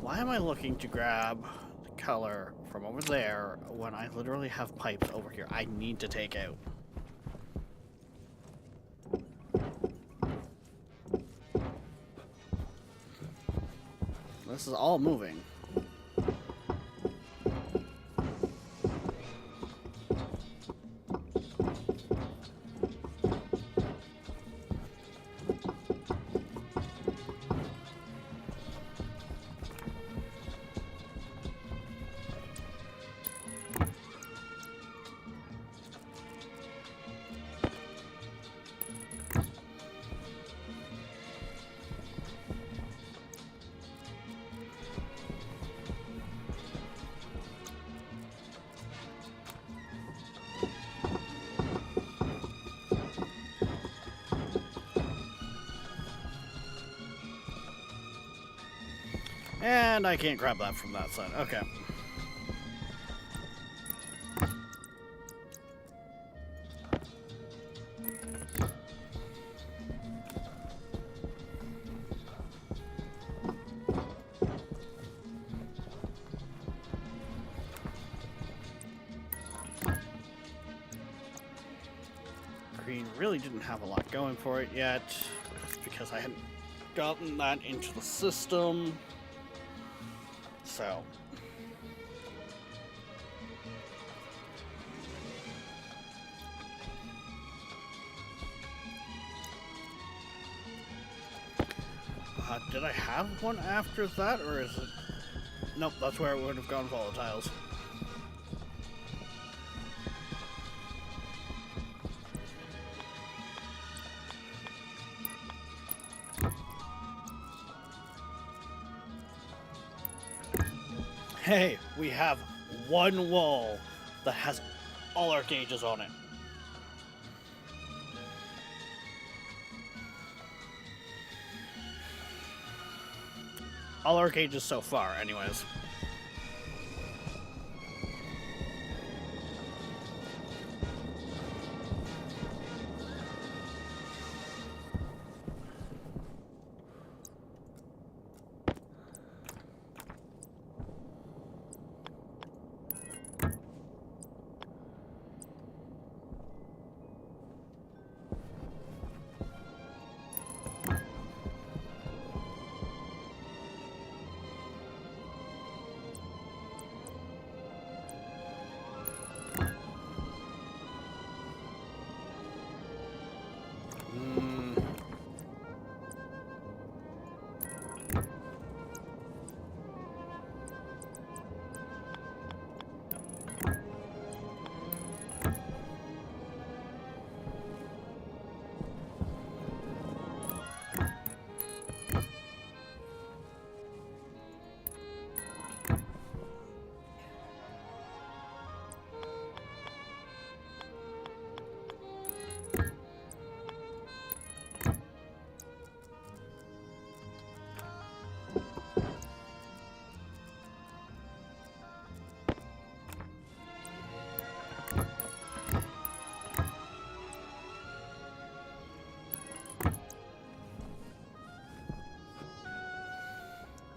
why am I looking to grab the color from over there when I literally have pipes over here I need to take out? This is all moving. And I can't grab that from that side. Okay. Green really didn't have a lot going for it yet. because I hadn't gotten that into the system. So. Did I have one after that, or is it? Nope, that's where it would have gone volatiles. Hey, we have one wall that has all our gauges on it. All our gauges so far, anyways.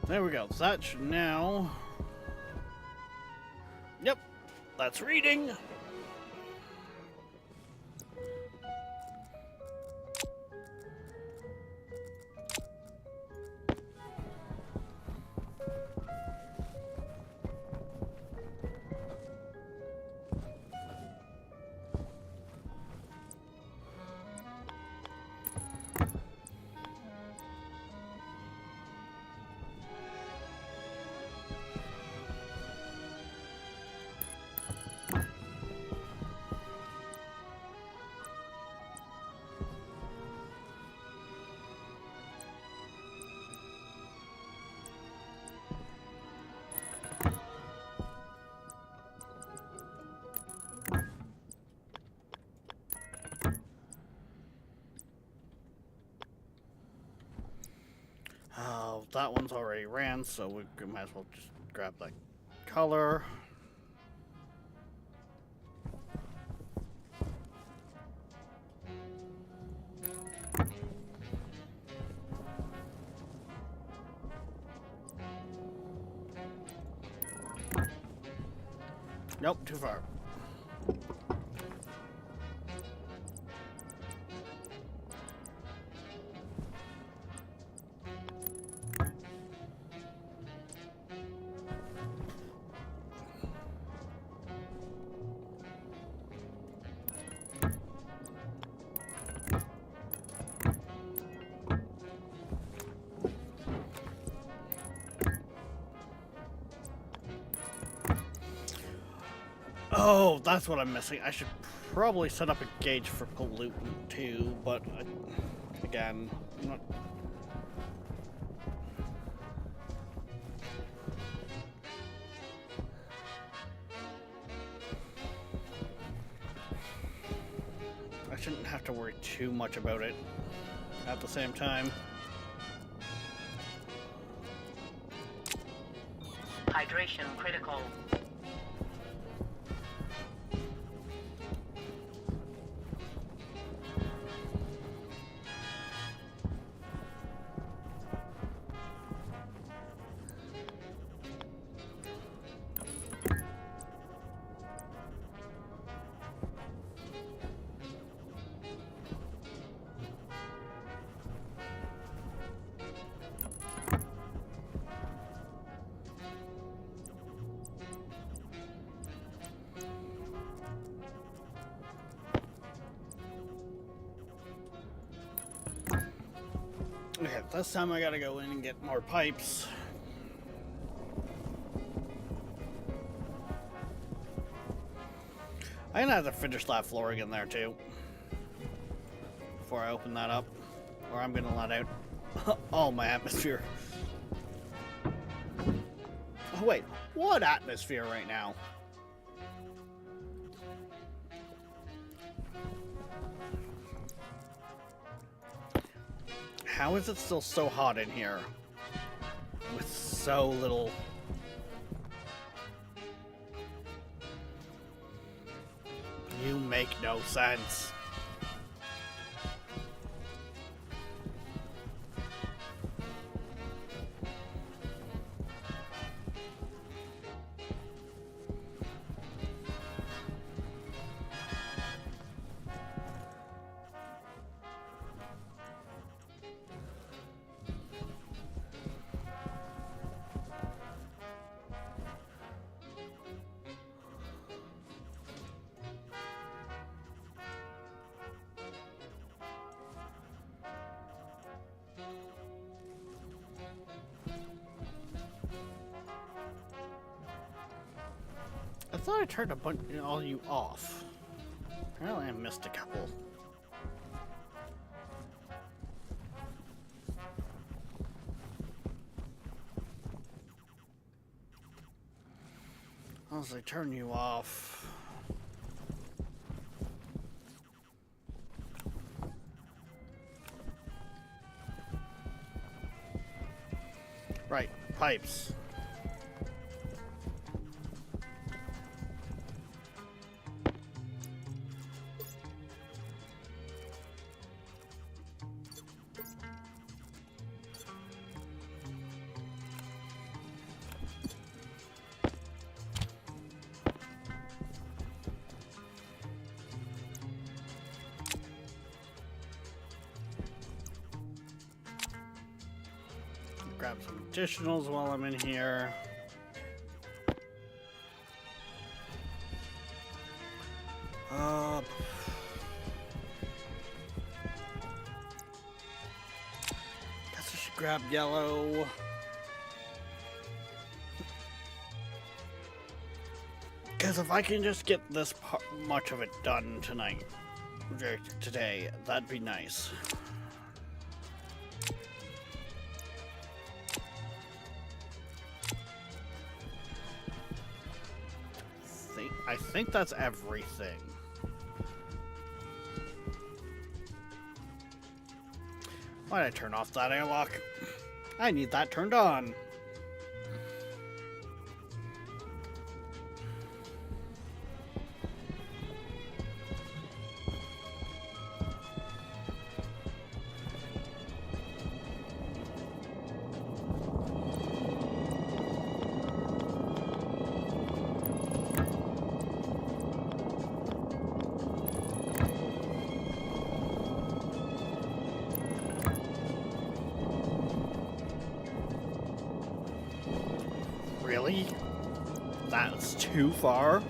There we go. That should now... Yep, that's reading. That one's already ran, so we might as well just grab that color. Nope, too far. Oh, that's what I'm missing. I should probably set up a gauge for pollutant too, but again, I'm not... I shouldn't have to worry too much about it at the same time. Hydration critical. Okay, this time I gotta go in and get more pipes. I'm gonna have to finish that flooring in there too before I open that up, or I'm gonna let out all my atmosphere. Oh wait, what atmosphere right now? How is it still so hot in here with so little? You make no sense. I thought I turned a bunch all you off. Apparently I missed a couple. As I turn you off. Right, pipes. Grab some additionals while I'm in here. Guess I should grab yellow. Because if I can just get this much of it done tonight, today, that'd be nice. I think that's everything. Why did I turn off that airlock? I need that turned on. Really? That's too far?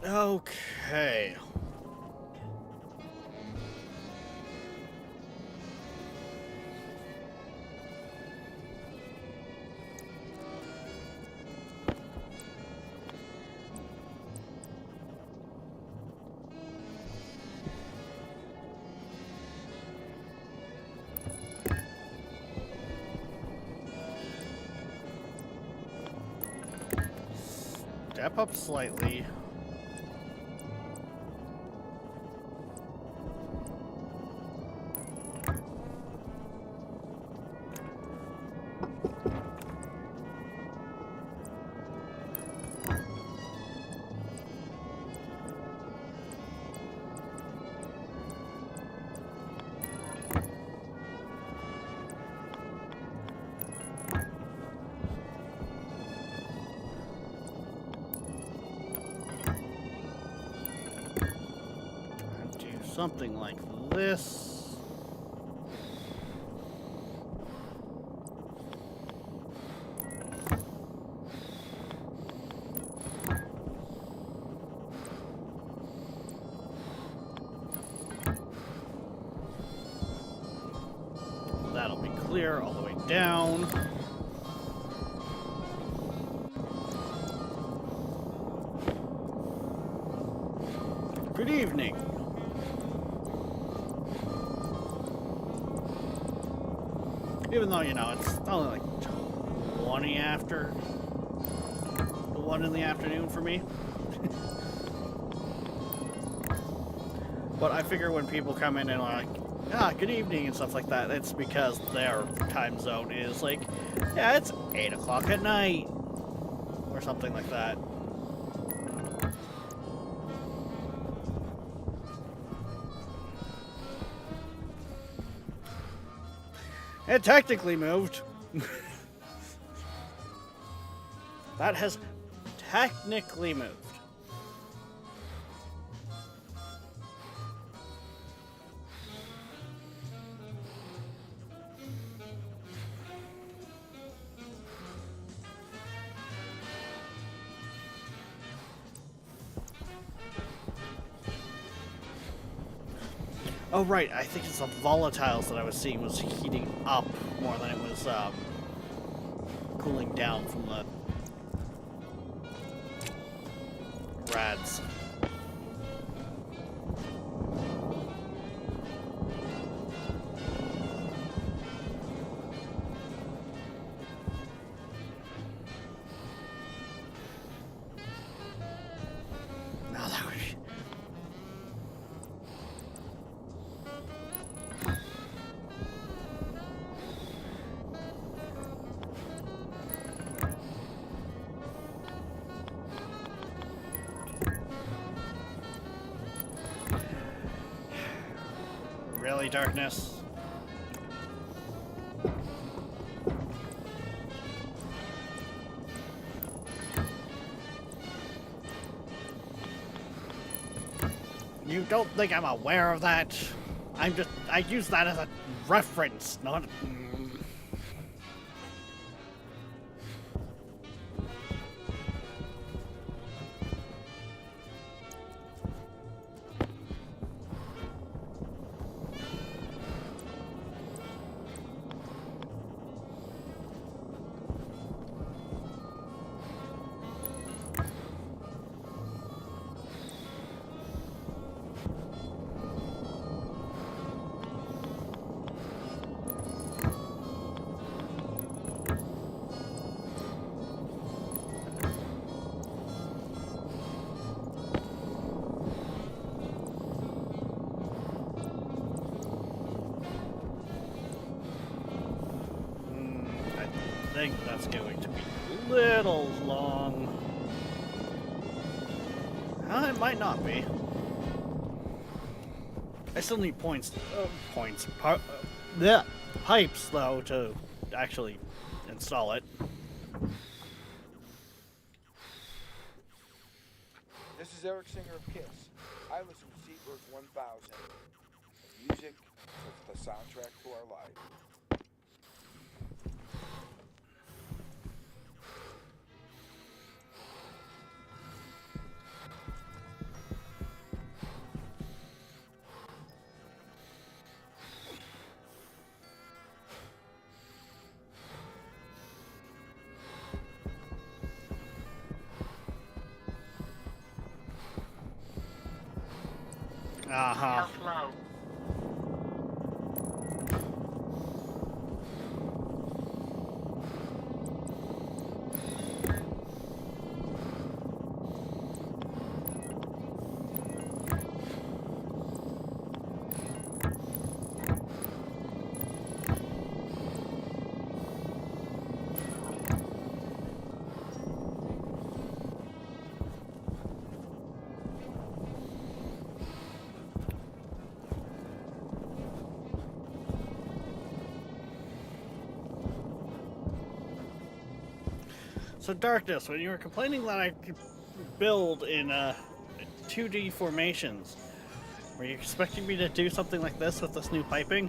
Okay. step up slightly. Something like this. That'll be clear all the way down. Good evening. Even though, you know, it's only like 20 after the 1 in the afternoon for me. But I figure when people come in and are like, good evening and stuff like that, it's because their time zone is like, yeah, it's 8 o'clock at night. Or something like that. It technically moved. That has technically moved. Oh, right, I think it's the volatiles that I was seeing was heating up more than it was cooling down from the rads. Now that would be... Really, darkness? You don't think I'm aware of that? I use that as a reference, not... I think that's going to be a little long. It might not be. I still need pipes though to actually install it. This is Eric Singer of Kiss. I listen to Seabird 1000. Music is the soundtrack to our life. Health low. So Darkness, when you were complaining that I could build in 2D formations, were you expecting me to do something like this with this new piping?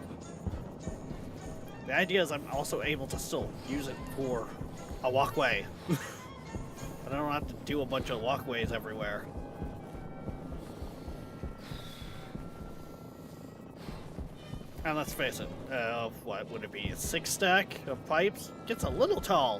The idea is I'm also able to still use it for a walkway. But I don't have to do a bunch of walkways everywhere. And let's face it, what would it be? A 6-stack of pipes? Gets a little tall.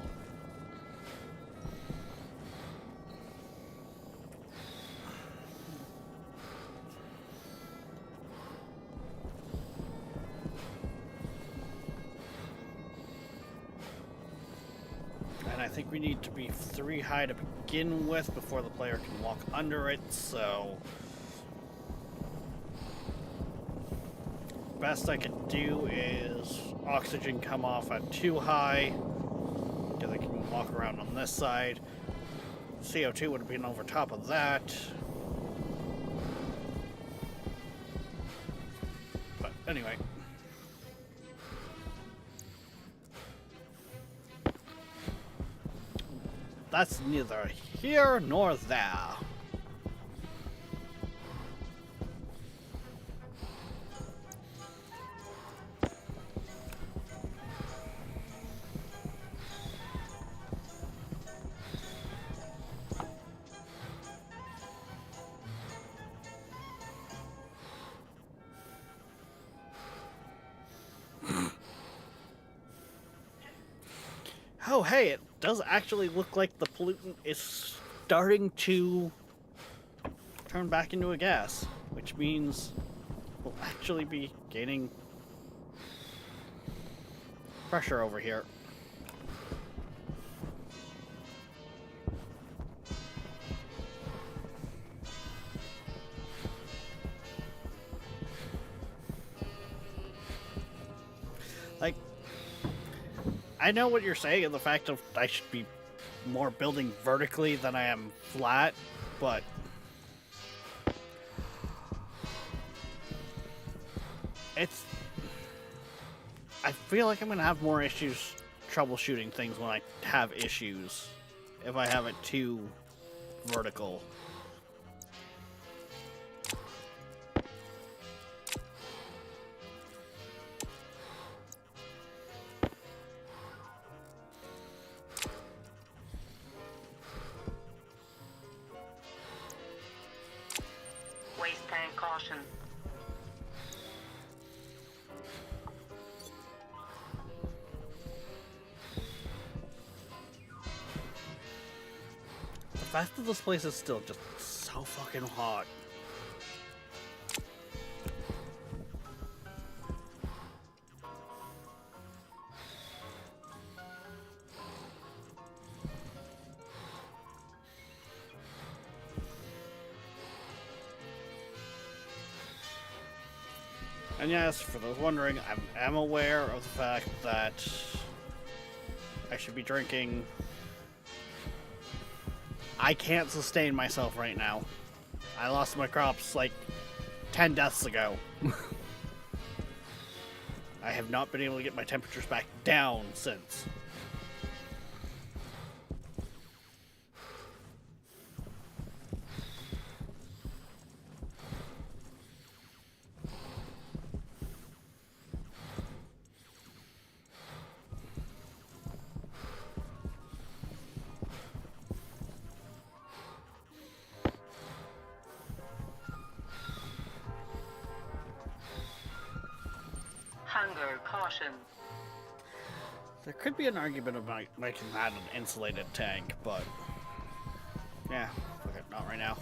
And I think we need to be 3 high to begin with before the player can walk under it, so... best I can do is oxygen come off at 2 high, because I can walk around on this side. CO2 would have been over top of that. But anyway. That's neither here nor there. Oh, hey, it does actually look like the pollutant is starting to turn back into a gas, which means we'll actually be gaining pressure over here. Like, I know what you're saying, and the fact of I should be more building vertically than I am flat, but it's... I feel like I'm going to have more issues troubleshooting things when I have issues if I have it too vertical. Waste tank caution. The fact that this place is still just so fucking hot. And yes, for those wondering, I am aware of the fact that I should be drinking. I can't sustain myself right now. I lost my crops like 10 deaths ago. I have not been able to get my temperatures back down since. Hunger caution. There could be an argument about making that an insulated tank, but yeah, okay, not right now.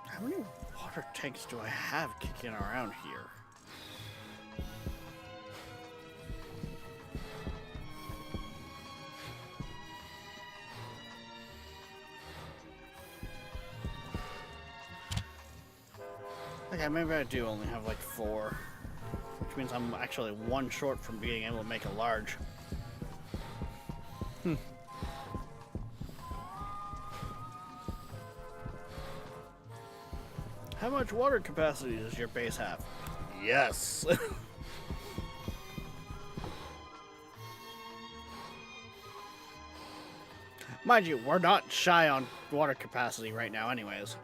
How many water tanks do I have kicking around here? Okay, maybe I do only have like 4, which means I'm actually 1 short from being able to make a large. How much water capacity does your base have? Yes. Mind you, we're not shy on water capacity right now anyways.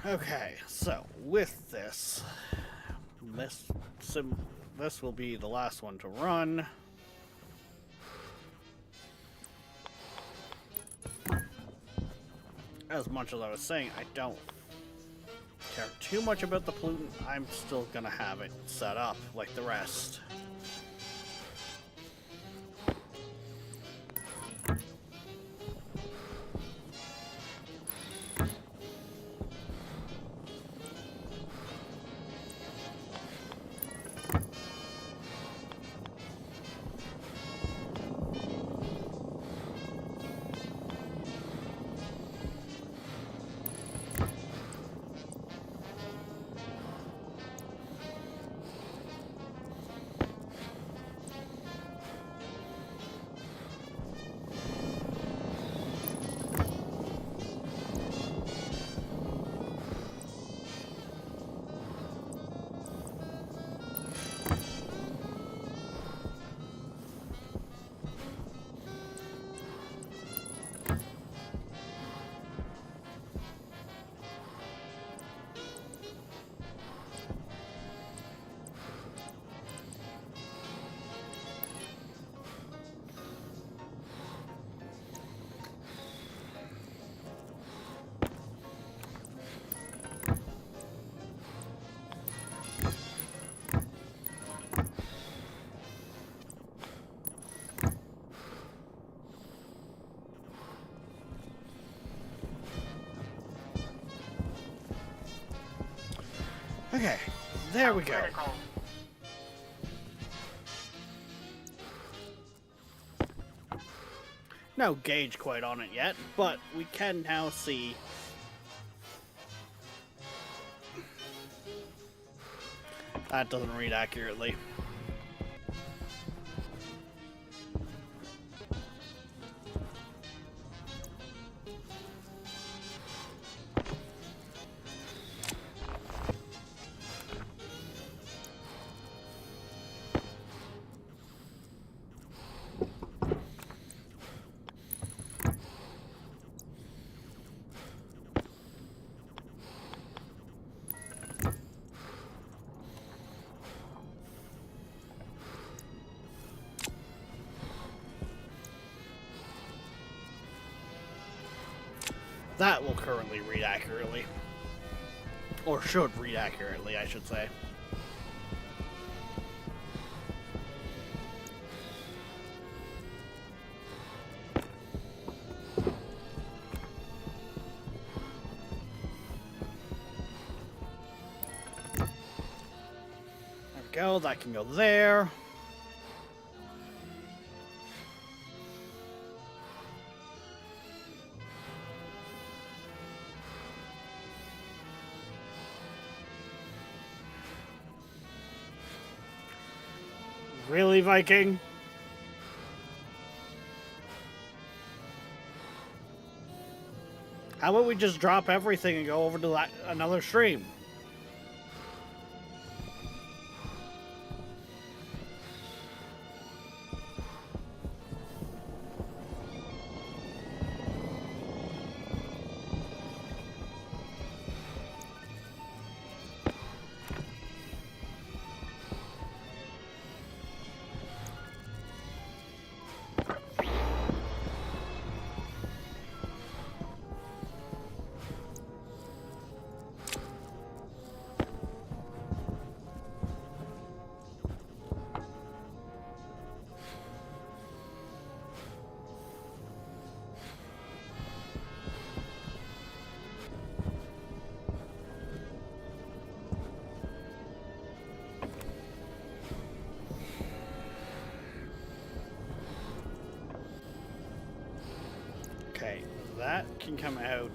Okay, so with this will be the last one to run. As much as I was saying, I don't care too much about the pollutant. I'm still gonna have it set up like the rest. Okay, there we go. Critical. No gauge quite on it yet, but we can now see that doesn't read accurately. That will currently read accurately. Or should read accurately, I should say. There we go, that can go there. Really, Viking? How about we just drop everything and go over to another stream? that can come out.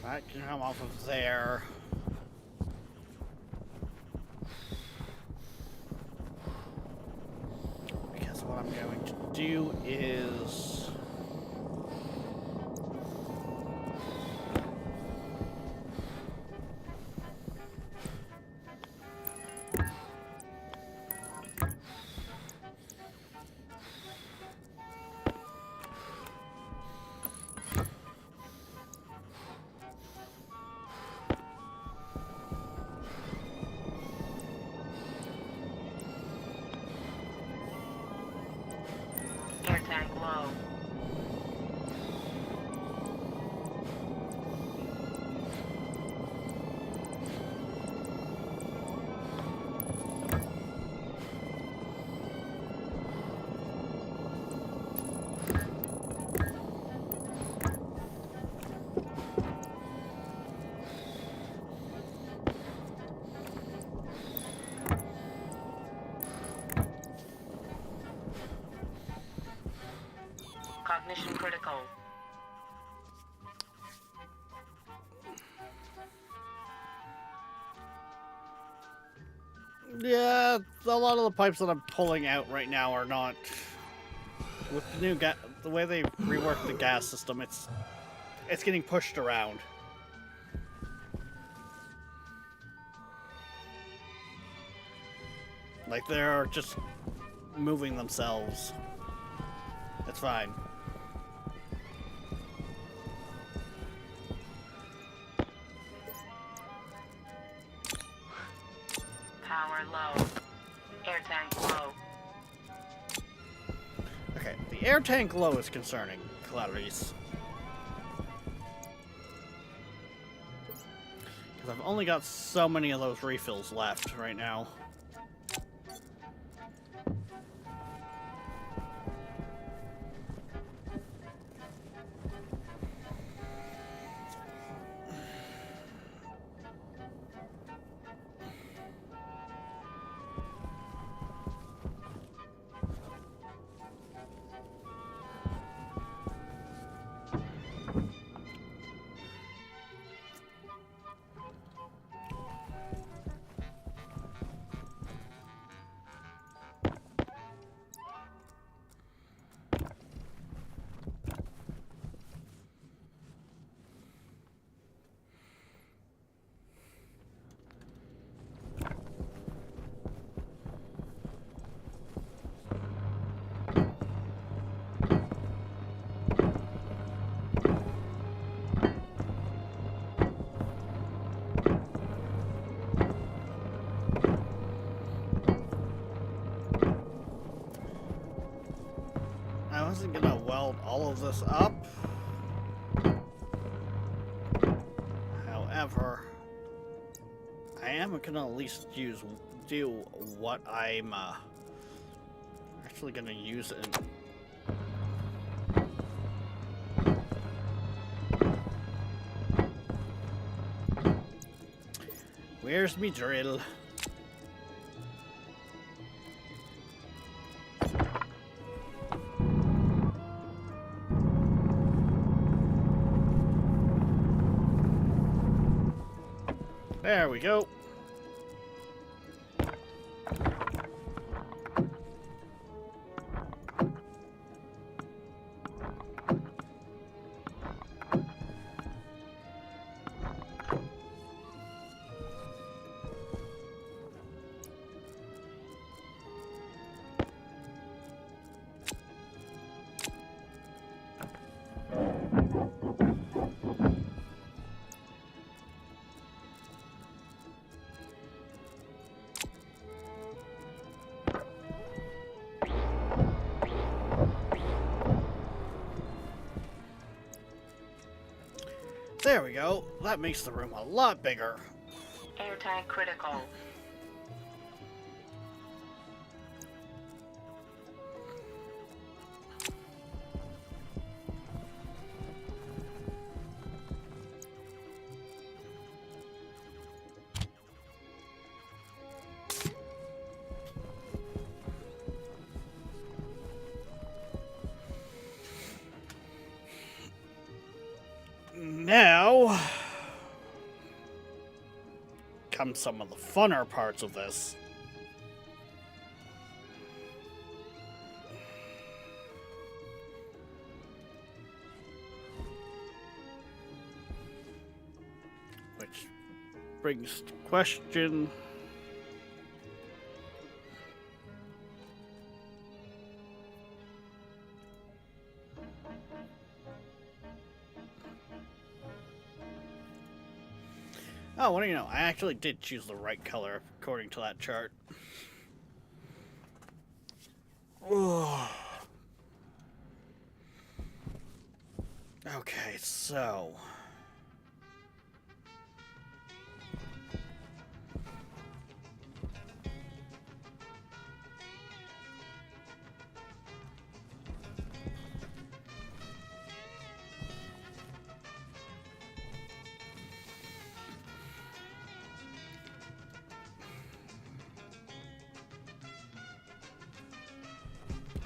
That can come off of there. Because what I'm going to do is... Air tank low. Cognition critical. Yeah, a lot of the pipes that I'm pulling out right now are not... With the new the way they reworked the gas system, it's getting pushed around. Like they're just moving themselves. It's fine. Power low. Air tank low. Okay, the air tank low is concerning, Clarice. Because I've only got so many of those refills left right now. I wasn't gonna weld all of this up. However, I am gonna at least do what I'm actually gonna use it in. Where's me drill? There we go. There we go. That makes the room a lot bigger. Air tank critical. Now come some of the funner parts of this. Which brings to question. Oh, what do you know? I actually did choose the right color according to that chart. Okay, so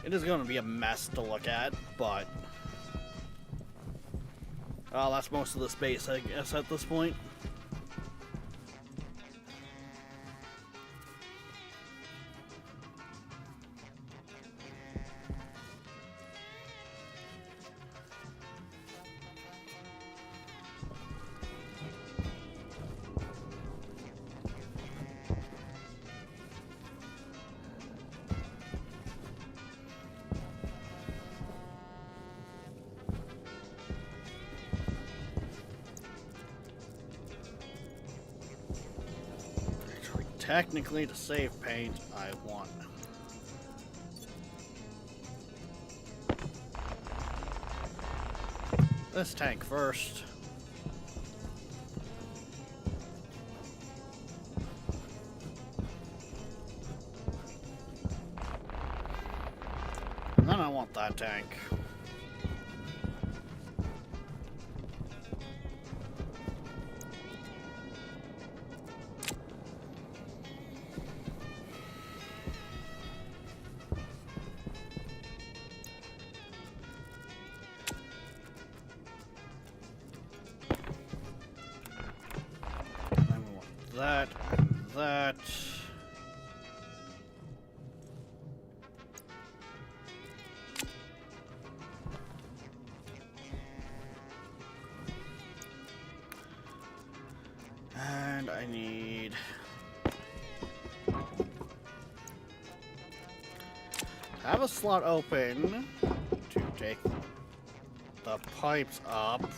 it is going to be a mess to look at, but well, that's most of the space, I guess, at this point. Technically, to save paint, I want this tank first. And then I want that tank. That, that. And I need to have a slot open to take the pipes up.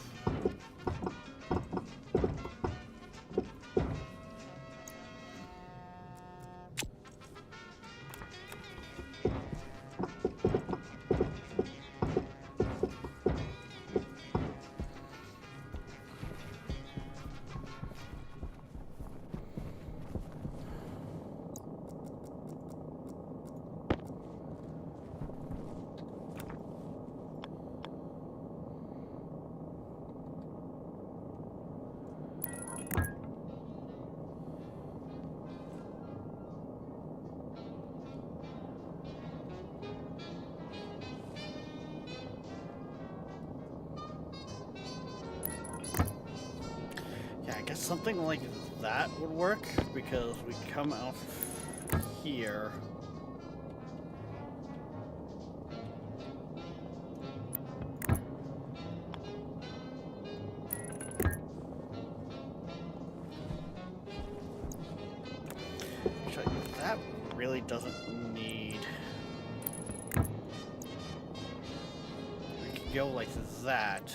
I guess something like that would work, because we come out here. Actually, that really doesn't need... We could go like that.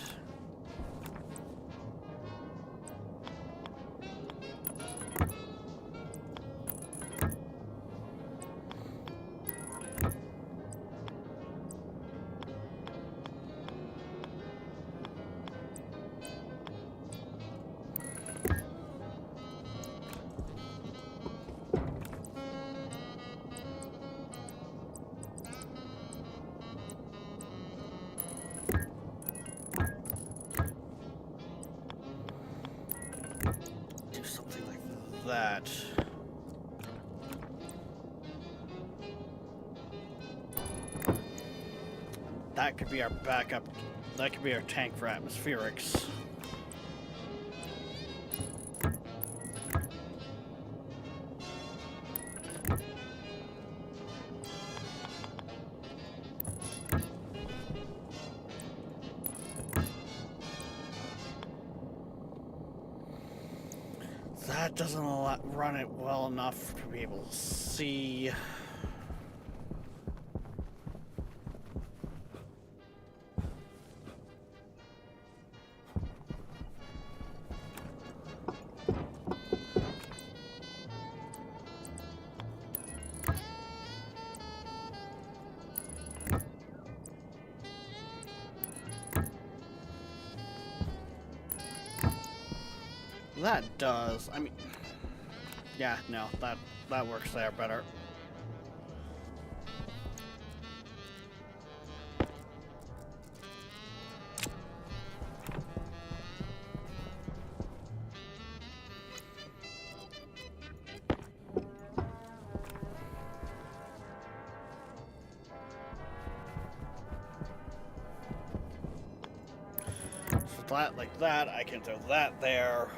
That. That could be our backup. That could be our tank for atmospherics. That doesn't run it well enough to be able to see. That does. I mean, yeah, no, that works there better. So that like that, I can throw that there.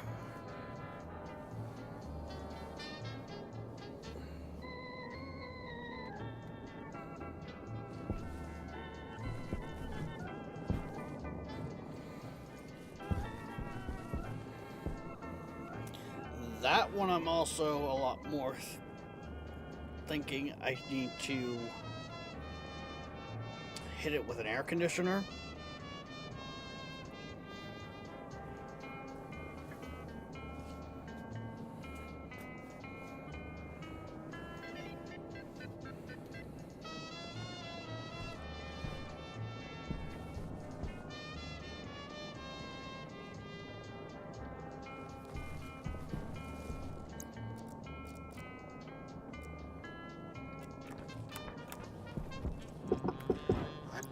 That one I'm also a lot more thinking I need to hit it with an air conditioner.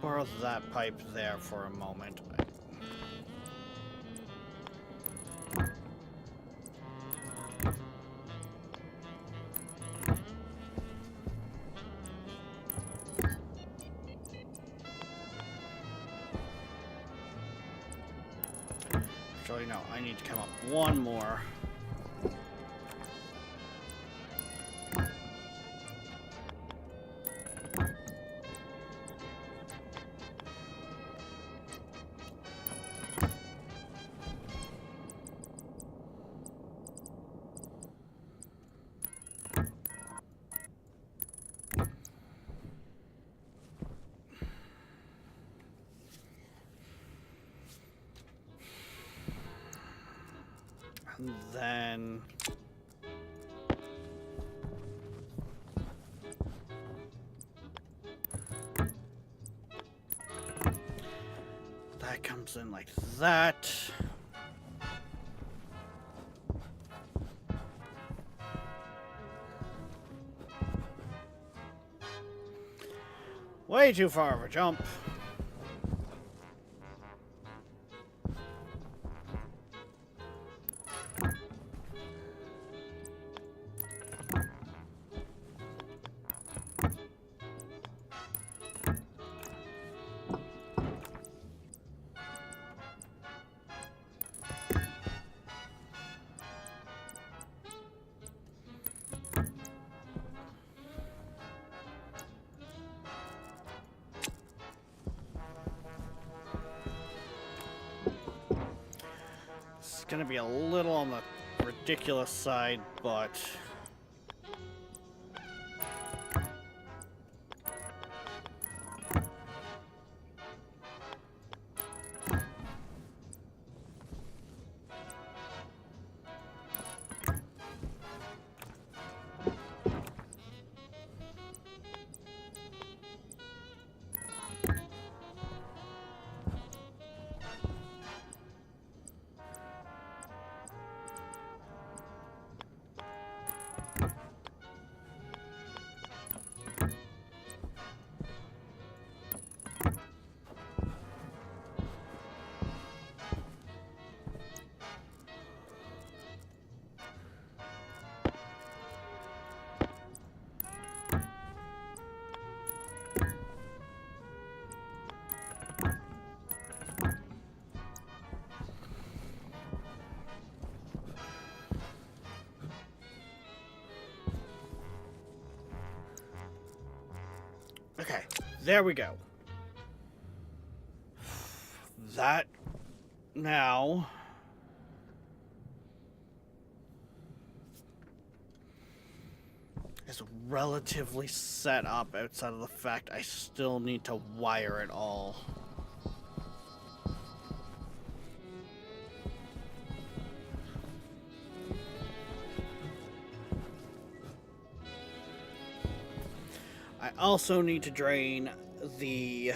Borrow that pipe there for a moment. Actually, no, I need to come up one more. And then that comes in like that. Way too far of a jump. It's gonna be a little on the ridiculous side, but okay, there we go. That now is relatively set up outside of the fact I still need to wire it all. I also need to drain the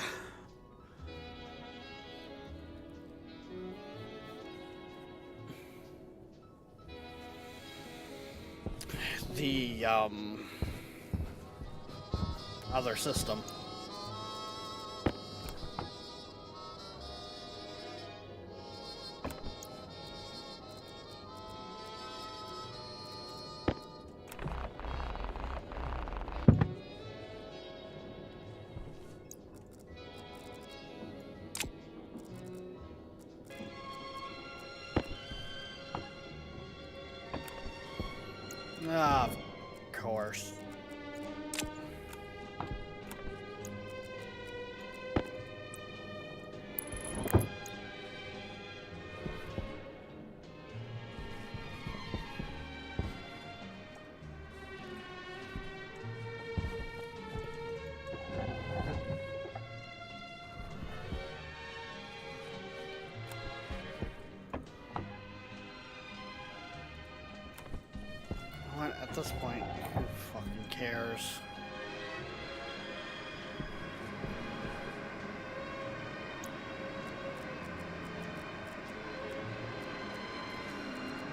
other system. Of course. What, at this point, who fucking cares?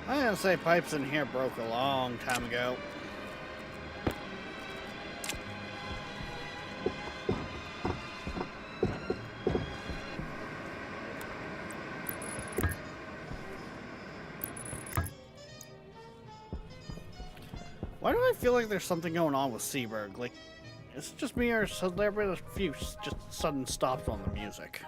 I'm gonna say pipes in here broke a long time ago. Why do I feel like there's something going on with Seaberg? Like, is it just me, or has there been a few just sudden stops on the music?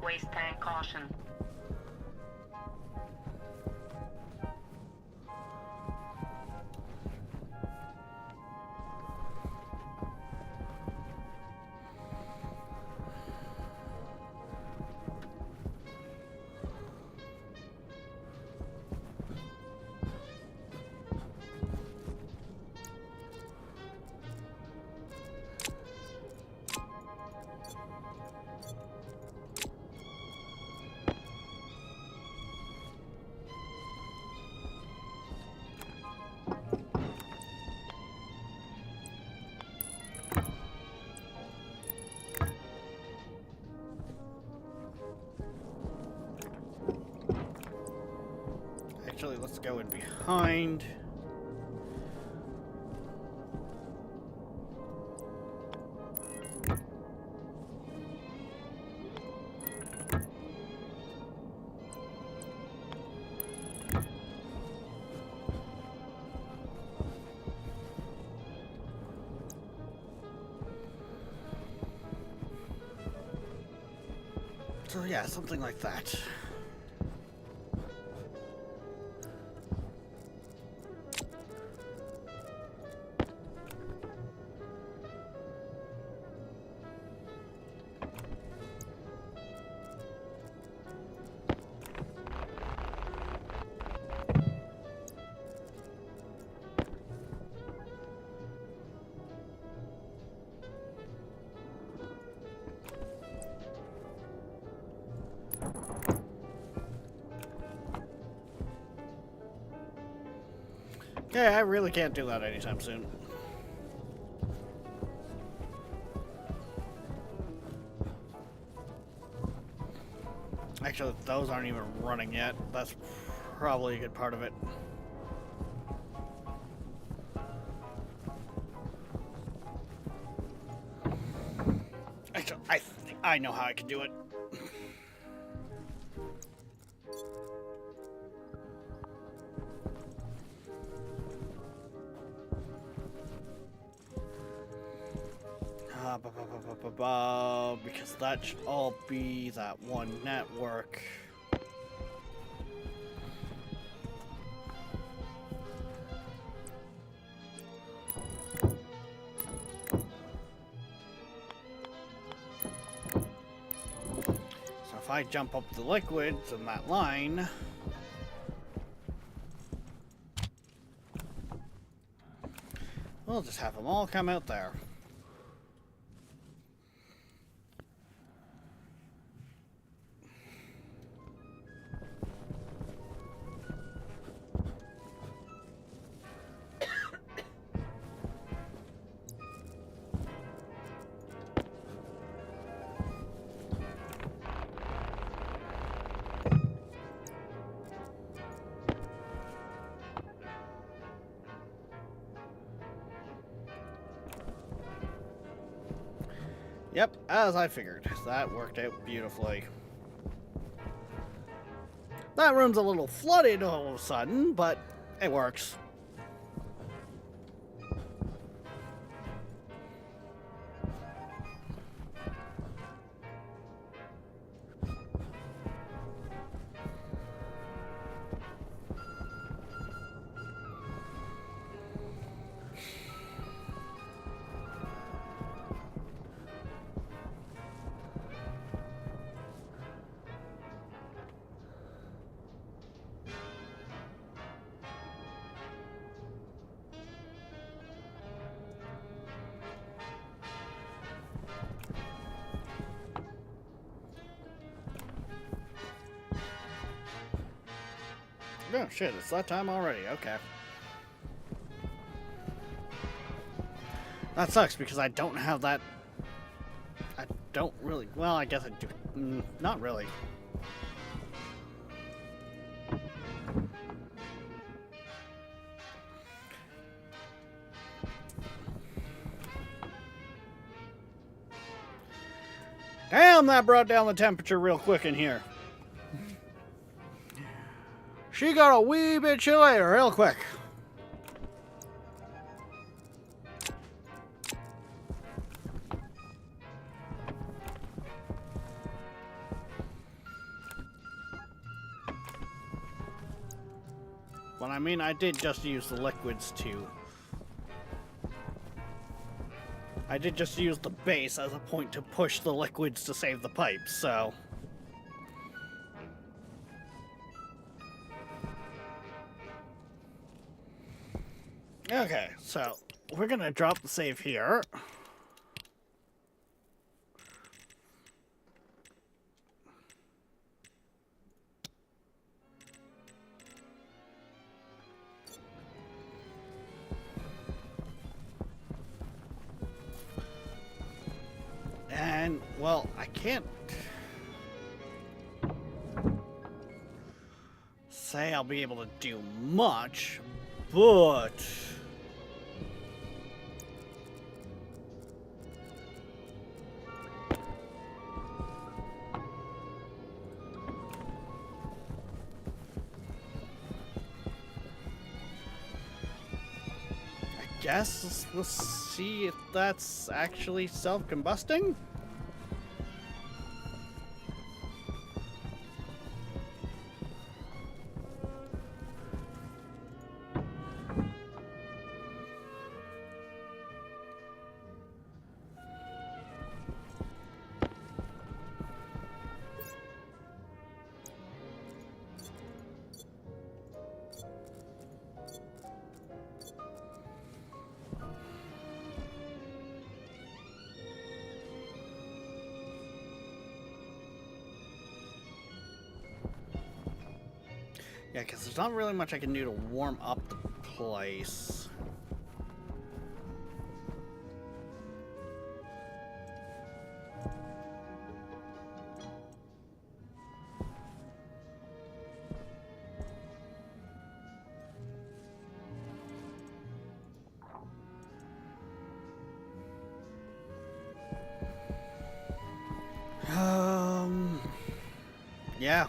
Waste tank caution. Actually, let's go in behind. So yeah, something like that. Yeah, I really can't do that anytime soon. Actually, those aren't even running yet. That's probably a good part of it. Actually, I know how I can do it. Because that should all be that one network. I jump up the liquids in that line, we'll just have them all come out there. Yep, as I figured. That worked out beautifully. That room's a little flooded all of a sudden, but it works. Oh shit, it's that time already, okay. That sucks because I don't have that... I don't really... Well, I guess I do. Not really. Damn, that brought down the temperature real quick in here. She got a wee bit chilly real quick. Well, I mean, I did just use the liquids to... I did just use the base as a point to push the liquids to save the pipes, so... Okay, so we're gonna drop the save here. And, well, I can't say I'll be able to do much, but... guess we'll see if that's actually self-combusting. Yeah, because there's not really much I can do to warm up the place. Yeah.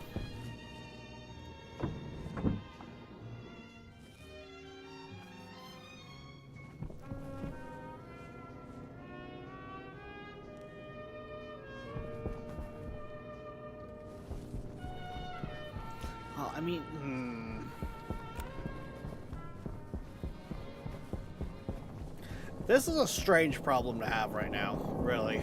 Well, I mean, this is a strange problem to have right now, really.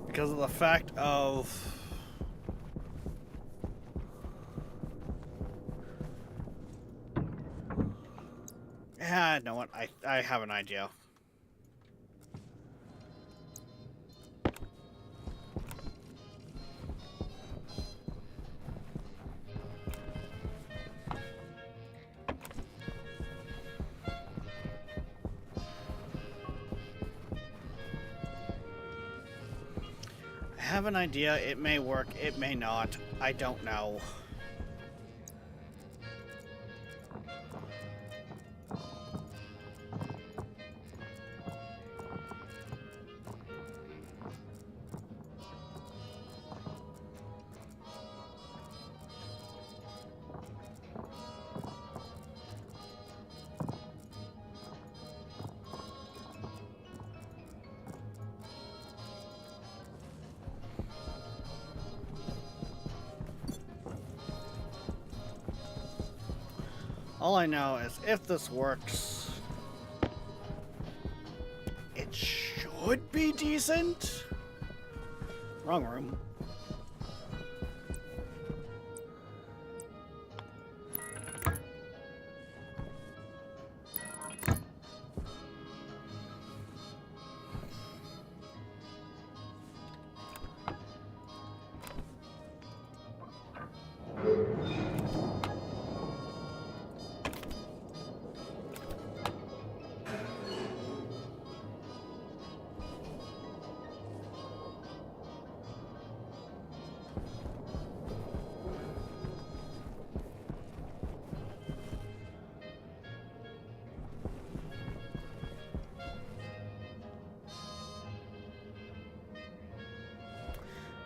Because of the fact of... Yeah, you know what? I have an idea. I have an idea. It may work. It may not. I don't know. All I know is if this works, it should be decent. Wrong room.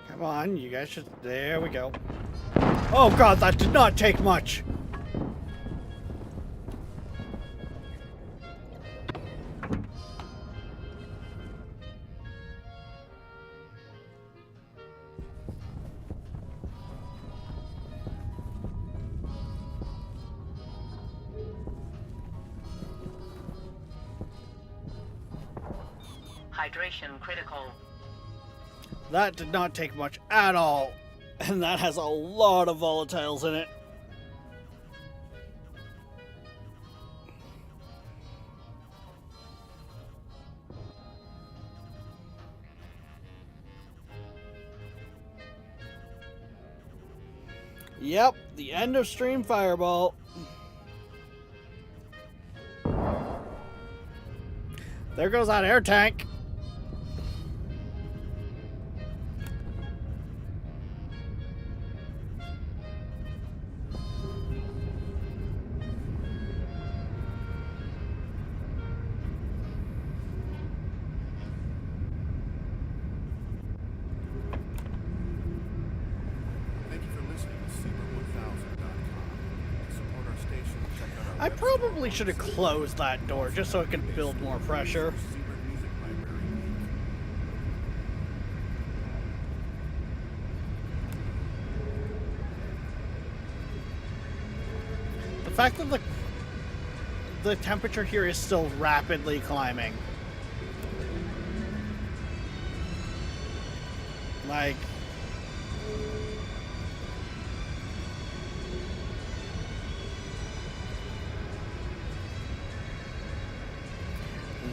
Come on, you guys should... There we go. Oh god, that did not take much! Hydration critical. That did not take much at all. And that has a lot of volatiles in it. Yep, the end of stream fireball. There goes that air tank. I probably should have closed that door just so it can build more pressure. The fact that the temperature here is still rapidly climbing. Like...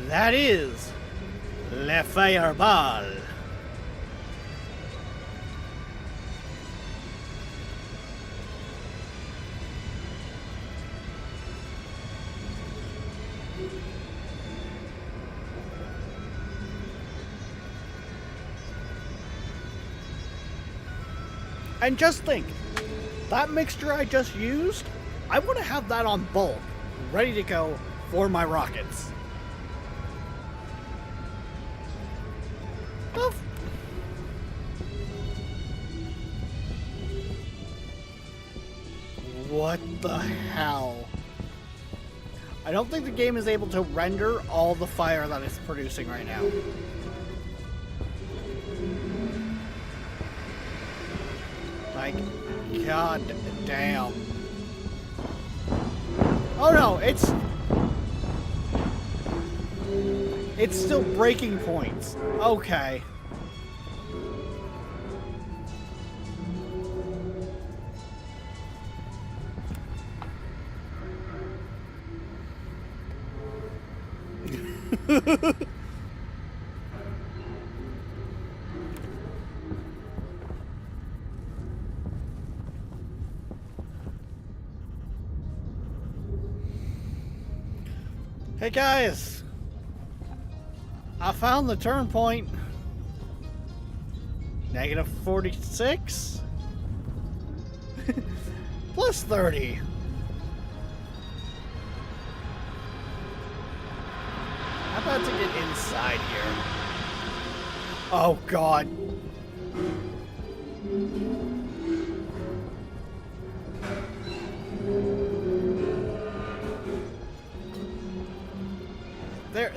That is Le Fireball. And just think, that mixture I just used, I want to have that on bulk, ready to go for my rockets. What the hell? I don't think the game is able to render all the fire that it's producing right now. Like, god damn. Oh no, it's still breaking points. Okay. Hey guys, I found the turn point. Negative 46 plus 30. How about to get inside here? Oh God.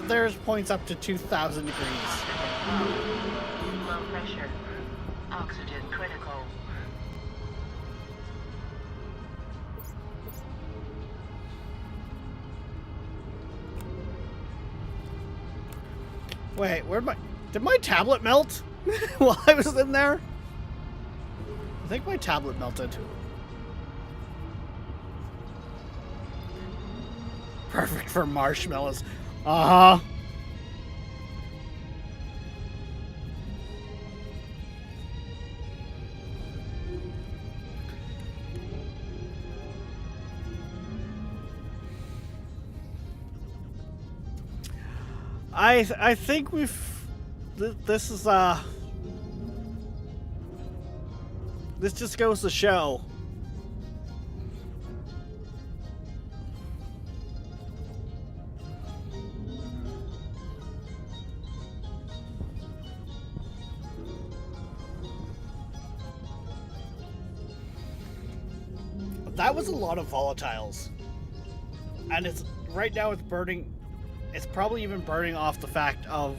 There's points up to 2,000 degrees. Low pressure. Oxygen critical. Wait, did my tablet melt while I was in there? I think my tablet melted. Perfect for marshmallows. Uh-huh. I think this is this just goes to show that was a lot of volatiles, and it's right now it's burning. It's probably even burning off the fact of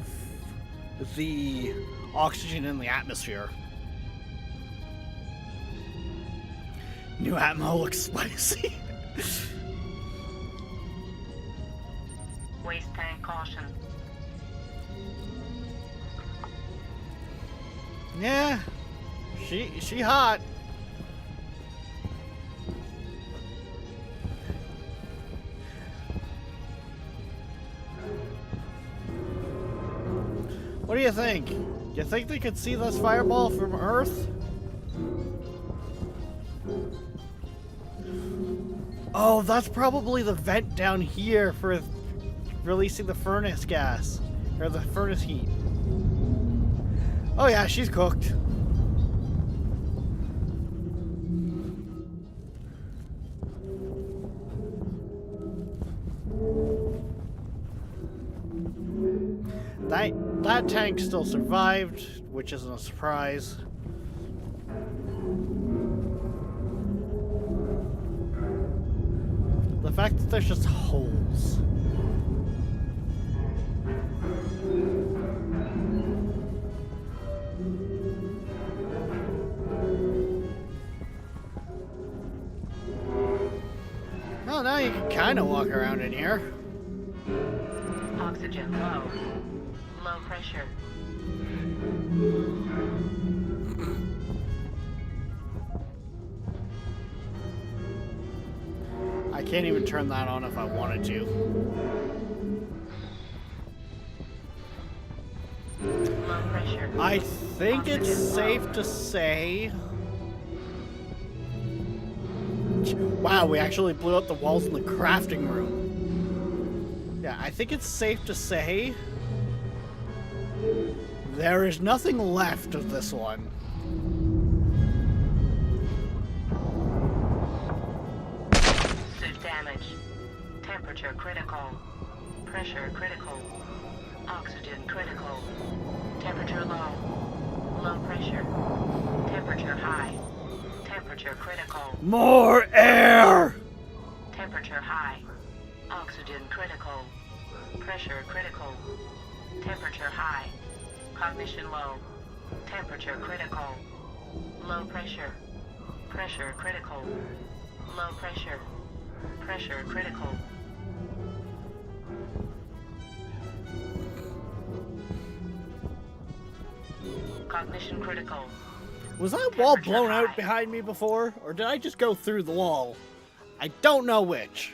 the oxygen in the atmosphere. New Atmo looks spicy. Waste tank caution. Yeah, she hot. What do you think? You think they could see this fireball from Earth? Oh, that's probably the vent down here for releasing the furnace gas. Or the furnace heat. Oh yeah, she's cooked. That tank still survived, which isn't a surprise. The fact that there's just holes. Well, now you can kind of walk around in here. Oxygen low. Low pressure. I can't even turn that on if I wanted to. Low pressure. I think it's safe to say... Wow, we actually blew up the walls in the crafting room. Yeah, I think it's safe to say there is nothing left of this one. Suit damage. Temperature critical. Pressure critical. Oxygen critical. Temperature low. Low pressure. Temperature high. Temperature critical. More air! Temperature high. Oxygen critical. Pressure critical. Temperature high. Cognition low. Temperature critical. Low pressure. Pressure critical. Low pressure. Pressure critical. Cognition critical. Was that wall Temperature blown out high. behind me before? Or did I just go through the wall? I don't know which.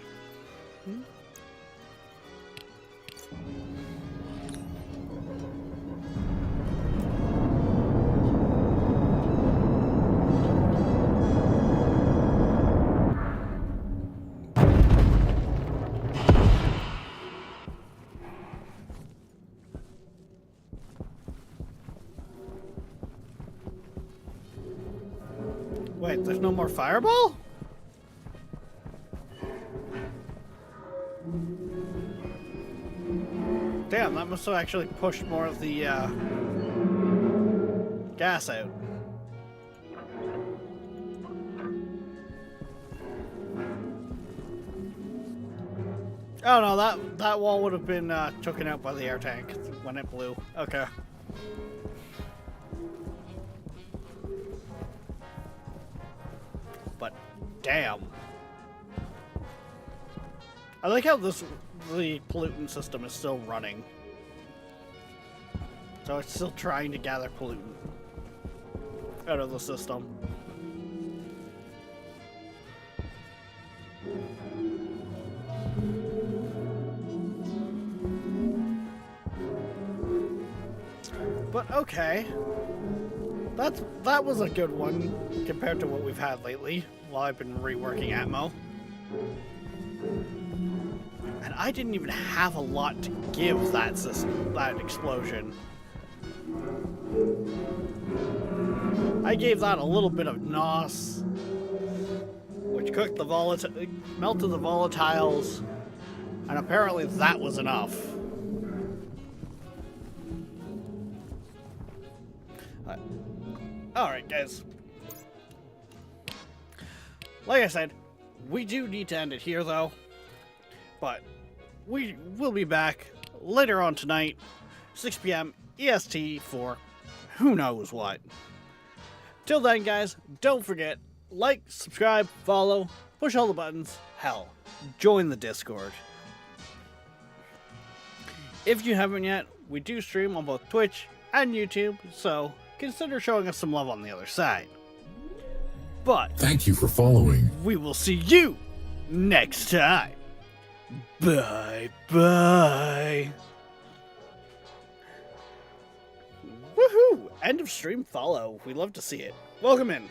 Wait, there's no more fireball? Damn, that must have actually pushed more of the gas out. Oh no, that wall would have been taken out by the air tank when it blew. Okay. But damn. I like how the pollutant system is still running. So it's still trying to gather pollutant out of the system. But okay. That was a good one compared to what we've had lately while I've been reworking Atmo. And I didn't even have a lot to give that system, that explosion. I gave that a little bit of NOS, which cooked the melted the volatiles, and apparently that was enough. Alright, guys. Like I said, we do need to end it here, though. But we will be back later on tonight, 6 p.m. EST for who knows what. Till then, guys, don't forget, like, subscribe, follow, push all the buttons. Hell, join the Discord. If you haven't yet, we do stream on both Twitch and YouTube, so consider showing us some love on the other side. But thank you for following. We will see you next time. Bye bye. Woohoo! End of stream follow. We'd love to see it. Welcome in.